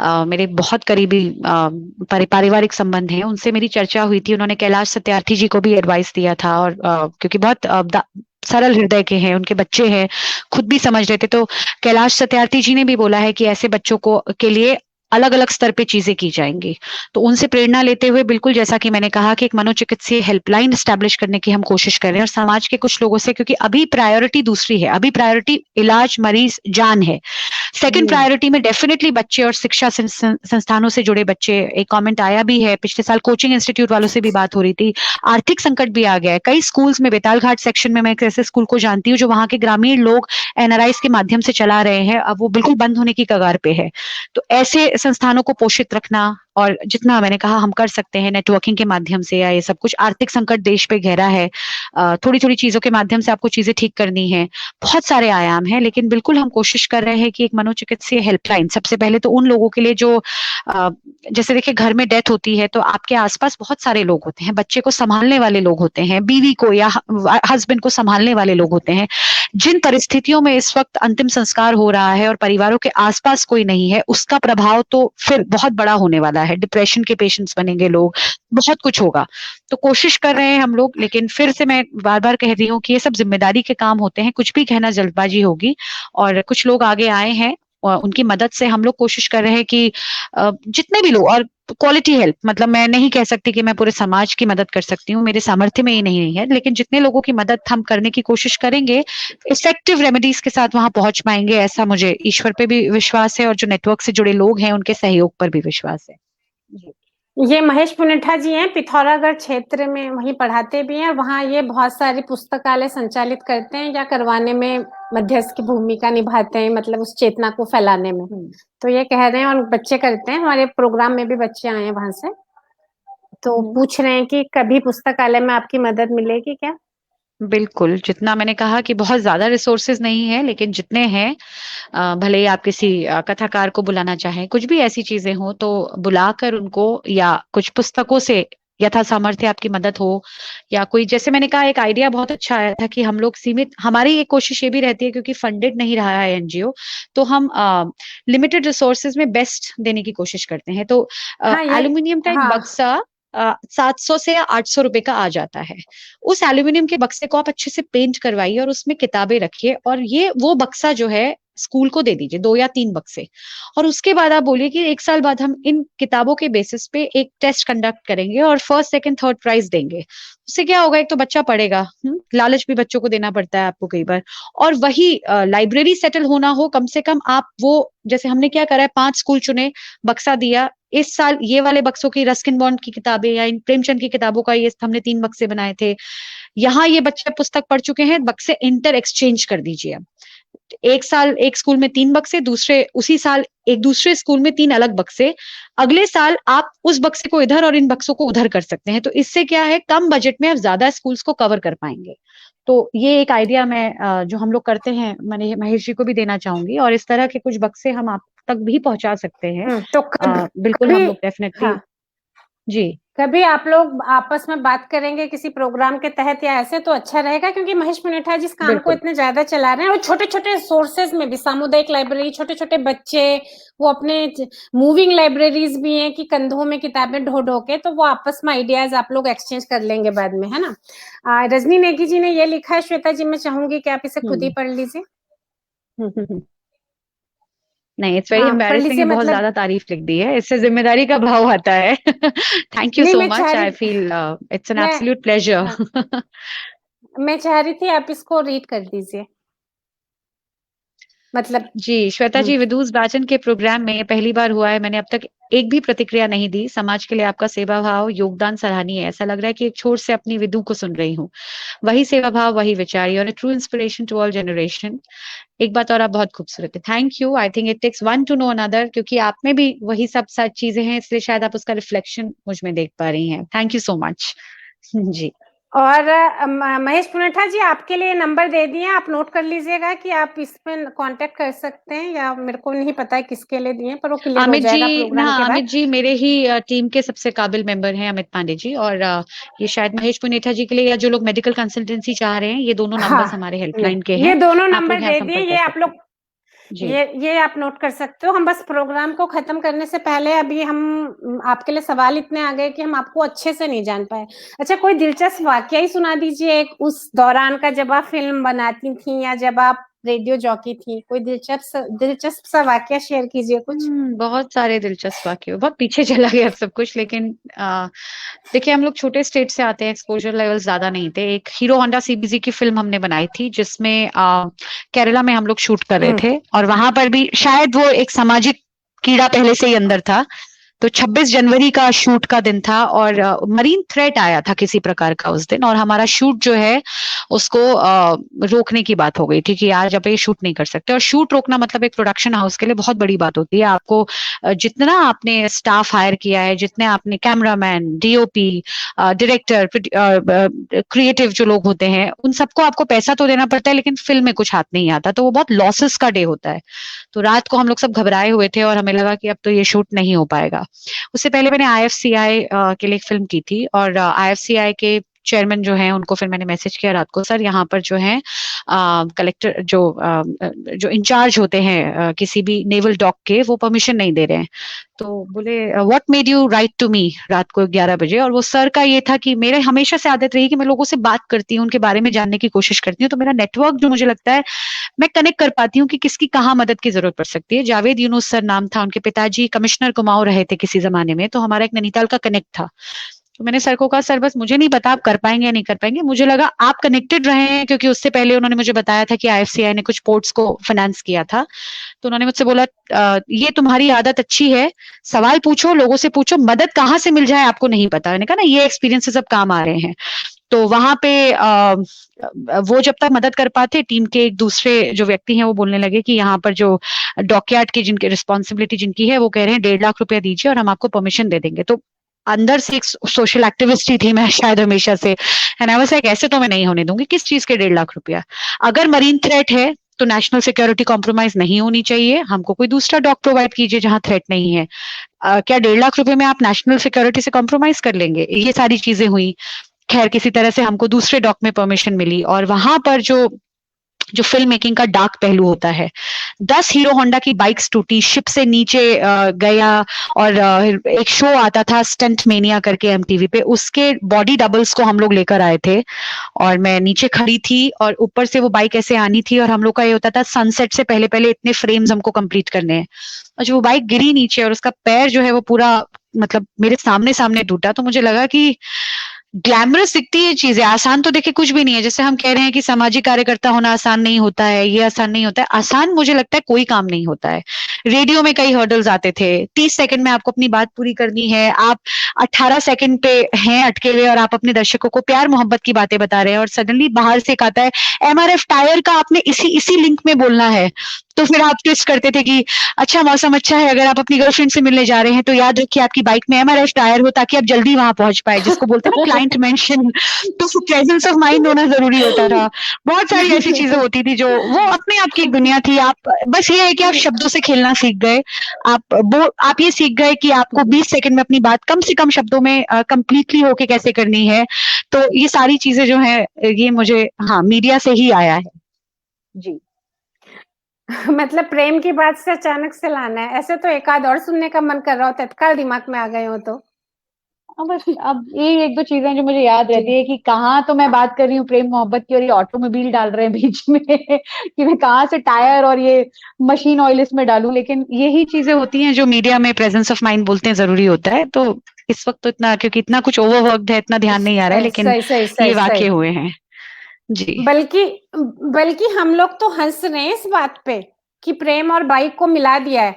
मेरे बहुत करीबी पारिवारिक संबंध हैं, उनसे मेरी चर्चा हुई थी। उन्होंने कैलाश सत्यार्थी जी को भी एडवाइस दिया था, और क्योंकि बहुत सरल हृदय के हैं, उनके बच्चे हैं, खुद भी समझ रहे थे, तो कैलाश सत्यार्थी जी ने भी बोला है कि ऐसे बच्चों को के लिए अलग अलग स्तर पे चीजें की जाएंगी। तो उनसे प्रेरणा लेते हुए, बिल्कुल जैसा कि मैंने कहा कि एक मनोचिकित्सीय हेल्पलाइन स्टैब्लिश करने की हम कोशिश कर रहे हैं, और समाज के कुछ लोगों से, क्योंकि अभी प्रायोरिटी दूसरी है, अभी प्रायोरिटी इलाज, मरीज, जान है। सेकंड प्रायोरिटी में डेफिनेटली बच्चे और शिक्षा संस्थानों से जुड़े बच्चे। एक कमेंट आया भी है, पिछले साल कोचिंग इंस्टीट्यूट वालों से भी बात हो रही थी, आर्थिक संकट भी आ गया है कई स्कूल्स में। बेताल घाट सेक्शन में मैं एक ऐसे स्कूल को जानती हूँ जो वहां के ग्रामीण लोग एनआरआईज के माध्यम से चला रहे हैं, अब वो बिल्कुल बंद होने की कगार पे है। तो ऐसे संस्थानों को पोषित रखना, और जितना मैंने कहा हम कर सकते हैं नेटवर्किंग के माध्यम से, या ये सब कुछ, आर्थिक संकट देश पे गहरा है, थोड़ी थोड़ी चीजों के माध्यम से आपको चीजें ठीक करनी है, बहुत सारे आयाम हैं। लेकिन बिल्कुल हम कोशिश कर रहे हैं कि एक मनोचिकित्सीय हेल्पलाइन, सबसे पहले तो उन लोगों के लिए जो जैसे देखिए घर में डेथ होती है तो आपके आसपास बहुत सारे लोग होते हैं, बच्चे को संभालने वाले लोग होते हैं, बीवी को या हस्बैंड को संभालने वाले लोग होते हैं, जिन परिस्थितियों में इस वक्त अंतिम संस्कार हो रहा है और परिवारों के आसपास कोई नहीं है, उसका प्रभाव तो फिर बहुत बड़ा होने वाला है। डिप्रेशन के पेशेंट्स बनेंगे लोग, बहुत कुछ होगा। तो कोशिश कर रहे हैं हम लोग, लेकिन फिर से मैं बार बार कह रही हूँ कि ये सब जिम्मेदारी के काम होते हैं, कुछ भी कहना जल्दबाजी होगी। और कुछ लोग आगे आए हैं, उनकी मदद से हम लोग कोशिश कर रहे हैं कि जितने भी लोग, और क्वालिटी हेल्प, मतलब मैं नहीं कह सकती कि मैं पूरे समाज की मदद कर सकती हूँ, मेरे सामर्थ्य में ही नहीं है, लेकिन जितने लोगों की मदद हम करने की कोशिश करेंगे, इफेक्टिव रेमेडीज के साथ वहां पहुंच पाएंगे, ऐसा मुझे ईश्वर पे भी विश्वास है और जो नेटवर्क से जुड़े लोग हैं उनके सहयोग पर भी विश्वास है। जी। ये महेश पुनेठा जी हैं, पिथौरागढ़ क्षेत्र में वहीं पढ़ाते भी हैं और वहाँ ये बहुत सारी पुस्तकालय संचालित करते हैं या करवाने में मध्यस्थ की भूमिका निभाते हैं, मतलब उस चेतना को फैलाने में। तो ये कह रहे हैं, और बच्चे करते हैं, हमारे प्रोग्राम में भी बच्चे आए हैं वहां से, तो पूछ रहे हैं कि कभी पुस्तकालय में आपकी मदद मिलेगी क्या? बिल्कुल, जितना मैंने कहा कि बहुत ज्यादा रिसोर्सेज नहीं है, लेकिन जितने हैं, भले ही आप किसी कथाकार को बुलाना चाहें, कुछ भी ऐसी चीजें हो तो बुलाकर उनको, या कुछ पुस्तकों से यथा सामर्थ्य आपकी मदद हो, या कोई, जैसे मैंने कहा, एक आइडिया बहुत अच्छा आया था कि हम लोग सीमित, हमारी एक कोशिश ये भी रहती है क्योंकि फंडेड नहीं रहा है एनजीओ, तो हम लिमिटेड रिसोर्सेज में बेस्ट देने की कोशिश करते हैं। तो हाँ, ये एल्यूमिनियम का एक हाँ बक्सा 700 से या 800 रुपए का आ जाता है। उस एल्यूमिनियम के बक्से को आप अच्छे से पेंट करवाइए और उसमें किताबें रखिए, और ये वो बक्सा जो है स्कूल को दे दीजिए, 2 या 3 बक्से। और उसके बाद आप बोलिए कि 1 साल बाद हम इन किताबों के बेसिस पे एक टेस्ट कंडक्ट करेंगे और फर्स्ट सेकंड थर्ड प्राइज देंगे। उससे क्या होगा, एक तो बच्चा पढ़ेगा, लालच भी बच्चों को देना पड़ता है आपको कई बार, और वही लाइब्रेरी सेटल होना हो, कम से कम आप वो, जैसे हमने क्या करा है, 5 स्कूल चुने, बक्सा दिया, इस साल ये वाले बक्सों की रस्किन बॉन्ड की किताबें या इन प्रेमचंद की किताबों का ये हमने 3 बक्से बनाए थे। यहाँ ये बच्चे पुस्तक पढ़ चुके हैं, बक्से इंटर एक्सचेंज कर दीजिए। एक साल एक स्कूल में 3 बक्से, दूसरे उसी साल एक दूसरे स्कूल में 3 अलग बक्से, अगले साल आप उस बक्से को इधर और इन बक्सों को उधर कर सकते हैं। तो इससे क्या है, कम बजट में आप ज्यादा स्कूल्स को कवर कर पाएंगे। तो ये एक आइडिया मैं जो हम लोग करते हैं, मैंने महेश जी को भी देना चाहूंगी, और इस तरह के कुछ बक्से हम आप तक भी पहुंचा सकते हैं। तो बिल्कुल, हम लोग डेफिनेटली। हाँ, जी। कभी आप लोग आपस में बात करेंगे किसी प्रोग्राम के तहत या ऐसे, तो अच्छा रहेगा, क्योंकि महेश पुनेठा जिस काम को बिल्कुल। इतने ज्यादा चला रहे हैं, और छोटे छोटे सोर्सेज में भी, सामुदायिक लाइब्रेरी, छोटे छोटे बच्चे, वो अपने मूविंग लाइब्रेरीज भी हैं कि कंधों में किताबें ढो ढो के, तो वो आपस में आइडियाज आप लोग एक्सचेंज कर लेंगे बाद में, है ना। रजनी नेगी जी ने ये लिखा है, श्वेता जी, मैं चाहूंगी कि आप इसे खुद ही पढ़ लीजिए। नहीं, इट्स वेरी हाँ, पढ़ एम्बैरेसिंग, लीजिए, ये बहुत मतलब ज्यादा तारीफ लिख दी है, इससे जिम्मेदारी का भाव आता है। थैंक यू नहीं, so much, I feel it's an मैं एब्सोल्यूट प्लेजर। हाँ, मैं चाह रही थी आप इसको रीड कर दीजिए, मतलब। जी, श्वेता जी, विदुष वाचन के प्रोग्राम में ये पहली बार हुआ है, मैंने अब तक एक भी प्रतिक्रिया नहीं दी। समाज के लिए आपका सेवा भाव, योगदान सराहनीय है। ऐसा लग रहा है कि एक छोर से अपनी विदु को सुन रही हूँ। वही सेवा भाव, वही विचार, और true inspiration to all generation. एक बात और, आप बहुत खूबसूरत है। Thank you. I think it takes one to know another, क्योंकि आप में भी वही सब चीजें हैं, इसलिए शायद आप उसका रिफ्लेक्शन मुझ में देख पा रही हैं। Thank you so much. जी। और महेश पुनेठा जी, आपके लिए नंबर दे दिए, आप नोट कर लीजिएगा कि आप इस पे कांटेक्ट कर सकते हैं, या मेरे को नहीं पता है किसके लिए दिए, पर वो क्लियर हो अमित जाएगा जी, प्रोग्राम के बाद। अमित जी मेरे ही टीम के सबसे काबिल मेंबर हैं, अमित पांडे जी, और ये शायद महेश पुनेठा जी के लिए, या जो लोग मेडिकल कंसल्टेंसी चाह रहे हैं, ये दोनों नंबर्स हाँ, हमारे हेल्पलाइन के ये हैं। दोनों आप नंबर लोग यहाँ दे दिए, संपर्क कर ये आप सकते लोग, हैं। जी। ये आप नोट कर सकते हो। हम बस प्रोग्राम को खत्म करने से पहले, अभी हम आपके लिए सवाल इतने आ गए कि हम आपको अच्छे से नहीं जान पाए। अच्छा, कोई दिलचस्प वाकया ही सुना दीजिए एक, उस दौरान का, जब आप फिल्म बनाती थी या जब आप रेडियो जॉकी थी, कोई दिलचस्प सा वाकया शेयर कीजिए कुछ। बहुत सारे दिलचस्प वाक्य, बहुत पीछे चला गया अब सब कुछ, लेकिन देखिए, हम लोग छोटे स्टेट से आते हैं, एक्सपोजर लेवल ज्यादा नहीं थे। एक हीरो होंडा सीबीजी की फिल्म हमने बनाई थी, जिसमें केरला में हम लोग शूट कर रहे थे, और वहां पर भी शायद वो एक सामाजिक कीड़ा पहले से ही अंदर था। तो 26 जनवरी का शूट का दिन था, और मरीन थ्रेट आया था किसी प्रकार का उस दिन, और हमारा शूट जो है उसको रोकने की बात हो गई थी कि आज आप ये शूट नहीं कर सकते। और शूट रोकना मतलब एक प्रोडक्शन हाउस के लिए बहुत बड़ी बात होती है। आपको जितना आपने स्टाफ हायर किया है, जितने आपने कैमरामैन, डीओपी, डायरेक्टर, क्रिएटिव जो लोग होते हैं, उन सबको आपको पैसा तो देना पड़ता है, लेकिन फिल्म में कुछ हाथ नहीं आता, तो वो बहुत लॉसेस का डे होता है। तो रात को हम लोग सब घबराए हुए थे, और हमें लगा कि अब तो ये शूट नहीं हो पाएगा। उससे पहले मैंने आईएफसीआई के लिए एक फिल्म की थी, और आईएफसीआई के चेयरमैन जो है उनको फिर मैंने मैसेज किया रात को, सर यहाँ पर जो है कलेक्टर जो इंचार्ज होते हैं किसी भी नेवल डॉक के, वो परमिशन नहीं दे रहे हैं। तो बोले what made you write to me, रात को 11 बजे। और वो सर का ये था कि मेरे हमेशा से आदत रही कि मैं लोगों से बात करती हूँ, उनके बारे में जानने की कोशिश करती हूँ, तो मेरा नेटवर्क जो मुझे लगता है मैं कनेक्ट कर पाती हूँ कि किसकी कहाँ मदद की जरूरत पड़ सकती है। जावेद यूनुस सर नाम था, उनके पिताजी कमिश्नर कुमाऊं रहे थे किसी जमाने में, तो हमारा एक नैनीताल का कनेक्ट था। तो मैंने सर को कहा सर बस मुझे नहीं पता आप कर पाएंगे या नहीं कर पाएंगे, मुझे लगा आप कनेक्टेड रहे हैं, क्योंकि उससे पहले उन्होंने मुझे बताया था कि आईएफसीआई ने कुछ पोर्ट्स को फाइनेंस किया था। तो उन्होंने मुझसे बोला ये तुम्हारी आदत अच्छी है, सवाल पूछो, लोगों से पूछो, मदद कहाँ से मिल जाए आपको नहीं पता। मैंने कहा ना ये एक्सपीरियंस से सब काम आ रहे हैं। तो वहां पे वो जब तक मदद कर पाते, टीम के एक दूसरे जो व्यक्ति हैं वो बोलने लगे कि यहाँ पर जो डॉकयार्ड की जिनकी रिस्पॉन्सिबिलिटी जिनकी है वो कह रहे हैं 1.5 लाख रुपया दीजिए और हम आपको परमिशन दे देंगे। तो अंदर से एक सोशल एक्टिविस्ट ही थी मैं शायद हमेशा से, एंड आई वाज लाइक ऐसे तो मैं नहीं होने दूंगी, किस चीज के 1.5 लाख रुपया। अगर मरीन थ्रेट है तो नेशनल सिक्योरिटी कॉम्प्रोमाइज नहीं होनी चाहिए, हमको कोई दूसरा डॉक प्रोवाइड कीजिए जहां थ्रेट नहीं है। क्या 1.5 लाख रुपए में आप नेशनल सिक्योरिटी से कॉम्प्रोमाइज कर लेंगे? ये सारी चीजें हुई। खैर किसी तरह से हमको दूसरे डॉक में परमिशन मिली, और वहां पर जो फिल्म मेकिंग का डार्क पहलू होता है, 10 हीरो होंडा की बाइक्स टूटी, शिप से नीचे गया, और एक शो आता था स्टंट मेनिया करके एमटीवी पे, उसके बॉडी डबल्स को हम लोग लेकर आए थे, और मैं नीचे खड़ी थी और ऊपर से वो बाइक ऐसे आनी थी, और हम लोग का ये होता था सनसेट से पहले पहले इतने फ्रेम्स हमको कंप्लीट करने हैं। और जब वो बाइक गिरी नीचे और उसका पैर जो है वो पूरा मतलब मेरे सामने सामने टूटा, तो मुझे लगा कि ग्लैमरस दिखती है चीजें, आसान तो देखे कुछ भी नहीं है। जैसे हम कह रहे हैं कि सामाजिक कार्यकर्ता होना आसान नहीं होता है, ये आसान नहीं होता है, आसान मुझे लगता है कोई काम नहीं होता है। रेडियो में कई हर्डल्स आते थे, 30 सेकंड में आपको अपनी बात पूरी करनी है, आप 18 सेकंड पे हैं अटके हुए और आप अपने दर्शकों को प्यार मोहब्बत की बातें बता रहे हैं, और सडनली बाहर से एक आता है एमआरएफ टायर का आपने इसी लिंक में बोलना है। तो फिर आप ट्विस्ट करते थे कि अच्छा मौसम अच्छा है, अगर आप अपनी गर्लफ्रेंड से मिलने जा रहे हैं तो याद रखिए आपकी बाइक में एमआरएफ टायर हो ताकि आप जल्दी वहां पहुंच पाए, जिसको बोलते हैं ना क्लाइंट मेंशन। तो प्रेजेंस ऑफ माइंड होना जरूरी होता था। बहुत सारी ऐसी चीजें होती थी जो वो अपने आप की एक दुनिया थी। आप बस ये है कि आप शब्दों से खेलना सीख गए, आप ये सीख गए कि आपको 20 सेकंड में अपनी बात कम से कम शब्दों में कंप्लीटली होके कैसे करनी है। तो ये सारी चीजें जो है ये मुझे मीडिया से ही आया है जी। मतलब प्रेम की बात से अचानक से लाना है, ऐसे तो एक आध और सुनने का मन कर रहा हो, तत्काल दिमाग में आ गए हो तो। बस अब ये एक दो चीजें जो मुझे याद रहती है कि कहाँ तो मैं बात कर रही हूँ प्रेम मोहब्बत की और ये ऑटोमोबाइल डाल रहे हैं बीच में कि मैं कहाँ से टायर और ये मशीन ऑयल इसमें डालूं, लेकिन यही चीजें होती हैं जो मीडिया में प्रेजेंस ऑफ माइंड बोलते हैं जरूरी होता है। तो इस वक्त तो इतना, क्योंकि इतना कुछ ओवरवर्क्ड है, इतना ध्यान नहीं आ रहा है, लेकिन ये वाकये हुए हैं जी। बल्कि हम लोग तो हंस रहे हैं इस बात पे कि प्रेम और बाइक को मिला दिया है,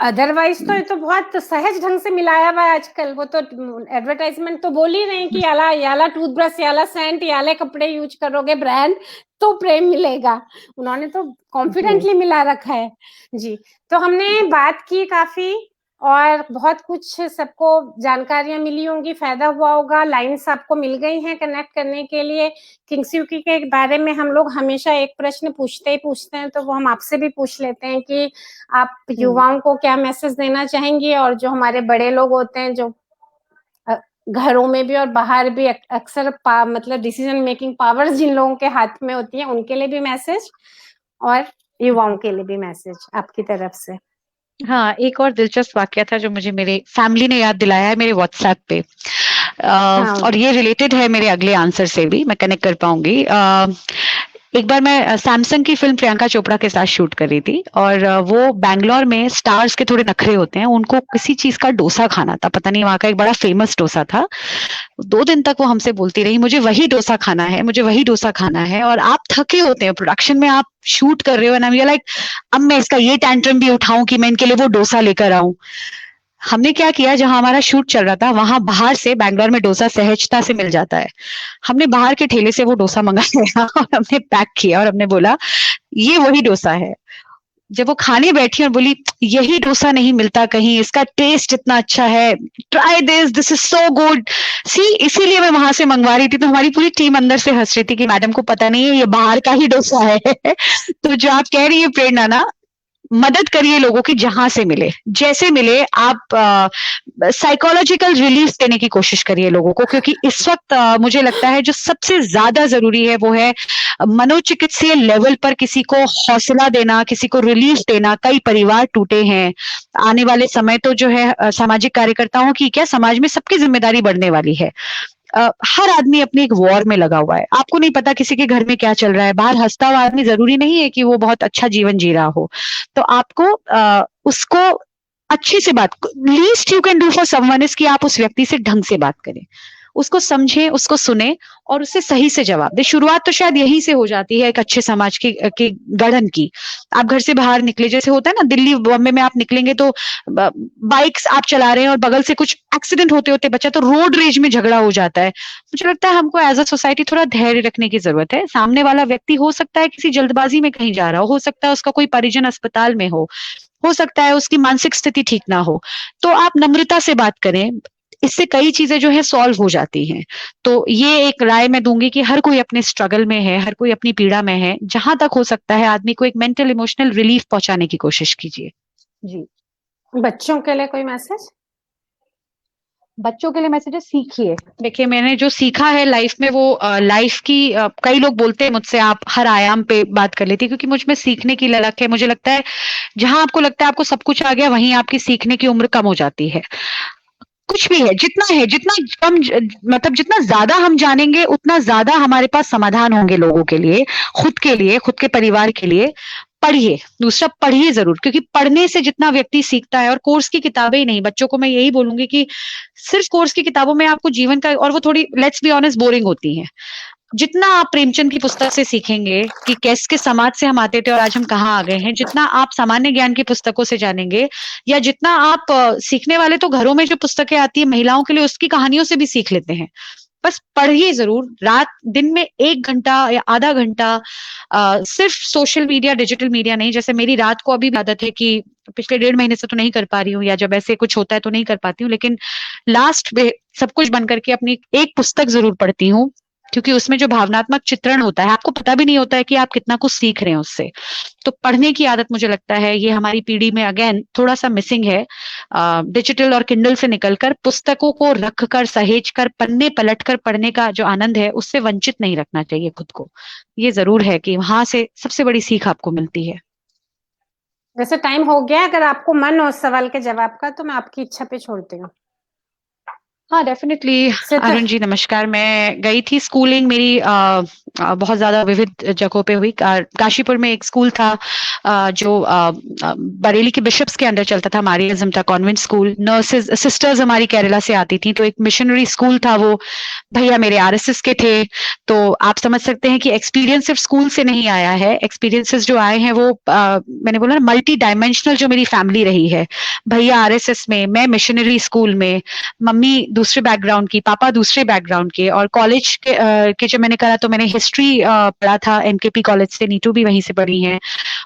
अदरवाइज तो ये तो बहुत सहज ढंग से मिलाया हुआ है आजकल। वो तो एडवर्टाइजमेंट तो बोल ही रहे हैं कि याला टूथब्रश, याला सेंट, याले कपड़े यूज करोगे ब्रांड तो प्रेम मिलेगा। उन्होंने तो कॉन्फिडेंटली मिला रखा है जी। तो हमने बात की काफी, और बहुत कुछ सबको जानकारियां मिली होंगी, फायदा हुआ होगा, लाइन्स आपको मिल गई हैं कनेक्ट करने के लिए। किंगस्यूकी के बारे में हम लोग हमेशा एक प्रश्न पूछते हैं, तो वो हम आपसे भी पूछ लेते हैं कि आप युवाओं को क्या मैसेज देना चाहेंगी, और जो हमारे बड़े लोग होते हैं जो घरों में भी और बाहर भी अक्सर मतलब डिसीजन मेकिंग पावर्स जिन लोगों के हाथ में होती है, उनके लिए भी मैसेज और युवाओं के लिए भी मैसेज आपकी तरफ से। हाँ, एक और दिलचस्प वाकया था जो मुझे मेरे फैमिली ने याद दिलाया है मेरे व्हाट्सएप पे, और ये रिलेटेड है मेरे अगले आंसर से भी, मैं कनेक्ट कर पाऊंगी। एक बार मैं सैमसंग की फिल्म प्रियंका चोपड़ा के साथ शूट कर रही थी, और वो बैंगलोर में स्टार्स के थोड़े नखरे होते हैं, उनको किसी चीज का डोसा खाना था, पता नहीं वहां का एक बड़ा फेमस डोसा था। 2 दिन तक वो हमसे बोलती रही मुझे वही डोसा खाना है, मुझे वही डोसा खाना है, और आप थके होते हैं, प्रोडक्शन में आप शूट कर रहे हो ना, लाइक अब मैं इसका ये टैंट्रम भी उठाऊं कि मैं इनके लिए वो डोसा लेकर आऊं। हमने क्या किया, जहां हमारा शूट चल रहा था वहां बाहर से बैंगलोर में डोसा सहजता से मिल जाता है, हमने बाहर के ठेले से वो डोसा मंगाया और हमने पैक किया और हमने बोला ये वही डोसा है। जब वो खाने बैठी और बोली यही डोसा नहीं मिलता कहीं, इसका टेस्ट इतना अच्छा है, try this is so good see, इसीलिए मैं वहां से मंगवा रही थी। तो हमारी पूरी टीम अंदर से हंस रही थी कि मैडम को पता नहीं है ये बाहर का ही डोसा है तो जो आप कह रही है प्रेरणा ना, मदद करिए लोगों की जहां से मिले, जैसे मिले। आप साइकोलॉजिकल रिलीफ देने की कोशिश करिए लोगों को, क्योंकि इस वक्त मुझे लगता है जो सबसे ज्यादा जरूरी है वो है मनोचिकित्सीय लेवल पर किसी को हौसला देना, किसी को रिलीफ देना। कई परिवार टूटे हैं। आने वाले समय तो जो है सामाजिक कार्यकर्ताओं की क्या, समाज में सबकी जिम्मेदारी बढ़ने वाली है। हर आदमी अपनी एक वॉर में लगा हुआ है। आपको नहीं पता किसी के घर में क्या चल रहा है। बाहर हंसता हुआ आदमी जरूरी नहीं है कि वो बहुत अच्छा जीवन जी रहा हो। तो आपको उसको अच्छे से बात, least you can do for someone is कि आप उस व्यक्ति से ढंग से बात करें, उसको समझें, उसको सुने और उससे सही से जवाब दे। शुरुआत तो शायद यहीं से हो जाती है एक अच्छे समाज की गढ़न की। आप घर से बाहर निकले, जैसे होता है ना दिल्ली बॉम्बे में, आप निकलेंगे तो बाइक्स आप चला रहे हैं और बगल से कुछ एक्सीडेंट होते होते बचा तो रोड रेज में झगड़ा हो जाता है। मुझे लगता है हमको एज अ सोसाइटी थोड़ा धैर्य रखने की जरूरत है। सामने वाला व्यक्ति हो सकता है किसी जल्दबाजी में कहीं जा रहा हो सकता है उसका कोई परिजन अस्पताल में हो सकता है उसकी मानसिक स्थिति ठीक ना हो, तो आप नम्रता से बात करें। इससे कई चीजें जो है सॉल्व हो जाती हैं। तो ये एक राय मैं दूंगी कि हर कोई अपने स्ट्रगल में है, हर कोई अपनी पीड़ा में है। जहां तक हो सकता है आदमी को एक मेंटल इमोशनल रिलीफ पहुंचाने की कोशिश कीजिए। जी। बच्चों के लिए कोई मैसेज? बच्चों के लिए मैसेजेस सीखिए। देखिए मैंने जो सीखा है लाइफ में वो लाइफ की कई लोग बोलते हैं मुझसे आप हर आयाम पे बात कर लेती है, क्योंकि मुझ में सीखने की ललक है। मुझे लगता है जहां आपको लगता है आपको सब कुछ आ गया वहीं आपकी सीखने की उम्र कम हो जाती है। कुछ भी है, जितना कम मतलब जितना ज्यादा हम जानेंगे उतना ज्यादा हमारे पास समाधान होंगे लोगों के लिए, खुद के परिवार के लिए। पढ़िए, दूसरा पढ़िए जरूर, क्योंकि पढ़ने से जितना व्यक्ति सीखता है, और कोर्स की किताबें ही नहीं, बच्चों को मैं यही बोलूंगी कि सिर्फ कोर्स की किताबों में आपको जीवन का, और वो थोड़ी लेट्स बी ऑनेस्ट बोरिंग होती हैं। जितना आप प्रेमचंद की पुस्तक से सीखेंगे कि कैसे समाज से हम आते थे और आज हम कहाँ आ गए हैं, जितना आप सामान्य ज्ञान की पुस्तकों से जानेंगे, या जितना आप सीखने वाले तो घरों में जो पुस्तकें आती है महिलाओं के लिए उसकी कहानियों से भी सीख लेते हैं। बस पढ़िए जरूर। रात दिन में 1 घंटा या आधा घंटा सिर्फ सोशल मीडिया, डिजिटल मीडिया नहीं। जैसे मेरी रात को अभी भी आदत है कि पिछले 1.5 महीने से तो नहीं कर पा रही हूँ, या जब ऐसे कुछ होता है तो नहीं कर पाती हूँ, लेकिन लास्ट में सब कुछ बंद करके अपनी एक पुस्तक जरूर पढ़ती हूँ, क्योंकि उसमें जो भावनात्मक चित्रण होता है आपको पता भी नहीं होता है कि आप कितना कुछ सीख रहे हैं उससे। तो पढ़ने की आदत मुझे लगता है ये हमारी पीढ़ी में अगेन थोड़ा सा मिसिंग है। डिजिटल और किंडल से निकलकर पुस्तकों को रखकर, सहेज कर, पन्ने पलट कर पढ़ने का जो आनंद है उससे वंचित नहीं रखना चाहिए खुद को। ये जरूर है कि वहां से सबसे बड़ी सीख आपको मिलती है। वैसे टाइम हो गया, अगर आपको मन हो सवाल के जवाब का तो मैं आपकी इच्छा पे छोड़ती हूँ। हाँ डेफिनेटली। अरुण जी नमस्कार। मैं गई थी, स्कूलिंग मेरी बहुत ज्यादा विविध जगहों पे हुई। काशीपुर में एक स्कूल था जो बरेली के बिशप्स के अंडर चलता था, Maria Jamta convent school. Nurses sisters हमारी केरला से आती थी, तो एक मिशनरी स्कूल था वो। भैया मेरे आरएसएस के थे। तो आप समझ सकते हैं कि एक्सपीरियंस सिर्फ स्कूल से नहीं आया है। एक्सपीरियंसेस जो आए हैं वो मैंने बोला ना मल्टी डायमेंशनल जो मेरी फैमिली रही है। भैया आरएसएस में, मैं मिशनरी स्कूल में, मम्मी दूसरे बैकग्राउंड की, पापा दूसरे बैकग्राउंड के। और कॉलेज के जब मैंने करा तो मैंने हिस्ट्री पढ़ा था एमकेपी कॉलेज से, नीटू भी वहीं से पढ़ी है।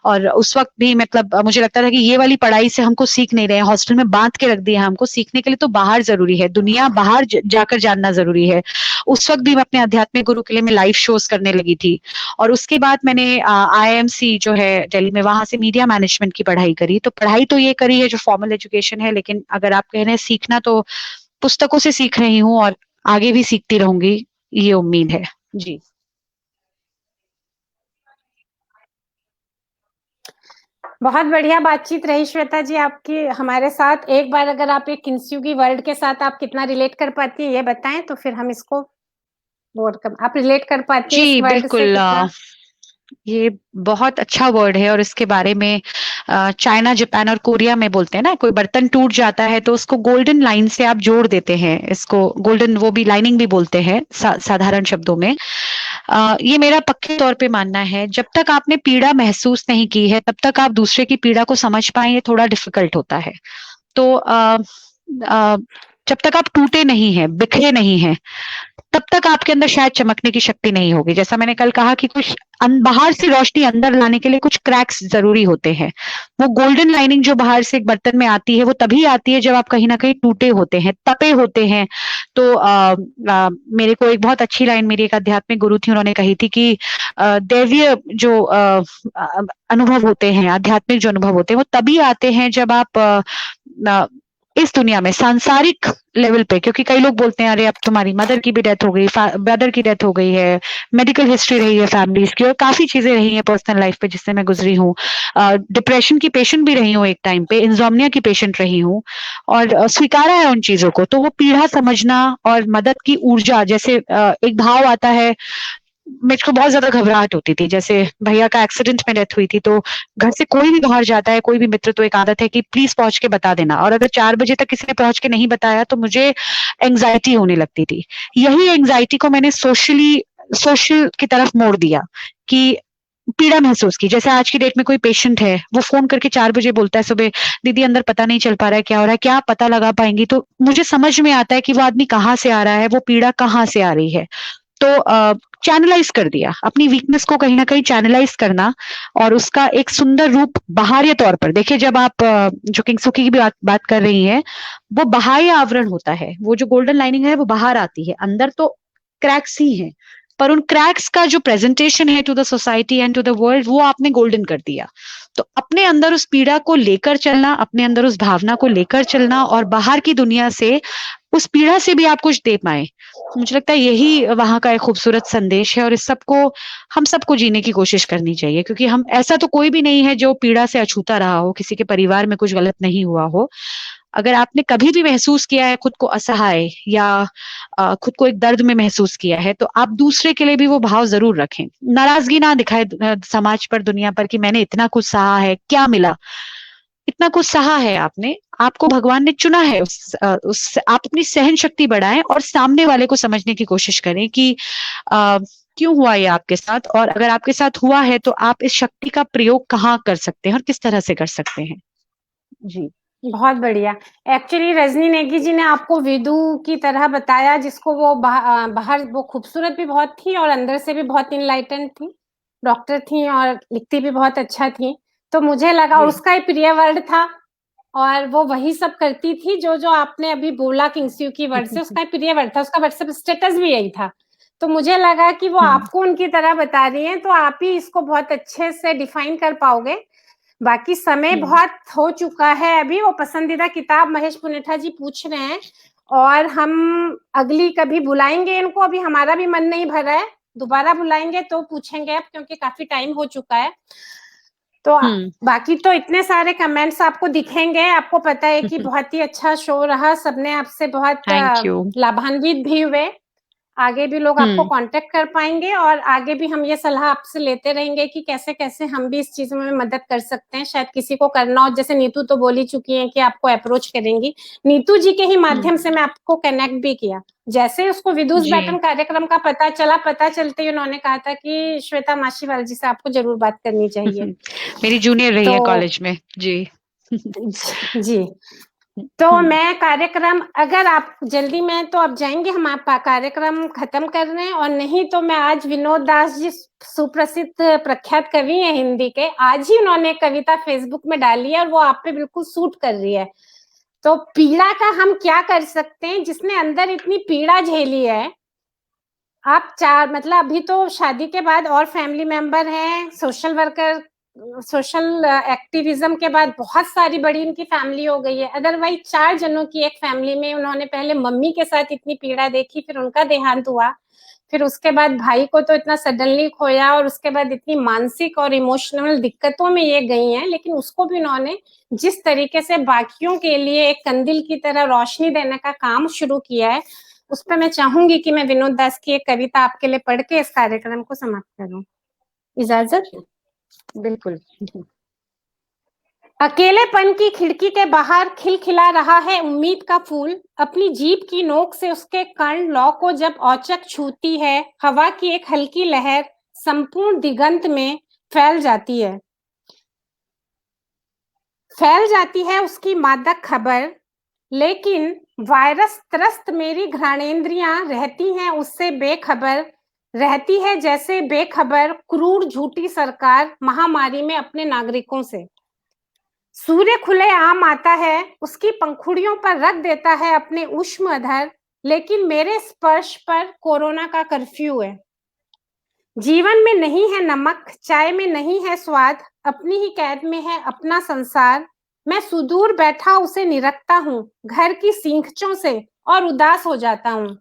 और उस वक्त भी मतलब मुझे लगता था कि ये वाली पढ़ाई से हमको सीख नहीं रहे हैं, हॉस्टल में बांध के रख दिया हमको। सीखने के लिए तो बाहर जरूरी है, दुनिया बाहर जाकर जानना जरूरी है। उस वक्त भी मैं अपने आध्यात्मिक गुरु के लिए मैं लाइव शोज करने लगी थी। और उसके बाद मैंने आईएमसी जो है दिल्ली में, वहां से मीडिया मैनेजमेंट की पढ़ाई करी। तो पढ़ाई तो ये करी है जो फॉर्मल एजुकेशन है, लेकिन अगर आप कह रहे हैं सीखना, तो पुस्तकों से सीख रही हूँ और आगे भी सीखती रहूंगी, ये उम्मीद है। जी बहुत बढ़िया बातचीत रही श्वेता जी आपकी हमारे साथ। एक बार अगर आप एक किंसुगी वर्ल्ड के साथ आप कितना रिलेट कर पाती है ये बताएं, तो फिर हम इसको आप रिलेट कर पाती है जी इस वर्ड से बिल्कुल। कितना? ये बहुत अच्छा वर्ड है, और इसके बारे में चाइना, जापान और कोरिया में बोलते हैं ना, कोई बर्तन टूट जाता है तो उसको गोल्डन लाइन से आप जोड़ देते हैं। इसको गोल्डन, वो भी लाइनिंग भी बोलते हैं साधारण शब्दों में। ये मेरा पक्के तौर पे मानना है, जब तक आपने पीड़ा महसूस नहीं की है तब तक आप दूसरे की पीड़ा को समझ पाए, ये थोड़ा डिफिकल्ट होता है। तो जब तक आप टूटे नहीं हैं, बिखरे नहीं हैं, तब तक आपके अंदर शायद चमकने की शक्ति नहीं होगी। जैसा मैंने कल कहा कि कुछ बाहर से रोशनी अंदर लाने के लिए कुछ क्रैक्स जरूरी होते हैं। वो गोल्डन लाइनिंग जो बाहर से एक बर्तन में आती है वो तभी आती है जब आप कहीं ना कहीं टूटे होते हैं, तपे होते हैं। तो मेरे को एक बहुत अच्छी लाइन मेरी एक आध्यात्मिक गुरु थी, उन्होंने कही थी कि दैवीय जो अनुभव होते हैं, आध्यात्मिक जो अनुभव होते हैं वो तभी आते हैं जब आप इस दुनिया में सांसारिक लेवल पे, क्योंकि कई लोग बोलते हैं अरे अब तुम्हारी मदर की भी डेथ हो गई, ब्रदर की डेथ हो गई है, मेडिकल हिस्ट्री रही है फैमिलीज की, और काफी चीजें रही हैं पर्सनल लाइफ पे जिससे मैं गुजरी हूँ। डिप्रेशन की पेशेंट भी रही हूँ एक टाइम पे, इंसोम्निया की पेशेंट रही हूँ, और स्वीकारा है उन चीजों को। तो वो पीड़ा समझना और मदद की ऊर्जा, जैसे एक भाव आता है, मेरे को बहुत ज्यादा घबराहट होती थी। जैसे भैया का एक्सीडेंट में डेथ हुई थी, तो घर से कोई भी बाहर जाता है, कोई भी मित्र, तो एक आदत है कि प्लीज पहुंच के बता देना, और अगर 4 बजे तक किसी ने पहुंच के नहीं बताया तो मुझे एंग्जाइटी होने लगती थी। यही एंग्जाइटी को मैंने सोशल की तरफ मोड़ दिया, कि पीड़ा महसूस की। जैसे आज की डेट में कोई पेशेंट है, वो फोन करके 4 बजे बोलता है सुबह, दीदी अंदर पता नहीं चल पा रहा है, क्या हो रहा है, क्या आप पता लगा पाएंगी? तो मुझे समझ में आता है कि वो आदमी कहाँ से आ रहा है, वो पीड़ा कहाँ से आ रही है। तो चैनलाइज कर दिया अपनी वीकनेस को, कहीं ना कहीं चैनलाइज करना, और उसका एक सुंदर रूप बाहरी तौर पर देखिए। जब आप जो किंगसुकी की भी बात कर रही हैं, वो बाह्य आवरण होता है, वो जो गोल्डन लाइनिंग है वो बाहर आती है, अंदर तो क्रैक्स ही हैं, पर उन क्रैक्स का जो प्रेजेंटेशन है to the society and to the world, वो आपने गोल्डन कर दिया। तो अपने अंदर उस पीड़ा को लेकर चलना, अपने अंदर उस भावना को लेकर चलना, और बाहर की दुनिया से उस पीड़ा से भी आप कुछ दे पाए, मुझे लगता है यही वहां का एक खूबसूरत संदेश है। और इस सबको हम सबको जीने की कोशिश करनी चाहिए, क्योंकि हम, ऐसा तो कोई भी नहीं है जो पीड़ा से अछूता रहा हो, किसी के परिवार में कुछ गलत नहीं हुआ हो। अगर आपने कभी भी महसूस किया है खुद को असहाय, या खुद को एक दर्द में महसूस किया है, तो आप दूसरे के लिए भी वो भाव जरूर रखें। नाराजगी ना दिखाए समाज पर, दुनिया पर, कि मैंने इतना कुछ सहा है, क्या मिला? इतना कुछ सहा है आपने, आपको भगवान ने चुना है, आप अपनी सहन शक्ति बढ़ाएं, और सामने वाले को समझने की कोशिश करें कि क्यों हुआ ये आपके साथ, और अगर आपके साथ हुआ है तो आप इस शक्ति का प्रयोग कहाँ कर सकते हैं और किस तरह से कर सकते हैं। जी, बहुत बढ़िया। एक्चुअली रजनी नेगी जी ने आपको विदु की तरह बताया, जिसको वो बाहर वो खूबसूरत भी बहुत थी और अंदर से भी बहुत इनलाइटेंड थी, डॉक्टर थी और लिखती भी बहुत अच्छा थी। तो मुझे लगा, और उसका एक प्रिय वर्ड था, और वो वही सब करती थी जो जो आपने अभी बोला किंगस्यू की वर्ड से, उसका प्रिय वर्ड था, उसका व्हाट्सएप स्टेटस भी यही था। तो मुझे लगा कि वो आपको उनकी तरह बता रही हैं, तो आप ही इसको बहुत अच्छे से डिफाइन कर पाओगे। बाकी समय बहुत हो चुका है। अभी वो पसंदीदा किताब महेश पुनेठा जी पूछ रहे हैं, और हम अगली कभी बुलाएंगे इनको, अभी हमारा भी मन नहीं भरा है, दोबारा बुलाएंगे तो पूछेंगे अब, क्योंकि काफी टाइम हो चुका है। तो बाकी तो इतने सारे कमेंट्स आपको दिखेंगे, आपको पता है कि बहुत ही अच्छा शो रहा, सबने आपसे बहुत लाभान्वित भी हुए। आगे भी लोग आपको कांटेक्ट कर पाएंगे, और आगे भी हम ये सलाह आपसे लेते रहेंगे कि कैसे कैसे हम भी इस चीज में मदद कर सकते हैं। शायद किसी को करना हो, जैसे नीतू तो बोल ही चुकी हैं कि आपको अप्रोच करेंगी, नीतू जी के ही माध्यम से मैं आपको कनेक्ट भी किया। जैसे उसको विदुष बैठन कार्यक्रम का पता चला, पता चलते ही उन्होंने कहा था कि श्वेता माशीवाल जी से आपको जरूर बात करनी चाहिए। मेरी जूनियर रही है कॉलेज में। जी जी। तो मैं कार्यक्रम, अगर आप जल्दी में तो अब जाएंगे, हम आपका कार्यक्रम खत्म कर रहे हैं, और नहीं तो मैं आज विनोद दास जी, सुप्रसिद्ध प्रख्यात कवि हैं हिंदी के, आज ही उन्होंने कविता फेसबुक में डाली है, और वो आप पे बिल्कुल सूट कर रही है। तो पीड़ा का हम क्या कर सकते हैं, जिसने अंदर इतनी पीड़ा झेली है। आप चार, मतलब अभी तो शादी के बाद और फैमिली मेंबर हैं, सोशल वर्कर, सोशल एक्टिविज्म के बाद बहुत सारी बड़ी इनकी फैमिली हो गई है। अदरवाइज 4 जनों की एक फैमिली में उन्होंने पहले मम्मी के साथ इतनी पीड़ा देखी, फिर उनका देहांत हुआ, फिर उसके बाद भाई को तो इतना सडनली खोया, और उसके बाद इतनी मानसिक और इमोशनल दिक्कतों में ये गई हैं, लेकिन उसको भी उन्होंने जिस तरीके से बाकियों के लिए एक कंदिल की तरह रोशनी देने का काम शुरू किया है, उस पर मैं चाहूंगी कि मैं विनोद दास की एक कविता आपके लिए पढ़ के इस कार्यक्रम को समाप्त करूं। इजाजत? बिल्कुल। अकेलेपन की खिड़की के बाहर खिलखिला रहा है उम्मीद का फूल, अपनी जीभ की नोक से उसके कर्ण लौ को जब औचक छूती है, हवा की एक हल्की लहर संपूर्ण दिगंत में फैल जाती है। फैल जाती है उसकी मादक खबर, लेकिन वायरस त्रस्त मेरी घ्राणेंद्रियां रहती हैं उससे बेखबर, रहती है जैसे बेखबर क्रूर झूठी सरकार महामारी में अपने नागरिकों से। सूर्य खुले आम आता है, उसकी पंखुड़ियों पर रख देता है अपने उष्म अधर, लेकिन मेरे स्पर्श पर कोरोना का कर्फ्यू है। जीवन में नहीं है नमक, चाय में नहीं है स्वाद, अपनी ही कैद में है अपना संसार, मैं सुदूर बैठा उसे निरखता हूँ घर की सींखचों से और उदास हो जाता हूँ।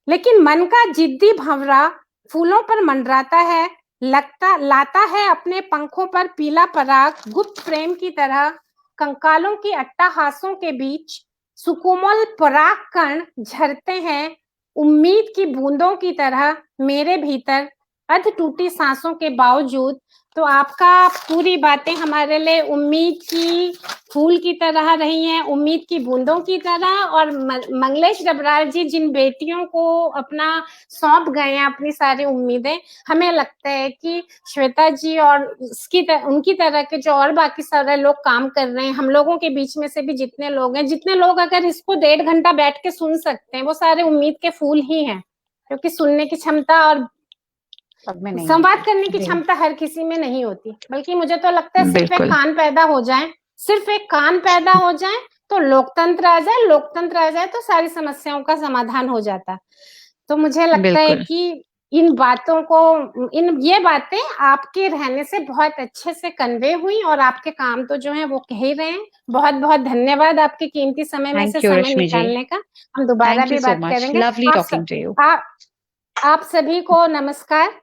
लेकिन मन का जिद्दी भंवरा फूलों पर मंडराता है, लाता है अपने पंखों पर पीला पराग गुप्त प्रेम की तरह। कंकालों की अट्टहासों के बीच सुकोमल पराग कण झरते हैं उम्मीद की बूंदों की तरह मेरे भीतर अध टूटी सांसों के बावजूद। तो आपका पूरी बातें हमारे लिए उम्मीद की फूल की तरह रही हैं, उम्मीद की बूंदों की तरह। और मंगलेश डबराल जी जिन बेटियों को अपना सौंप गए हैं अपनी सारी उम्मीदें, हमें लगता है कि श्वेता जी और उनकी तरह के जो और बाकी सारे लोग काम कर रहे हैं, हम लोगों के बीच में से भी जितने लोग हैं, जितने लोग अगर इसको 1.5 घंटा बैठ के सुन सकते हैं, वो सारे उम्मीद के फूल ही हैं, क्योंकि सुनने की क्षमता और संवाद करने की क्षमता हर किसी में नहीं होती। बल्कि मुझे तो लगता है सिर्फ एक कान पैदा हो जाए, सिर्फ एक कान पैदा हो जाए तो लोकतंत्र आ जाए, लोकतंत्र आ जाए तो सारी समस्याओं का समाधान हो जाता। तो मुझे लगता है कि इन बातों को, ये बातें आपके रहने से बहुत अच्छे से कन्वे हुई और आपके काम तो जो है वो कह ही रहे हैं। बहुत बहुत धन्यवाद आपके कीमती समय में से समय निकालने का। हम दोबारा भी बात करेंगे। आप सभी को नमस्कार।